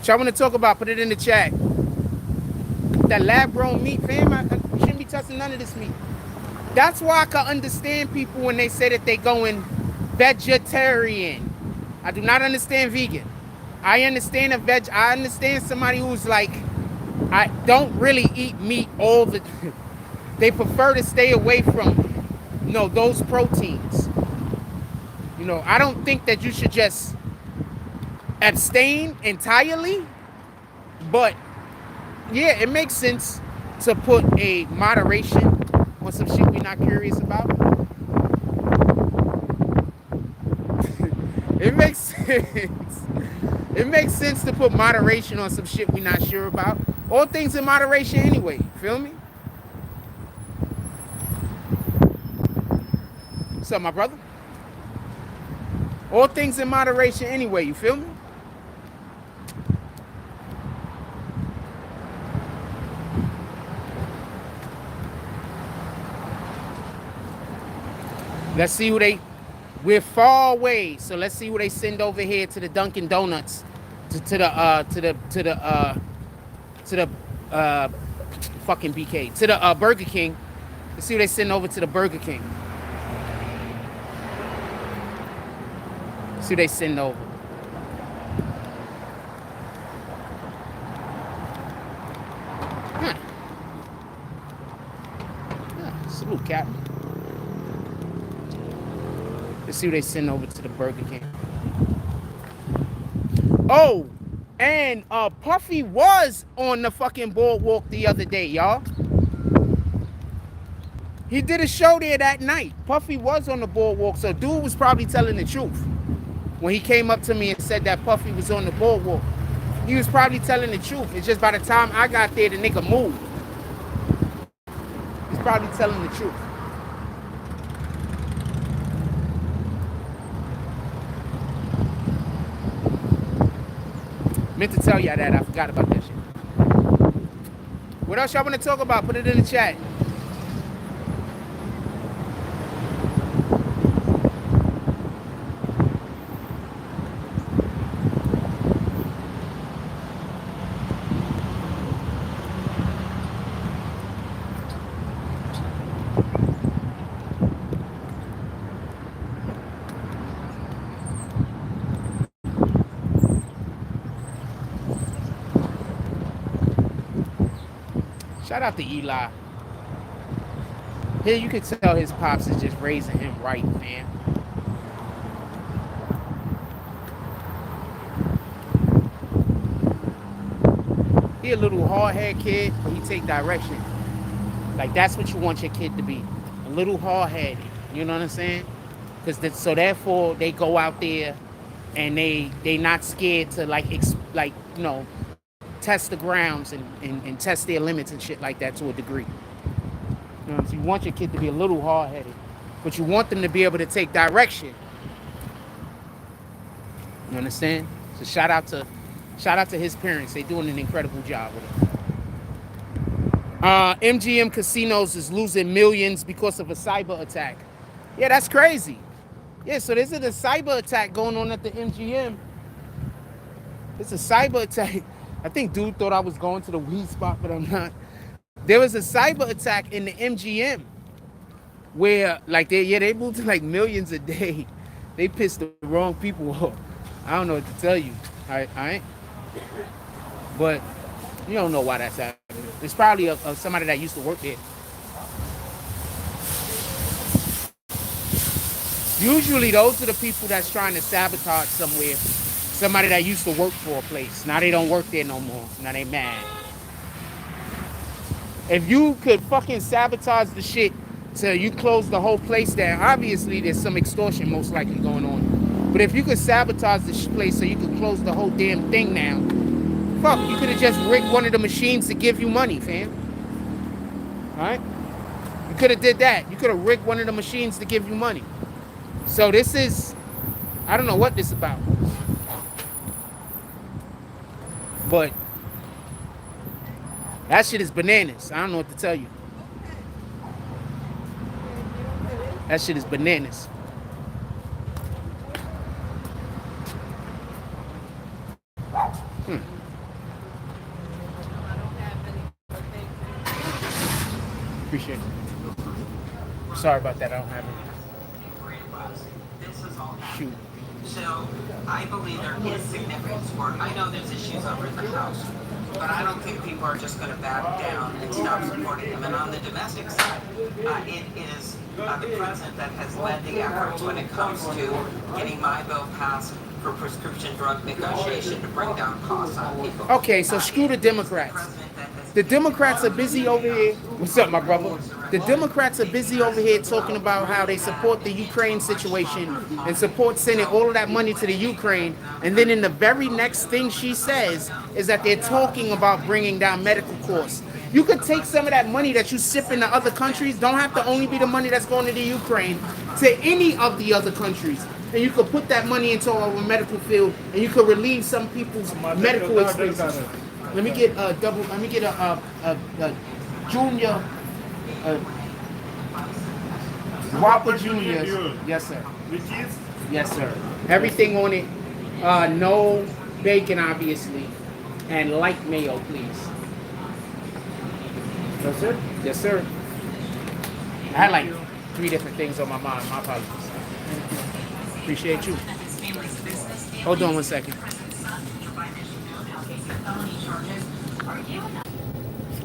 Y'all want to talk about, put it in the chat. That lab-grown meat, fam, I shouldn't be touching none of this meat. That's why I can understand people when they say that they going vegetarian. I do not understand vegan. I understand I understand somebody who's like, I don't really eat meat all the they prefer to stay away from, you know, those proteins. You know, I don't think that you should just abstain entirely, but yeah, it makes sense to put a moderation on some shit we're not curious about. It makes sense. It makes sense to put moderation on some shit we're not sure about. All things in moderation anyway, feel me? What's up, my brother? All things in moderation anyway, you feel me? Let's see who they. We're far away, so let's see who they send over here to the Dunkin' Donuts, to the fucking BK, to the Burger King. Let's see who they send over to the Burger King. See who they send over. Salute, Captain. Let's see who they send over to the Burger King. Oh, and Puffy was on the fucking boardwalk the other day, y'all. He did a show there that night. Puffy was on the boardwalk, so dude was probably telling the truth. When he came up to me and said that Puffy was on the boardwalk, he was probably telling the truth. It's just by the time I got there, the nigga moved. He's probably telling the truth. Meant to tell y'all that. I forgot about that shit. What else y'all want to talk about? Put it in the chat. Shout out to Eli. Here you can tell his pops is just raising him right, man. He a little hard-headed kid, but he take direction. Like, that's what you want your kid to be. A little hard-headed. You know what I'm saying? Because so therefore they go out there and they not scared to like you know, test the grounds and test their limits and shit like that to a degree. You know, so you want your kid to be a little hard-headed, but you want them to be able to take direction. You understand? So shout out to his parents. They're doing an incredible job with it. MGM Casinos is losing millions because of a cyber attack. Yeah, that's crazy. Yeah, so there's a cyber attack going on at the MGM. It's a cyber attack. I think dude thought I was going to the weed spot, but I'm not. There was a cyber attack in the MGM where, like, they moved to like millions a day. They pissed the wrong people off. I don't know what to tell you. All right? But you don't know why that's happening. It's probably somebody that used to work there. Usually those are the people that's trying to sabotage somewhere. Somebody that used to work for a place. Now they don't work there no more. Now they mad. If you could fucking sabotage the shit till you close the whole place down, obviously there's some extortion most likely going on. But if you could sabotage the place so you could close the whole damn thing down, fuck, you could have just rigged one of the machines to give you money, fam. Alright? You could have did that. You could have rigged one of the machines to give you money. So this is, I don't know what this is about. But that shit is bananas. I don't know what to tell you. That shit is bananas. Appreciate it. Sorry about that. I don't have it. Shoot. So I believe there is significance for it. I know there's issues over in the House, but I don't think people are just going to back down and stop supporting him. And on the domestic side, it is the president that has led the efforts when it comes to getting my bill passed for prescription drug negotiation to bring down costs on people. Okay, so screw the Democrats. The Democrats are busy over here. What's up, my brother? The Democrats are busy over here talking about how they support the Ukraine situation and support sending all of that money to the Ukraine. And then in the very next thing she says is that they're talking about bringing down medical costs. You could take some of that money that you ship into other countries, don't have to only be the money that's going to the Ukraine, to any of the other countries. And you could put that money into our medical field and you could relieve some people's medical expenses. Let me get a junior. Whopper Juniors. Yes, sir. With cheese? Yes, sir. Everything on it. No bacon, obviously. And light mayo, please. That's it? Yes, sir. I had like 3 different things on my mind. My apologies. Appreciate you. Hold on 1 second.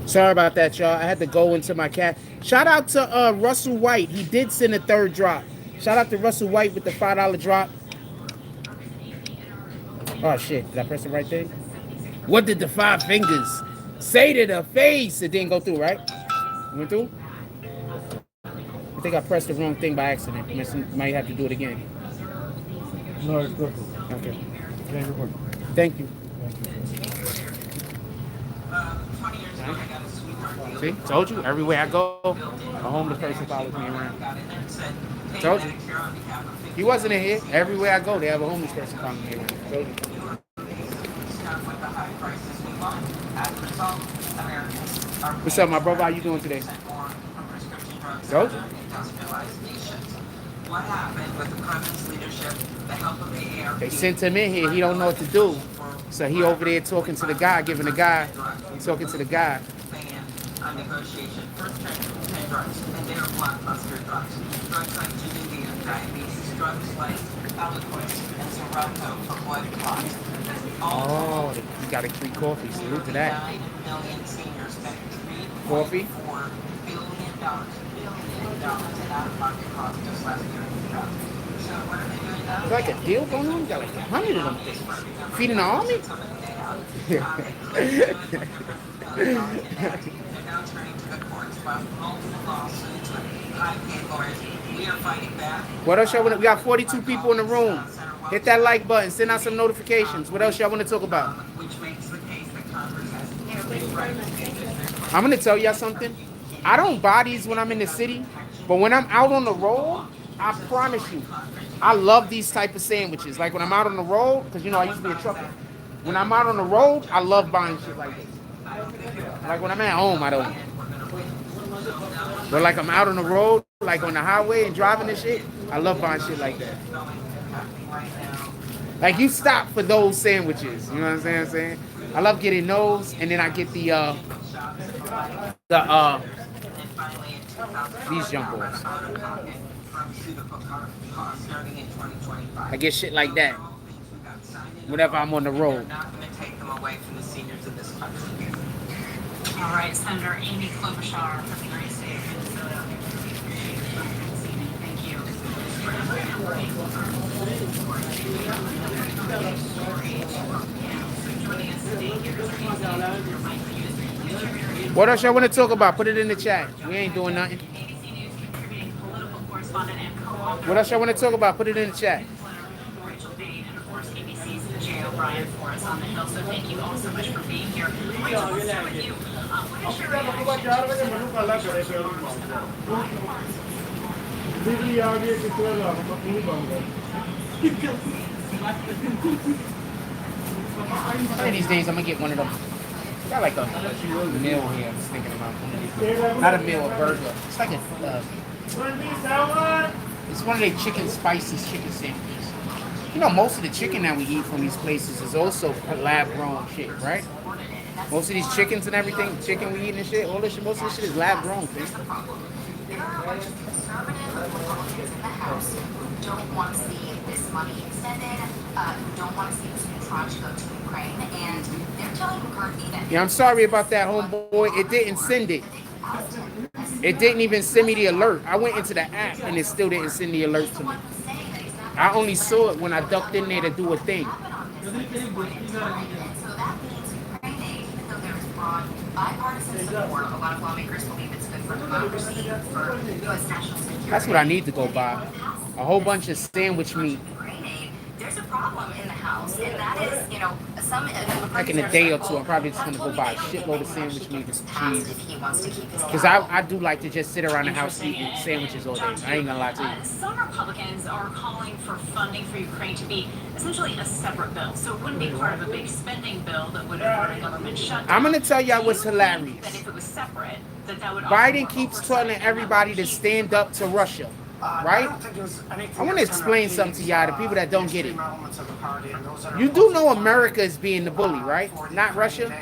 Sorry about that, y'all. I had to go into my cat. Shout out to Russell White. He did send a 3rd drop. Shout out to Russell White with the $5 drop. Oh shit, did I press the right thing? What did the 5 fingers say to the face? It didn't go through, right? It went through? I think I pressed the wrong thing by accident. Might have to do it again. No, it's perfect. Okay. Thank you. Thank you. 20 years ago, I got a sweetheart deal. See, told you. Everywhere I go, a homeless person follows me around. Got in there and said, hey, Told you. Medicare on behalf of 50 He wasn't in here. Everywhere I go, they have a homeless person following me around. Told you. stuff with the high prices we want. As a result, Americans are What's up, my brother? How you doing today? more from prescription drugs Told than you. other industrialized nations. What happened with the Clemens leadership, the help of the ARP? They sent him in here. He don't know what to do. So he over there talking to the guy, giving the guy, talking to the guy. On negotiation for 10 drugs, and they are blockbuster drugs. Drugs like Januvia, diabetes, drugs like Eliquis and Xarelto for blood clots. Oh, he got a free coffee. Salute to that. 9 million seniors spent Coffee? $3.4 billion in out-of-pocket costs just last year in drugs. So what are they doing now? There's like a deal going on. You got like 100 of them things. Feeding the army? They're now turning to the courts about multiple lawsuits with high-paid lawyers. We are fighting back. What else y'all want? We got 42 people in the room. Hit that like button. Send out some notifications. What else y'all want to talk about? Which makes the case that Congress has every right to take this. I'm gonna tell y'all something. I don't buy these when I'm in the city, but when I'm out on the road, I promise you, I love these type of sandwiches. Like when I'm out on the road, because you know I used to be a trucker. When I'm out on the road, I love buying shit like this. Like when I'm at home, I don't. But like I'm out on the road, like on the highway and driving and shit, I love buying shit like that. Like you stop for those sandwiches, you know what I'm saying? I love getting those, and then I get the these jump balls. I get shit like that whenever I'm on the road. Not going to take them away from the seniors of this country. All right, Senator Amy Klobuchar from the United States of Minnesota. Thank you. What else y'all want to talk about? Put it in the chat. We ain't doing nothing. ABC News contributing political correspondent and co-author. What else y'all want to talk about? Put it in the chat. Rachel Bate, and of course ABC's Jay O'Brien for us on the Hill. So thank you all so much for being here. Rachel, let's start with you. What is your One of these days, I'm gonna get one of them. Got like a meal here. I'm just thinking about one of these. Not a meal, a burger. It's like a. It's one of the chicken spices, chicken sandwiches. You know, most of the chicken that we eat from these places is also lab-grown shit, right? Most of these chickens and everything, chicken we eat and shit, all this shit, most of this shit is lab-grown, thing. There are a bunch of conservative Republicans in the House who don't want to see this money extended, who don't want to see this new tranche go to Ukraine, and they're telling McCarthy that... Yeah, I'm sorry about that, homeboy. It didn't send it. It didn't even send me the alert. I went into the app and it still didn't send the alert to me. I only saw it when I ducked in there to do a thing. Bipartisan support. A lot of lawmakers believe it's good for democracy, for U.S. national security. That's what I need to go buy. A whole bunch of sandwich meat. There's a problem in the House, and that is, you know, some... Like in a day or two, I'm probably just going to go buy a shitload of sandwich meat and cheese. If he wants to keep his Because I do like to just sit around the house eating sandwiches all day. I ain't going to lie to you. Some Republicans are calling for funding for Ukraine to be essentially a separate bill. So it wouldn't be part of a big spending bill that would avert a government shutdown. I'm going to tell y'all what's That hilarious. if it was separate, that would Biden keeps telling everybody to stand up to Russia. right? I want to explain something to y'all, the people that don't get it. You do know America is being the bully, right? Not Russia.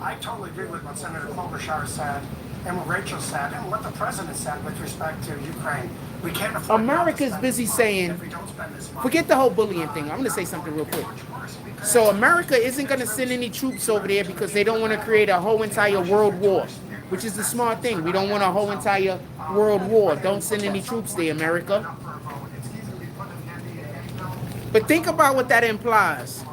I totally agree with what Senator Klobuchar said and what Rachel said and what the president said with respect to Ukraine. We can't afford America's busy saying, forget the whole bullying thing. I'm going to say something real quick. So America isn't going to send any troops over there because they don't want to create a whole entire world war, which is the smart thing. We don't want a whole entire world war. Don't send any troops there, America. But think about what that implies.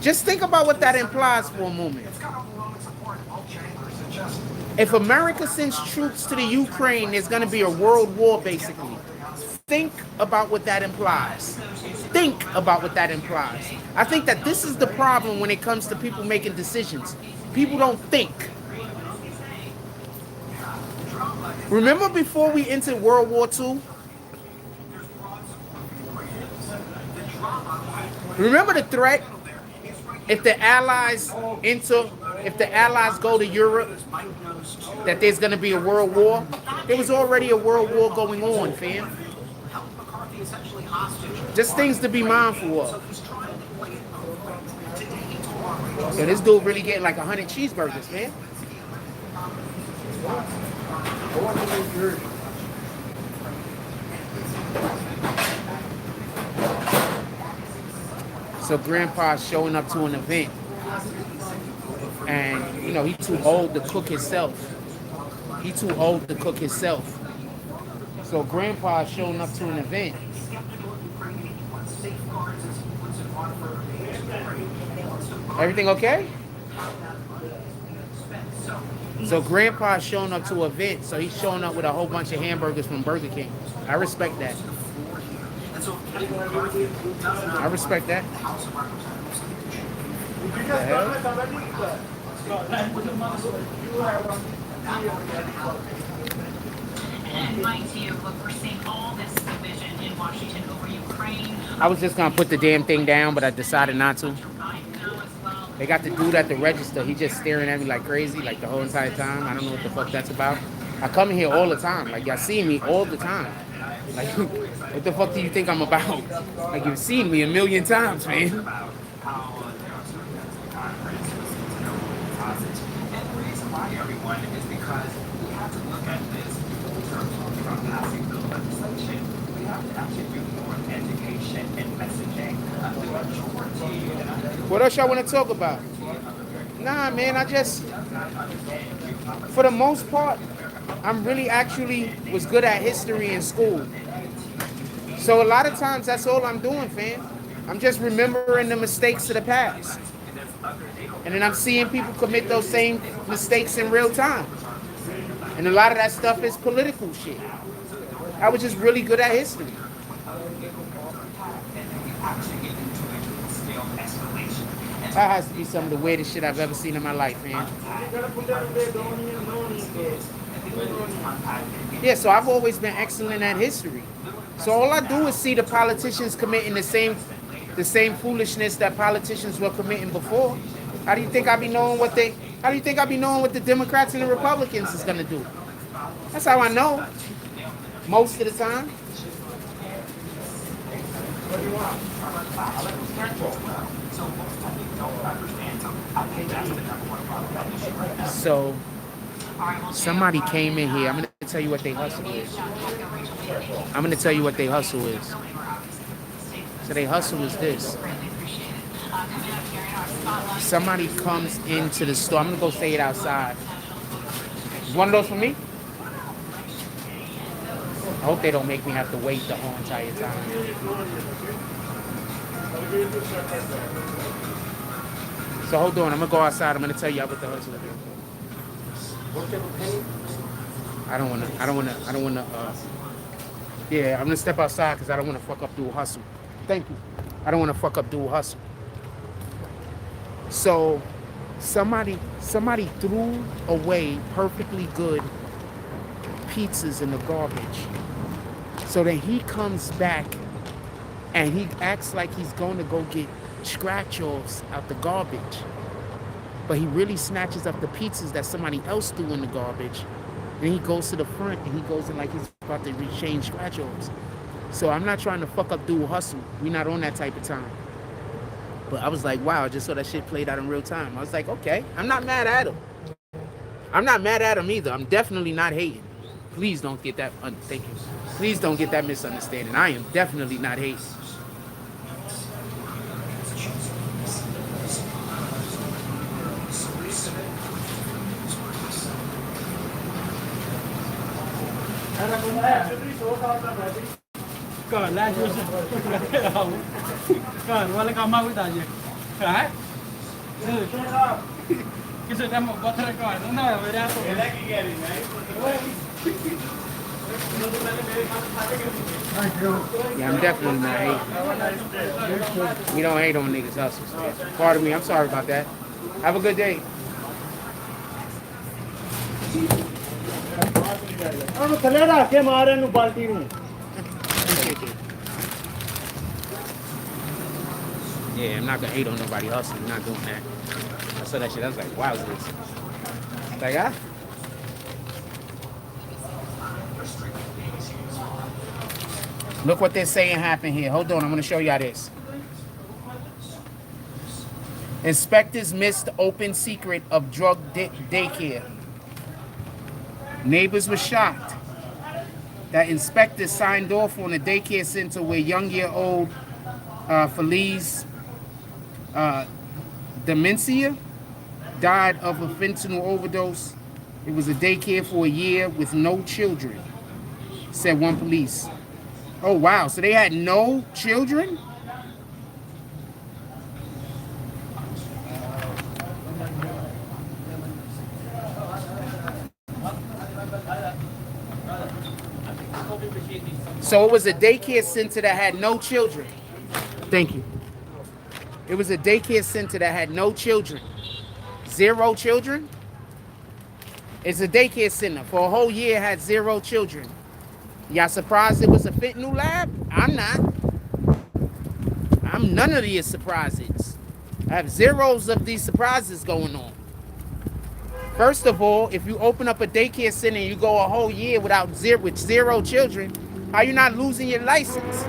Just think about what that implies for a moment. If America sends troops to the Ukraine, there's going to be a world war, basically. Think about what that implies. Think about what that implies. I think that this is the problem when it comes to people making decisions. People don't think. Remember before we entered World War II? Remember the threat? If the Allies go to Europe, that there's going to be a world war. There was already a world war going on, fam. Just things to be mindful of. Yo, this dude really getting like 100 cheeseburgers, man. So Grandpa's showing up to an event, and you know he's too old to cook himself. He's too old to cook himself. So Grandpa's showing up to an event. Everything okay? So Grandpa's showing up to an event, so he's showing up with a whole bunch of hamburgers from Burger King. I respect that. I respect that. And Mike, to you, look, we're seeing all this division in Washington over Ukraine. I was just gonna put the damn thing down, but I decided not to. They got the dude at the register. He just staring at me like crazy, like the whole entire time. I don't know what the fuck that's about. I come in here all the time. Like y'all see me all the time. Like, what the fuck do you think I'm about? Like, you've seen me a million times, man. And the reason why, everyone, is because we have to look at this in terms of passing the legislation. We have to actually do more education and messaging. The majority. What else y'all want to talk about? Nah, man, I just, for the most part, I'm really actually was good at history in school. So a lot of times that's all I'm doing, fam. I'm just remembering the mistakes of the past. And then I'm seeing people commit those same mistakes in real time. And a lot of that stuff is political shit. I was just really good at history. That has to be some of the weirdest shit I've ever seen in my life, man. Yeah, so I've always been excellent at history. So all I do is see the politicians committing the same foolishness that politicians were committing before. How do you think I be knowing what the Democrats and the Republicans is gonna do? That's how I know. Most of the time. So somebody came in here. I'm gonna tell you what they hustle is. So they hustle is this. Somebody comes into the store. I'm gonna go say it outside. Is one of those for me? I hope they don't make me have to wait the whole entire time. So hold on, I'm gonna go outside. I'm gonna tell you about the hustle. I don't wanna. Yeah, I'm gonna step outside because I don't wanna fuck up dual hustle. Thank you. I don't wanna fuck up dual hustle. So, somebody threw away perfectly good pizzas in the garbage. So then he comes back and he acts like he's going to go get scratch-offs out the garbage. But he really snatches up the pizzas that somebody else threw in the garbage And he goes to the front and he goes in like he's about to rechange scratch offs. So I'm not trying to fuck up dual hustle. We're not on that type of time. But I was like, wow, I just saw that shit played out in real time. I was like, okay, I'm not mad at him. I'm not mad at him either. I'm definitely not hating. Please don't get that, thank you. Please don't get that misunderstanding. I am definitely not hating. Còn lại chưa không. Còn qua lại có mau cái gì? Cái. Cái sự đem một con thằng coi nó nói về ra tụi. Yeah, I'm definitely not hating. We don't hate on niggas hustles. Pardon me, I'm sorry about that. Have a good day. I'm thale ਰੱਖ ਕੇ ਮਾਰੇ ਨੂੰ ਬਾਲਟੀ ਨੂੰ. Yeah, I'm not gonna hate on nobody hustling. I'm not doing that. I saw that shit. I was like, wow, this. Like, ah. Look what they're saying happened here. Hold on, I'm gonna show y'all this. Inspectors missed open secret of drug daycare. Neighbors were shocked that inspectors signed off on a daycare center where young-year-old Feliz Demencia died of a fentanyl overdose. It was a daycare for a year with no children, said one police. Oh, wow. So they had no children? So it was a daycare center that had no children. Thank you. It was a daycare center that had no children. 0 children? It's a daycare center. For a whole year, it had 0 children. Y'all surprised it was a fentanyl lab? I'm not. I'm none of these surprises. I have zeros of these surprises going on. First of all, if you open up a daycare center and you go a whole year with 0 children, how you not losing your license?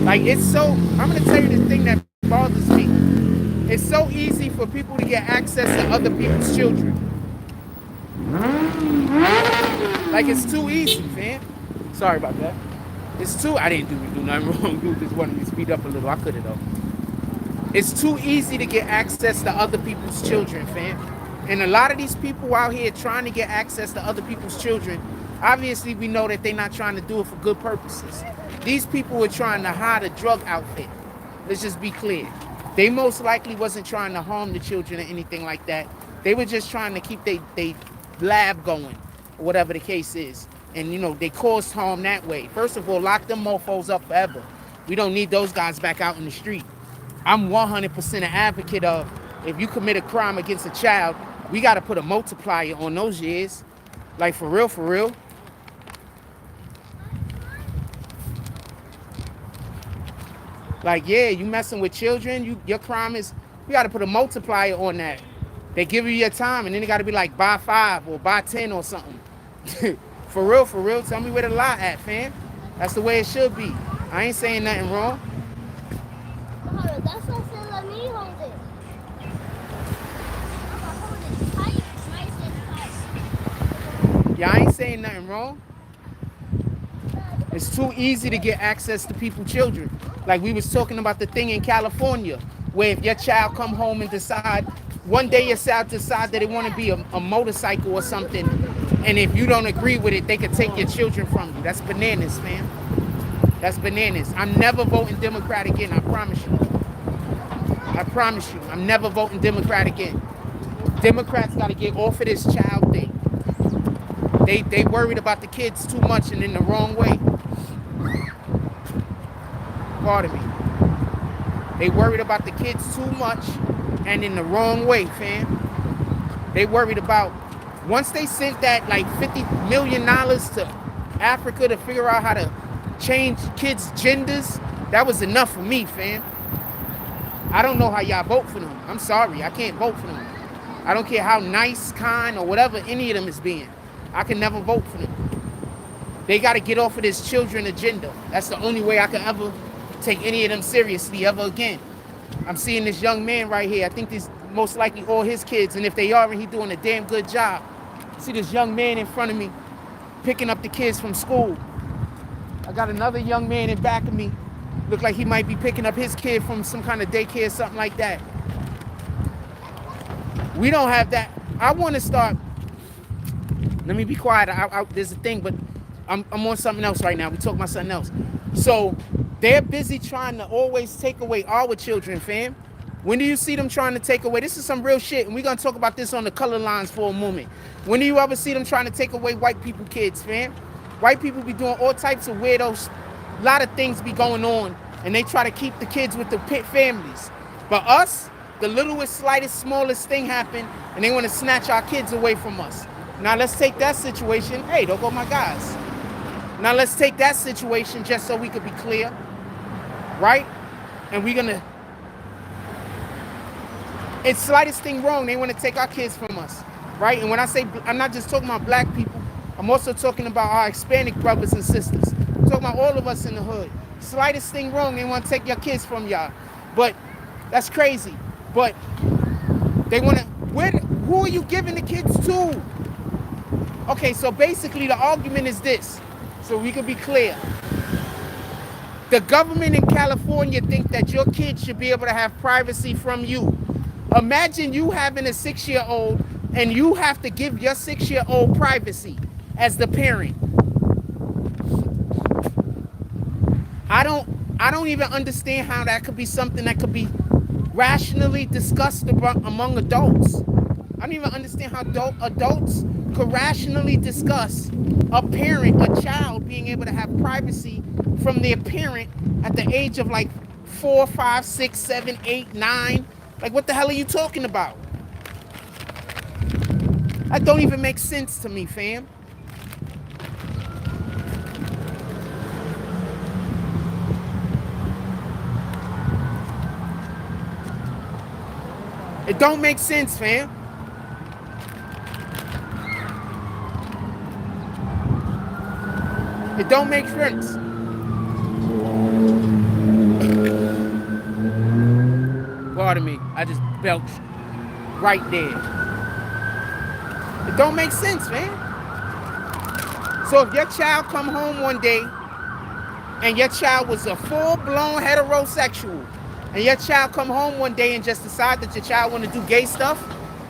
Like, it's so, I'm going to tell you the thing that bothers me. It's so easy for people to get access to other people's children. Like, it's too easy, fam. Sorry about that. It's too, I didn't do nothing wrong. Dude just wanted me to speed up a little. I could have, though. It's too easy to get access to other people's children, fam. And a lot of these people out here trying to get access to other people's children, obviously we know that they're not trying to do it for good purposes. These people were trying to hide a drug outfit. Let's just be clear. They most likely wasn't trying to harm the children or anything like that. They were just trying to keep their lab going, or whatever the case is. And, you know, they caused harm that way. First of all, lock them mofos up forever. We don't need those guys back out in the street. I'm 100% an advocate of, if you commit a crime against a child, we got to put a multiplier on those years. Like, for real, for real. Like, yeah, you messing with children, your crime is, you got to put a multiplier on that. They give you your time, and then they got to be like, buy 5 or buy 10 or something. For real, tell me where the lie at, fam. That's the way it should be. I ain't saying nothing wrong. Yeah, I ain't saying nothing wrong. It's too easy to get access to people's children. Like we was talking about the thing in California, where if your child come home and decide, one day your child decide that they want to be a motorcycle or something, and if you don't agree with it, they could take your children from you. That's bananas, man. That's bananas. I'm never voting Democrat again, I promise you. I promise you, I'm never voting Democrat again. Democrats got to get off of this child thing. They worried about the kids too much and in the wrong way. Pardon me. They worried about the kids too much and in the wrong way, fam. They worried about, once they sent that like $50 million to Africa to figure out how to change kids' genders, that was enough for me, fam. I don't know how y'all vote for them. I'm sorry, I can't vote for them. I don't care how nice, kind, or whatever any of them is being. I can never vote for them. They got to get off of this children agenda. That's the only way I can ever take any of them seriously ever again. I'm seeing this young man right here. I think these most likely all his kids, and if they are, and he's doing a damn good job. See this young man in front of me picking up the kids from school. I got another young man in back of me. Look like he might be picking up his kid from some kind of daycare, something like that. We don't have that. I want to start. Let me be quiet. There's a thing, but I'm on something else right now. We talking about something else. So they're busy trying to always take away our children, fam. When do you see them trying to take away? This is some real shit, and we're going to talk about this on the color lines for a moment. When do you ever see them trying to take away white people kids, fam? White people be doing all types of weirdos. A lot of things be going on, and they try to keep the kids with the pit families. But us, the littlest, slightest, smallest thing happen, and they want to snatch our kids away from us. Now let's take that situation. Hey, don't go my guys. Now let's take that situation just so we could be clear, right? And we're gonna, it's slightest thing wrong, they want to take our kids from us, right? And when I say, I'm not just talking about black people, I'm also talking about our Hispanic brothers and sisters. I'm talking about all of us in the hood. Slightest thing wrong, they want to take your kids from y'all. But that's crazy. But they want to, who are you giving the kids to? Okay, so basically the argument is this, so we can be clear. The government in California think that your kids should be able to have privacy from you. Imagine you having a 6-year-old and you have to give your 6-year-old privacy as the parent. I don't even understand how that could be something that could be rationally discussed among adults. I don't even understand how adults could rationally discuss a child being able to have privacy from their parent at the age of like 4, 5, 6, 7, 8, 9. Like, what the hell are you talking about? That don't even make sense to me, fam. It don't make sense, fam. It don't make sense. Pardon me, I just belched right there. It don't make sense, man. So if your child come home one day and your child was a full-blown heterosexual, and your child come home one day and just decide that your child want to do gay stuff,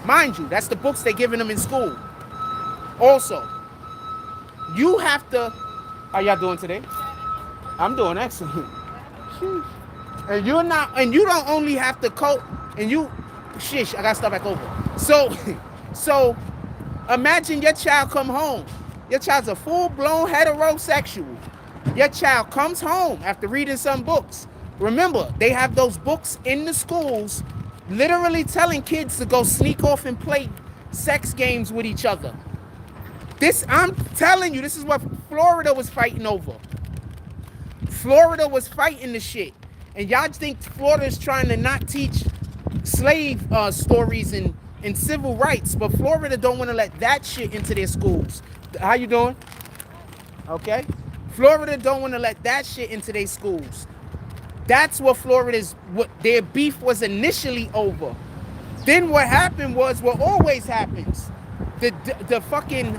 mind you, that's the books they're giving them in school. Also, you have to, how y'all doing today? I'm doing excellent. And you're not, and you don't only have to cope, and you, shish, I gotta start back over. So imagine your child come home. Your child's a full-blown heterosexual. Your child comes home after reading some books. Remember, they have those books in the schools literally telling kids to go sneak off and play sex games with each other. This, I'm telling you, this is what Florida was fighting over. Florida was fighting the shit. And y'all think Florida is trying to not teach slave stories and civil rights, but Florida don't want to let that shit into their schools. How you doing? Okay. Florida don't want to let that shit into their schools. That's what what their beef was initially over. Then what happened was what always happens. The fucking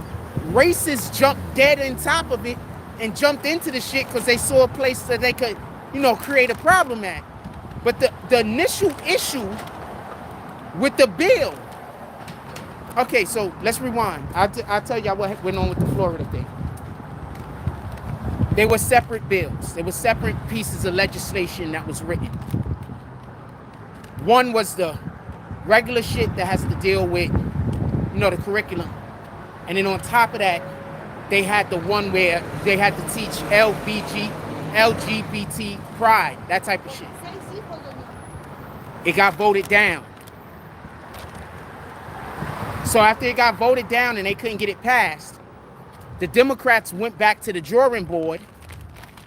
racists jumped dead on top of it and jumped into the shit because they saw a place that they could, create a problem at. But the initial issue with the bill. Okay, so let's rewind. I'll tell y'all what went on with the Florida thing. They were separate bills. They were separate pieces of legislation that was written. One was the regular shit that has to deal with, the curriculum. And then on top of that, they had the one where they had to teach LGBT pride, that type of shit. It got voted down. So after it got voted down and they couldn't get it passed, the Democrats went back to the drawing board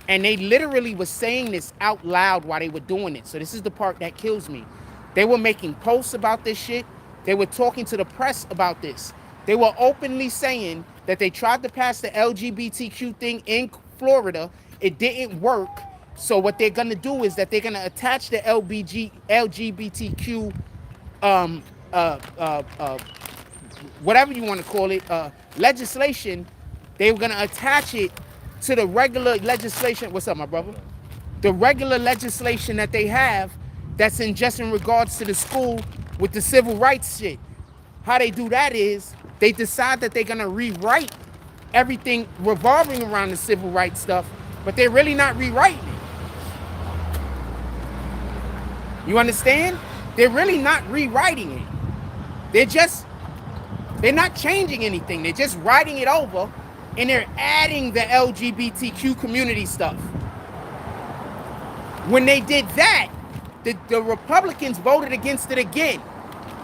and they literally were saying this out loud while they were doing it. So this is the part that kills me. They were making posts about this shit They were talking to the press about this. They were openly saying that they tried to pass the LGBTQ thing in Florida. It didn't work. So what they're going to do is that they're going to attach the LGBTQ, whatever you want to call it, legislation. They were going to attach it to the regular legislation. What's up, my brother? The regular legislation that they have that's in just in regards to the school with the civil rights shit. How they do that is they decide that they're going to rewrite everything revolving around the civil rights stuff, but they're really not rewriting it. You understand? They're really not rewriting it. They're not changing anything. They're just writing it over, and they're adding the LGBTQ community stuff. When they did that, the Republicans voted against it again.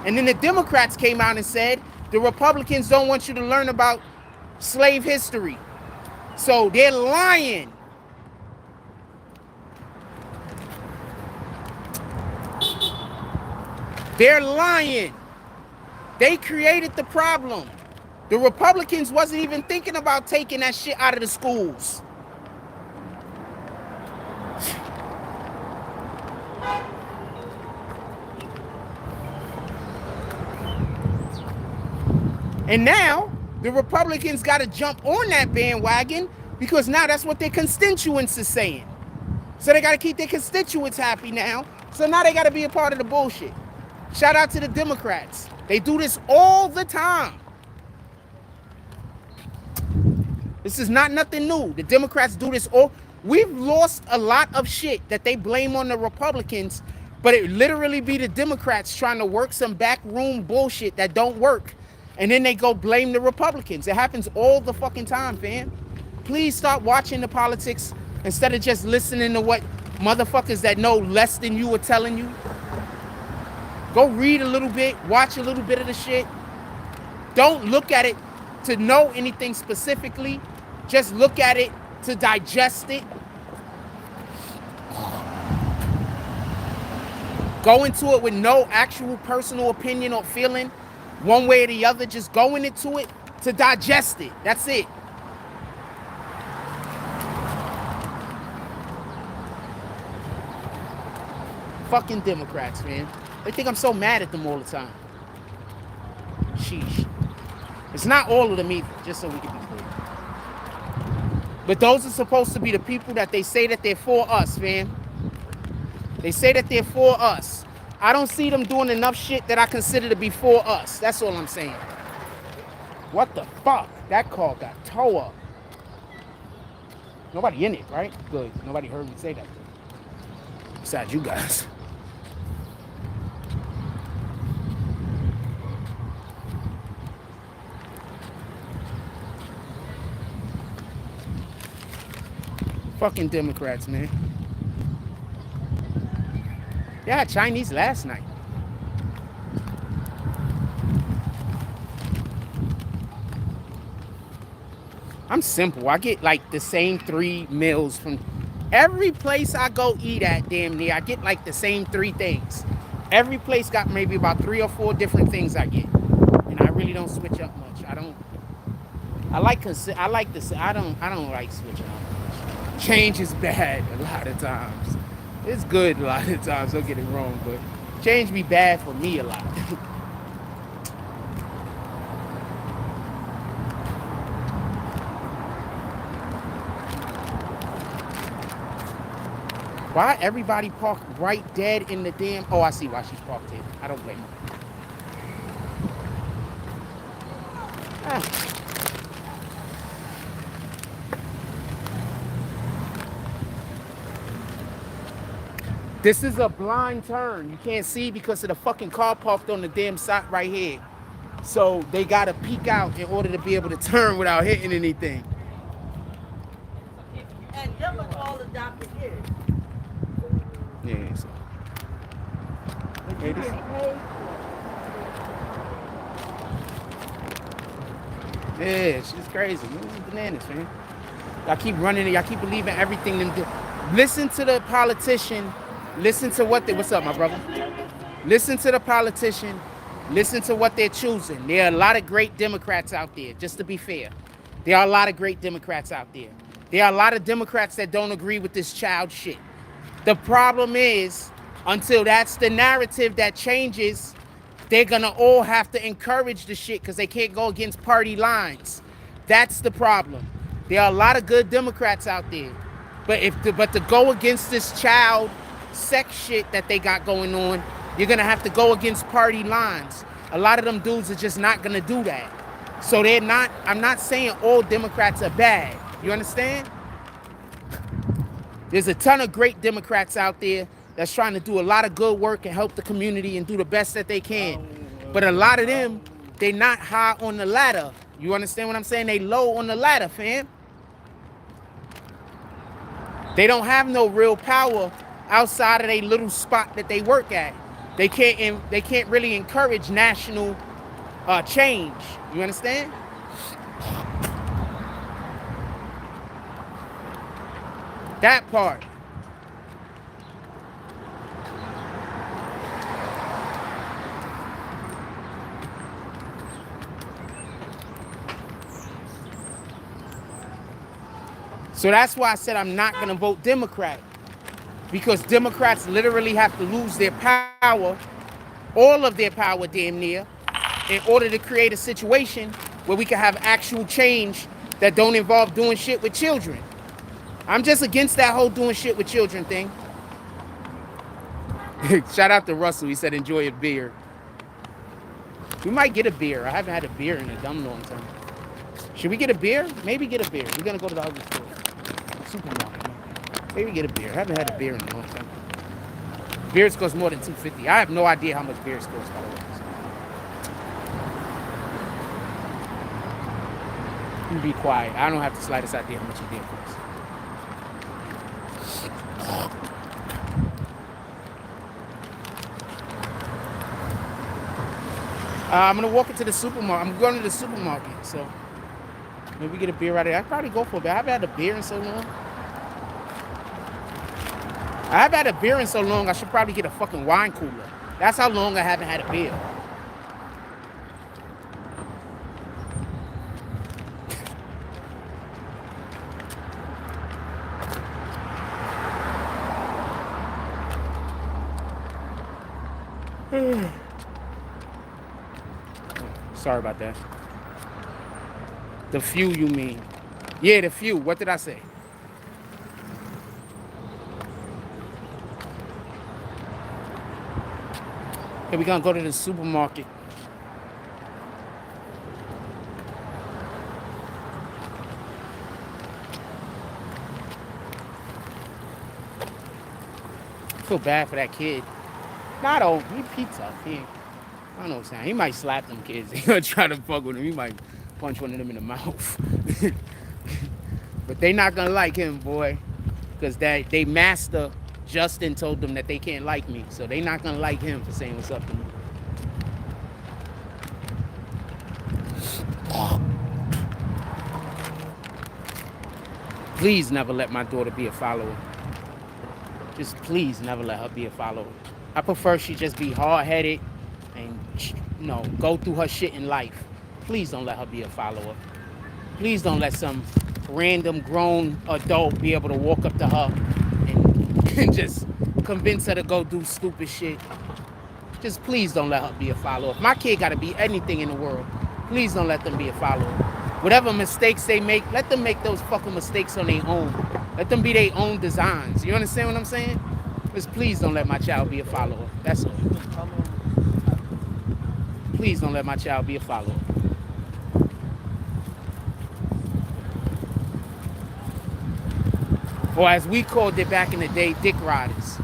And then the Democrats came out and said, the Republicans don't want you to learn about slave history. So they're lying. They're lying. They created the problem. The Republicans wasn't even thinking about taking that shit out of the schools. And now the Republicans got to jump on that bandwagon because now that's what their constituents is saying. So they got to keep their constituents happy now. So now they got to be a part of the bullshit. Shout out to the Democrats. They do this all the time. This is not nothing new. The Democrats do this all. We've lost a lot of shit that they blame on the Republicans, but it literally be the Democrats trying to work some backroom bullshit that don't work. And then they go blame the Republicans. It happens all the fucking time, fam. Please stop watching the politics instead of just listening to what motherfuckers that know less than you are telling you. Go read a little bit, watch a little bit of the shit. Don't look at it to know anything specifically. Just look at it to digest it. Go into it with no actual personal opinion or feeling one way or the other. Just going into it to digest it. That's it. Fucking Democrats, man. They think I'm so mad at them all the time. Sheesh. It's not all of them either, just so we can be clear. But those are supposed to be the people that they say that they're for us, fam. They say that they're for us. I don't see them doing enough shit that I consider to be for us. That's all I'm saying. What the fuck? That car got towed up. Nobody in it, right? Good. Nobody heard me say that. Besides you guys. Fucking Democrats, man. They had Chinese last night. I'm simple. I get like the same 3 meals from every place I go eat at, damn near. I get like the same 3 things. Every place got maybe about 3 or 4 different things I get. And I really don't switch up much. I don't like switching up. Change is bad a lot of times. It's good a lot of times, don't get it wrong, but change be bad for me a lot. Why everybody parked right dead in the damn... Oh, I see why she's parked here. I don't blame her. Ah. This is a blind turn. You can't see because of the fucking car parked on the damn side right here. So they gotta peek out in order to be able to turn without hitting anything. And you have all the doctor here. Yeah, so. Yeah, she's crazy. This is bananas, man. Y'all keep running it. Y'all keep believing everything them do. Listen to the politician. Listen to what they... What's up, my brother? Listen to the politician Listen to what they're choosing. There are a lot of great Democrats out there, just to be fair. There are a lot of great Democrats out there. There are a lot of Democrats that don't agree with this child shit. The problem is, until that's the narrative that changes, they're gonna all have to encourage the shit because they can't go against party lines. That's the problem. There are a lot of good Democrats out there. But to go against this child sex shit that they got going on, you're gonna have to go against party lines. A lot of them dudes are just not gonna do that. So I'm not saying all Democrats are bad. You understand? There's a ton of great Democrats out there that's trying to do a lot of good work and help the community and do the best that they can. But a lot of them, they're not high on the ladder. You understand what I'm saying? They low on the ladder, fam. They don't have no real power outside of their little spot that they work at. They can't really encourage national change. You understand? That part. So that's why I said I'm not going to vote Democrat. Because Democrats literally have to lose their power, all of their power damn near, in order to create a situation where we can have actual change that don't involve doing shit with children. I'm just against that whole doing shit with children thing. Shout out to Russell. He said enjoy a beer. We might get a beer. I haven't had a beer in a dumb long time. Should we get a beer? Maybe get a beer. We're going to go to the other store. Supermarket. Maybe get a beer. I haven't had a beer in a long time. Beers cost more than $2.50. I have no idea how much beers cost, by the way. You can be quiet. I don't have the slightest idea how much a beer costs. I'm going to walk into the supermarket. I'm going to the supermarket, so maybe get a beer right there. I'd probably go for a beer. I haven't had a beer in so long. I haven't had a beer in so long, I should probably get a fucking wine cooler. That's how long I haven't had a beer. Sorry about that. The few, you mean? Yeah, the few. What did I say? Okay, we're gonna go to the supermarket. I feel bad for that kid. Not old, he tough. I don't know what I'm saying. He might slap them kids. He gonna try to fuck with them. He might punch one of them in the mouth. But they not gonna like him, boy. Because they master Justin told them that they can't like me. So they not gonna like him for saying what's up to me. Please never let my daughter be a follower. Just please never let her be a follower. I prefer she just be hard-headed and, you know, go through her shit in life. Please don't let her be a follower. Please don't let some random grown adult be able to walk up to her and just convince her to go do stupid shit. Just please don't let her be a follower. If my kid gotta be anything in the world, please don't let them be a follower. Whatever mistakes they make, let them make those fucking mistakes on their own. Let them be their own designs. You understand what I'm saying? Just please don't let my child be a follower. That's all. Please don't let my child be a follower. Or as we called it back in the day, dick riders.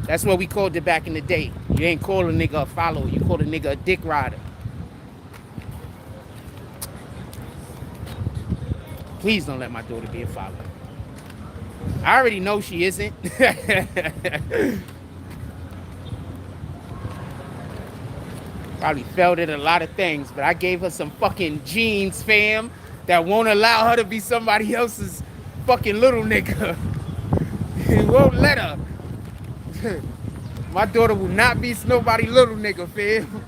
That's what we called it back in the day. You ain't call a nigga a follower. You call a nigga a dick rider. Please don't let my daughter be a follower. I already know she isn't. Probably failed at a lot of things, but I gave her some fucking genes, fam, that won't allow her to be somebody else's fucking little nigga. It won't let her. My daughter will not be nobody little nigga, fam.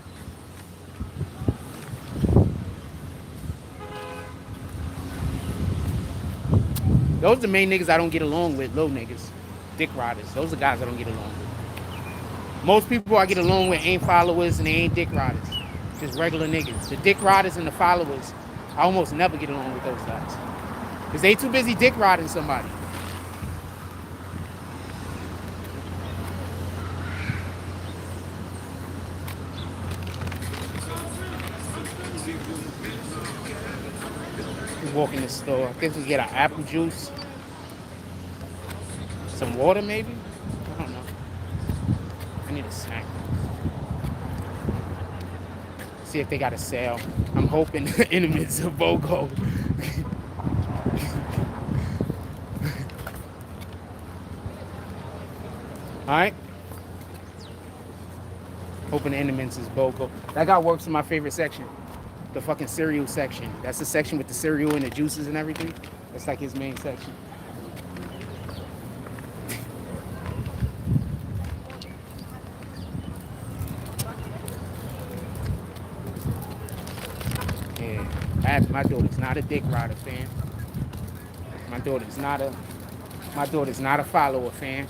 Those are the main niggas I don't get along with, little niggas. Dick riders. Those are the guys I don't get along with. Most people I get along with ain't followers and they ain't dick riders. Just regular niggas. The dick riders and the followers, I almost never get along with those guys. Because they too busy dick riding somebody. Walk in the store. I think we get an apple juice. Some water maybe? I don't know. I need a snack. See if they got a sale. I'm hoping Intimates of BOGO. Alright? Hoping Intimates is BOGO. That guy works in my favorite section. The fucking cereal section. That's the section with the cereal and the juices and everything. That's like his main section. Yeah, my daughter's not a dick rider fan. My daughter's not a follower fan.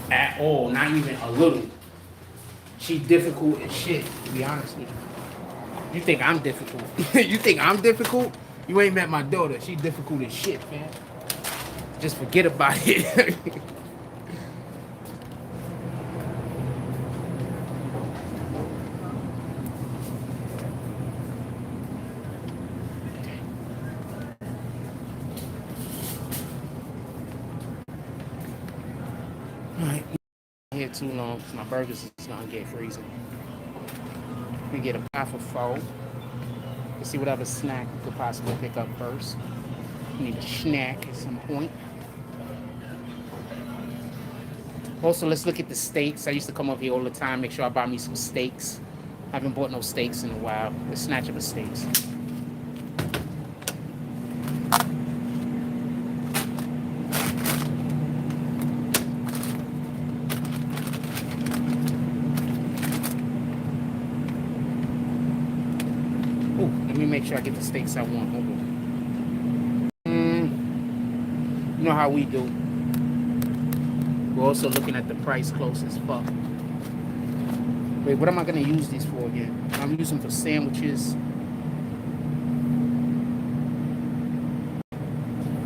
At all, not even a little. She difficult as shit, to be honest with you. You think I'm difficult? You think I'm difficult? You ain't met my daughter. She difficult as shit, man. Just forget about it. Alright. Here too long because my burgers is gonna get freezing. We get a pie for $4. Let's see whatever snack we could possibly pick up first. We need a snack at some point. Also, let's look at the steaks. I used to come up here all the time, make sure I buy me some steaks. I haven't bought no steaks in a while. Let's snatch up a steaks. Make sure I get the steaks I want. Hold on. You know how we do. We're also looking at the price close as fuck. Wait, what am I gonna use these for again? I'm using for sandwiches.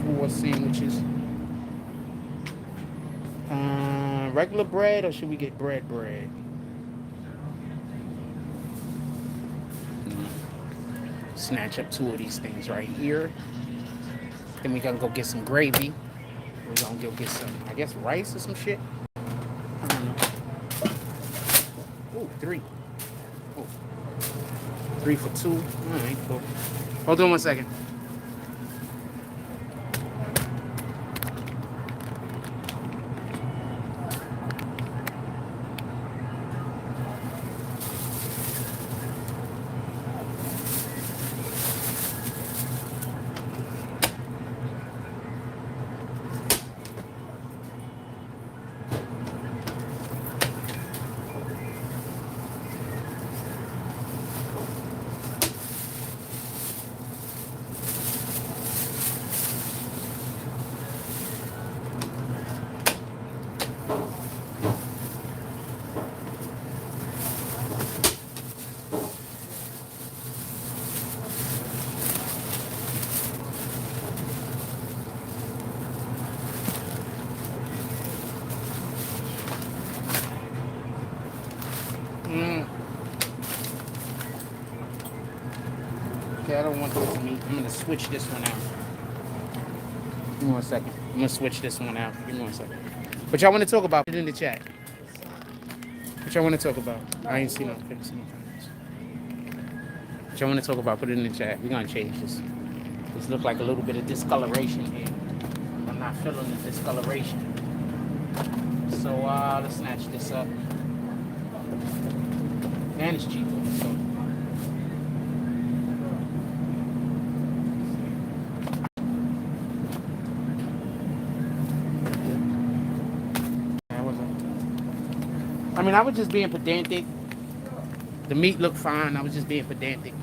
4 sandwiches. Regular bread, or should we get bread? Snatch up 2 of these things right here. Then we gotta go get some gravy. We're gonna go get some, I guess, rice or some shit. I don't know. Ooh, 3. Ooh. 3 for 2. Alright, cool. Hold on 1 second. Okay, I don't want this meat. I'm gonna switch this one out. Give me 1 second. I'm gonna switch this one out. Give me 1 second. What y'all want to talk about? Put it in the chat. What y'all want to talk about? I ain't seen no comments. What y'all want to talk about? Put it in the chat. We're gonna change this. This look like a little bit of discoloration here. I'm not feeling the discoloration. So let's snatch this up. And it's cheaper. So. I mean, I was just being pedantic. The meat looked fine. I was just being pedantic.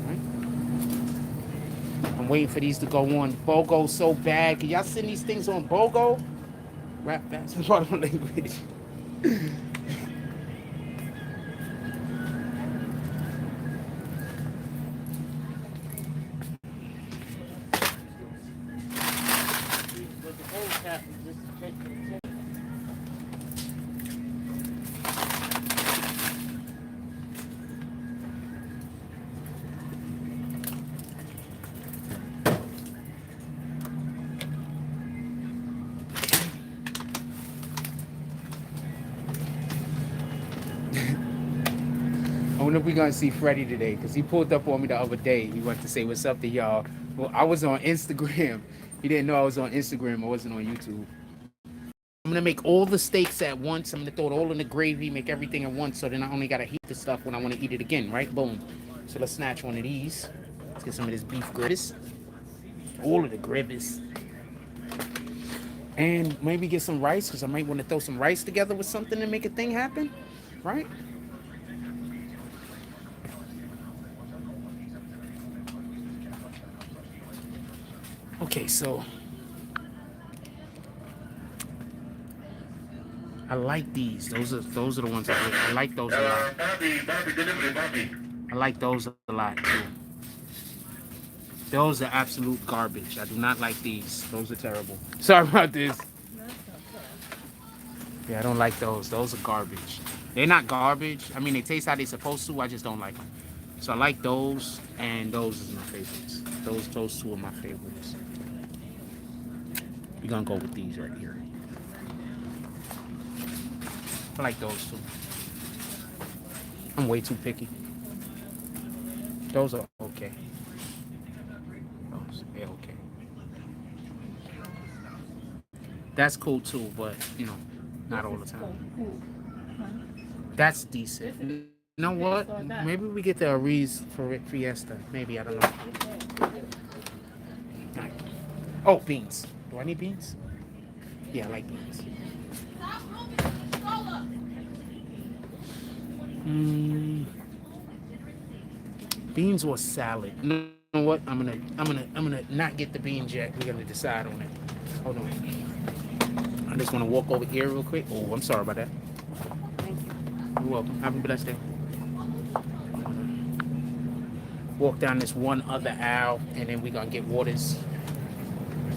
Right? waiting for these to go on. BOGO's so bad. Can y'all send these things on BOGO? Rap that's part of language. I wonder if we're gonna see Freddie today, because he pulled up on me the other day. He wanted to say what's up to y'all. Well, I was on Instagram. He didn't know I was on Instagram. I wasn't on YouTube. I'm gonna make all the steaks at once. I'm gonna throw it all in the gravy, make everything at once, so then I only gotta heat the stuff when I want to eat it again, right? Boom. So let's snatch one of these. Let's get some of this beef grivis. All of the grivis. And maybe get some rice, because I might want to throw some rice together with something to make a thing happen, right? Okay, so I like these. Those are the ones I like those a lot. I like those a lot too. Those are absolute garbage. I do not like these. Those are terrible. Sorry about this. Yeah, I don't like those. Those are garbage. They're not garbage. I mean, they taste how they're supposed to. I just don't like them. So I like those, and those is my favorites. Those two are my favorites. We're gonna go with these right here. I like those too. I'm way too picky. Those are okay. Those, they're okay. That's cool too, but you know, not all the time. That's decent. You know what? Maybe we get the Ariz for Fiesta. Maybe, I don't know. Right. Oh, beans. Do I need beans? Yeah, I like beans. Beans or salad? You know what? I'm gonna not get the beans yet. We're gonna decide on it. Hold on. I just want to walk over here real quick. Oh, I'm sorry about that. Thank you. You're welcome. Have a blessed day. Walk down this one other aisle, and then we're gonna get waters.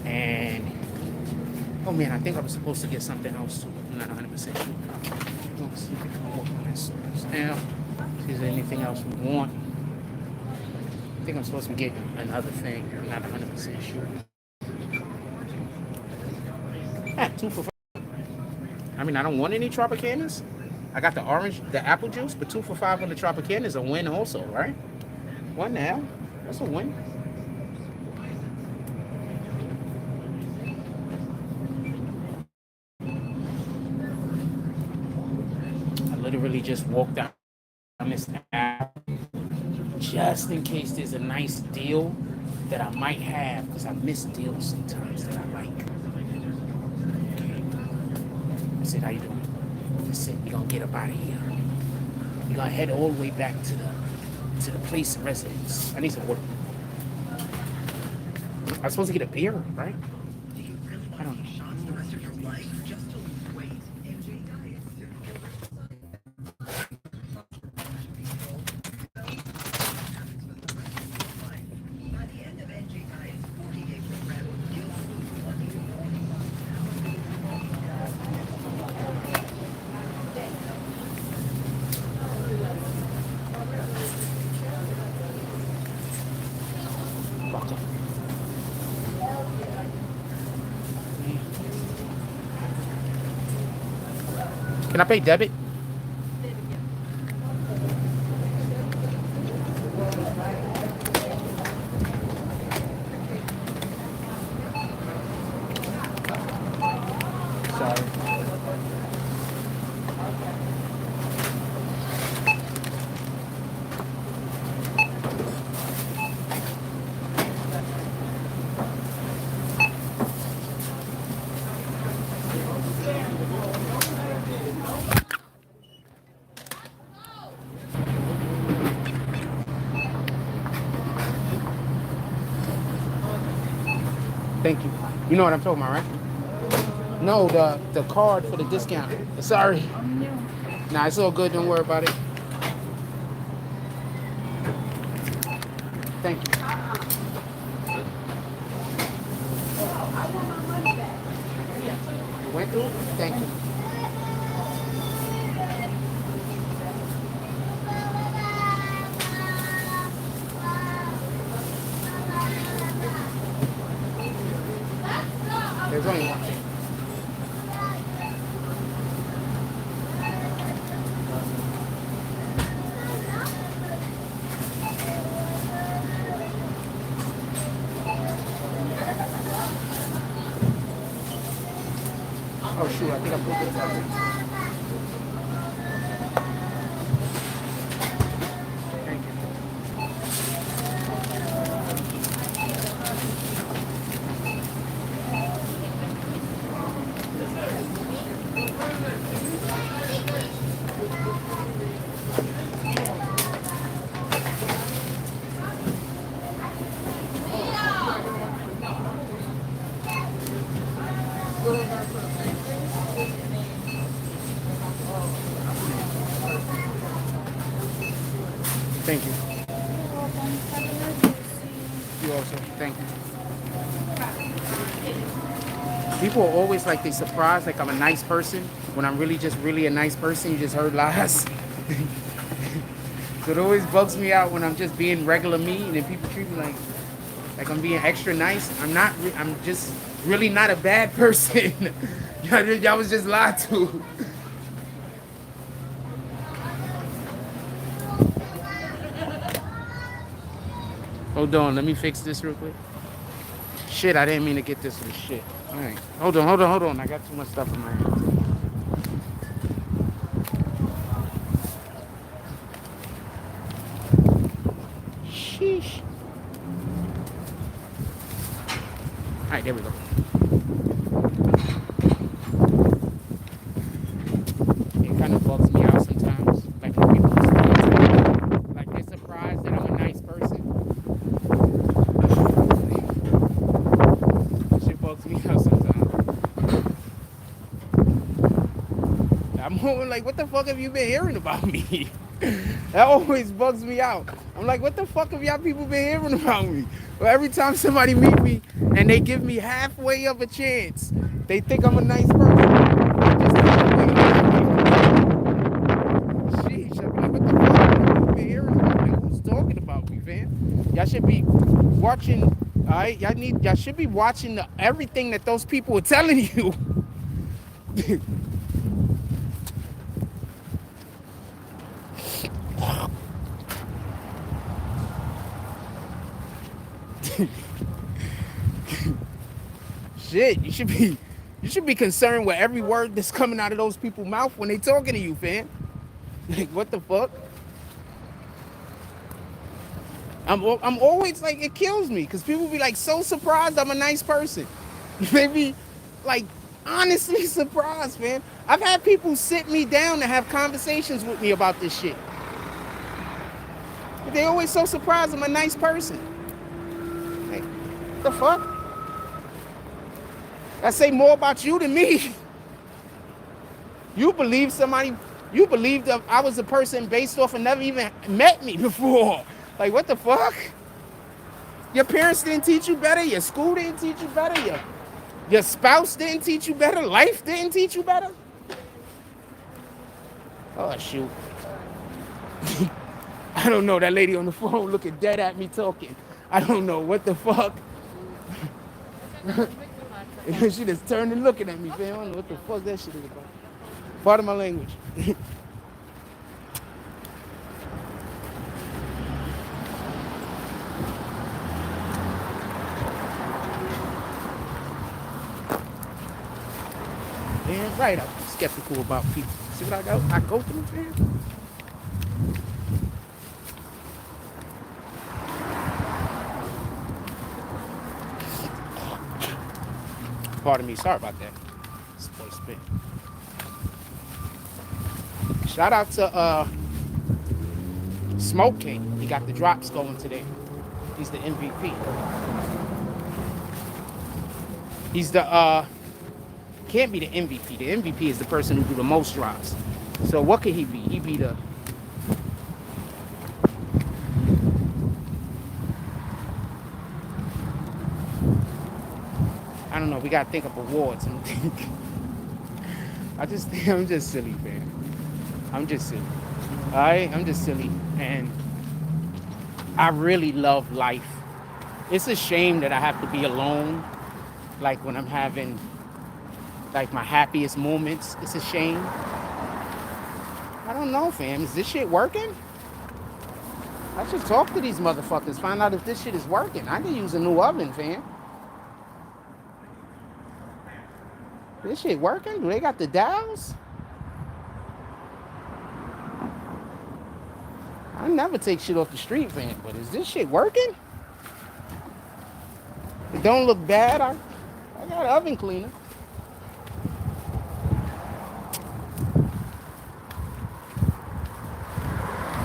And oh man, I think I was supposed to get something else too. I'm not 100% sure. Let's see if we can walk on this now. See if there's anything else we want. I think I'm supposed to get another thing. I'm not 100% sure. 2 for 5. I mean, I don't want any Tropicanas. I got the orange, the apple juice, but 2 for 5 on the Tropicana is a win also, right? One now. That's a win. I literally just walked out on this app just in case there's a nice deal that I might have, because I miss deals sometimes that I like. I said, how you doing? I said, we're gonna get up out of here. We're gonna head all the way back to the place of residence. I need some water. I was supposed to get a beer, right? I don't know. Can I pay debit? Sorry. Thank you. You know what I'm talking about, right? No, the card for the discount. Sorry. Nah, it's all good. Don't worry about it. Thank you. You went through? Thank you. There's only one. Oh shoot, I think I put this out. Thank you. Thank you. You also. Thank you. People are always like they surprised like I'm a nice person when I'm really just really a nice person. You just heard lies. So it always bugs me out when I'm just being regular me and then people treat me like I'm being extra nice. I'm not. I'm just really not a bad person. Y'all was just lied to. Hold on, let me fix this real quick. Shit, I didn't mean to get this with shit. All right, hold on. I got too much stuff in my hands. Sheesh. All right, there we go. It kind of bugs me out sometimes. Like when people like they're surprised that I'm a nice person. Shit bugs me out sometimes. I'm always like, what the fuck have you been hearing about me? That always bugs me out. I'm like, what the fuck have y'all people been hearing about me? Well, every time somebody meet me and they give me halfway of a chance, they think I'm a nice person. Just sheesh, I'm like, what the fuck have you been hearing about me? Who's talking about me, man? Y'all should be watching, all right? Y'all should be watching everything that those people are telling you. Shit, you should be concerned with every word that's coming out of those people's mouth when they talking to you, fam. Like, what the fuck? I'm always like, it kills me because people be like so surprised I'm a nice person. They be like honestly surprised, man. I've had people sit me down to have conversations with me about this shit. But they always so surprised I'm a nice person. Like, what the fuck? That say more about you than me. You believe that I was a person based off and never even met me before. Like, what the fuck? Your parents didn't teach you better. Your school didn't teach you better. Your spouse didn't teach you better. Life didn't teach you better. Oh, shoot. I don't know. That lady on the phone looking dead at me talking. I don't know. What the fuck? She just turned and looking at me, man. I don't know what the fuck that shit is about. Pardon my language. Man, right, I'm skeptical about people. See what I go through, man? Pardon me, sorry about that. Spoil spit. Shout out to Smoke King. He got the drops going today. He's the MVP. He's the can't be the MVP. The MVP is the person who do the most drops. So what could he be? He be the I don't know. We gotta think of awards. I'm just silly, man. I'm just silly. All right, I'm just silly, and I really love life. It's a shame that I have to be alone, like when I'm having like my happiest moments. It's a shame. I don't know, fam. Is this shit working? I should talk to these motherfuckers, find out if this shit is working. I can use a new oven, fam. This shit working? Do they got the dials? I never take shit off the street, fam, but is this shit working? It don't look bad. I got an oven cleaner.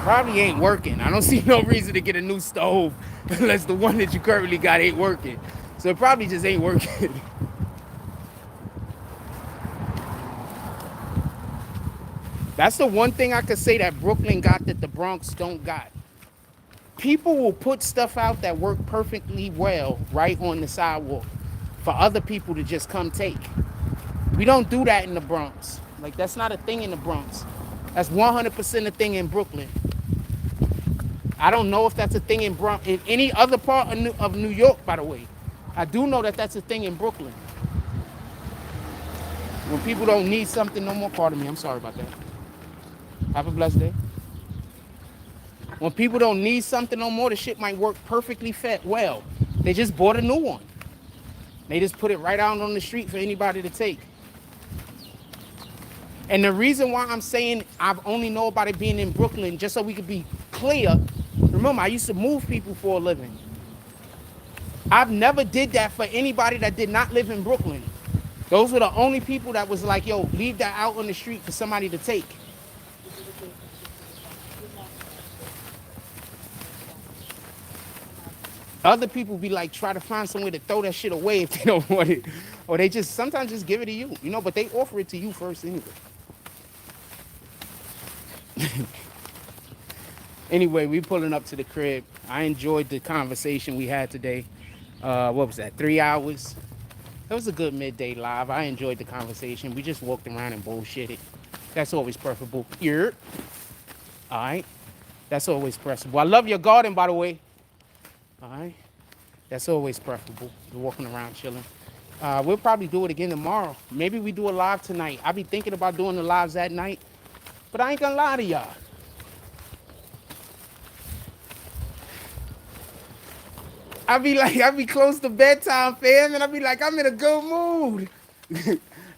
Probably ain't working. I don't see no reason to get a new stove unless the one that you currently got ain't working. So it probably just ain't working. That's the one thing I could say that Brooklyn got that the Bronx don't got. People will put stuff out that work perfectly well right on the sidewalk for other people to just come take. We don't do that in the Bronx. Like, that's not a thing in the Bronx. That's 100% a thing in Brooklyn. I don't know if that's a thing in any other part of New York, by the way. I do know that that's a thing in Brooklyn. When people don't need something no more, pardon me, I'm sorry about that. Have a blessed day. When people don't need something no more, the shit might work perfectly well. They just bought a new one. They just put it right out on the street for anybody to take. And the reason why I'm saying I've only know about it being in Brooklyn, just so we could be clear, remember, I used to move people for a living. I've never did that for anybody that did not live in Brooklyn. Those were the only people that was like, yo, leave that out on the street for somebody to take. Other people be like, try to find some way to throw that shit away if they don't want it. Or they just sometimes just give it to you, you know, but they offer it to you first anyway. Anyway, we pulling up to the crib. I enjoyed the conversation we had today. What was that, 3 hours? That was a good midday live. I enjoyed the conversation. We just walked around and bullshitted. That's always preferable. All right. That's always preferable. I love your garden, by the way. All right. That's always preferable. You're walking around chilling. We'll probably do it again tomorrow. Maybe we do a live tonight. I be thinking about doing the lives at night, but I ain't gonna lie to y'all. I be close to bedtime, fam, and I be like, I'm in a good mood.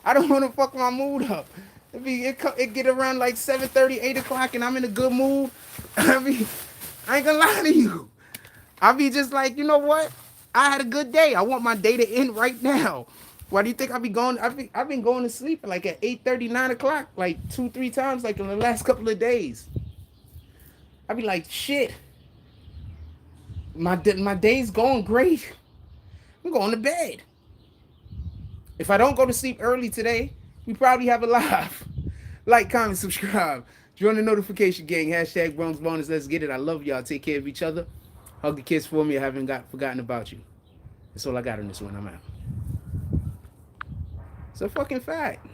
I don't want to fuck my mood up. It get around like 7:30, 8 o'clock, and I'm in a good mood. I ain't gonna lie to you. I be just like, you know what? I had a good day. I want my day to end right now. Why do you think I be going? I've been going to sleep like at 8:30, 9 o'clock, like 2-3 times, like in the last couple of days. I be like, shit. My day's going great. I'm going to bed. If I don't go to sleep early today, we probably have a live. Like, comment, subscribe. Join the notification gang. Hashtag Bronx Bonus. Let's get it. I love y'all. Take care of each other. Hug the kids for me. I haven't forgotten about you. That's all I got on this one. I'm out. It's a fucking fact.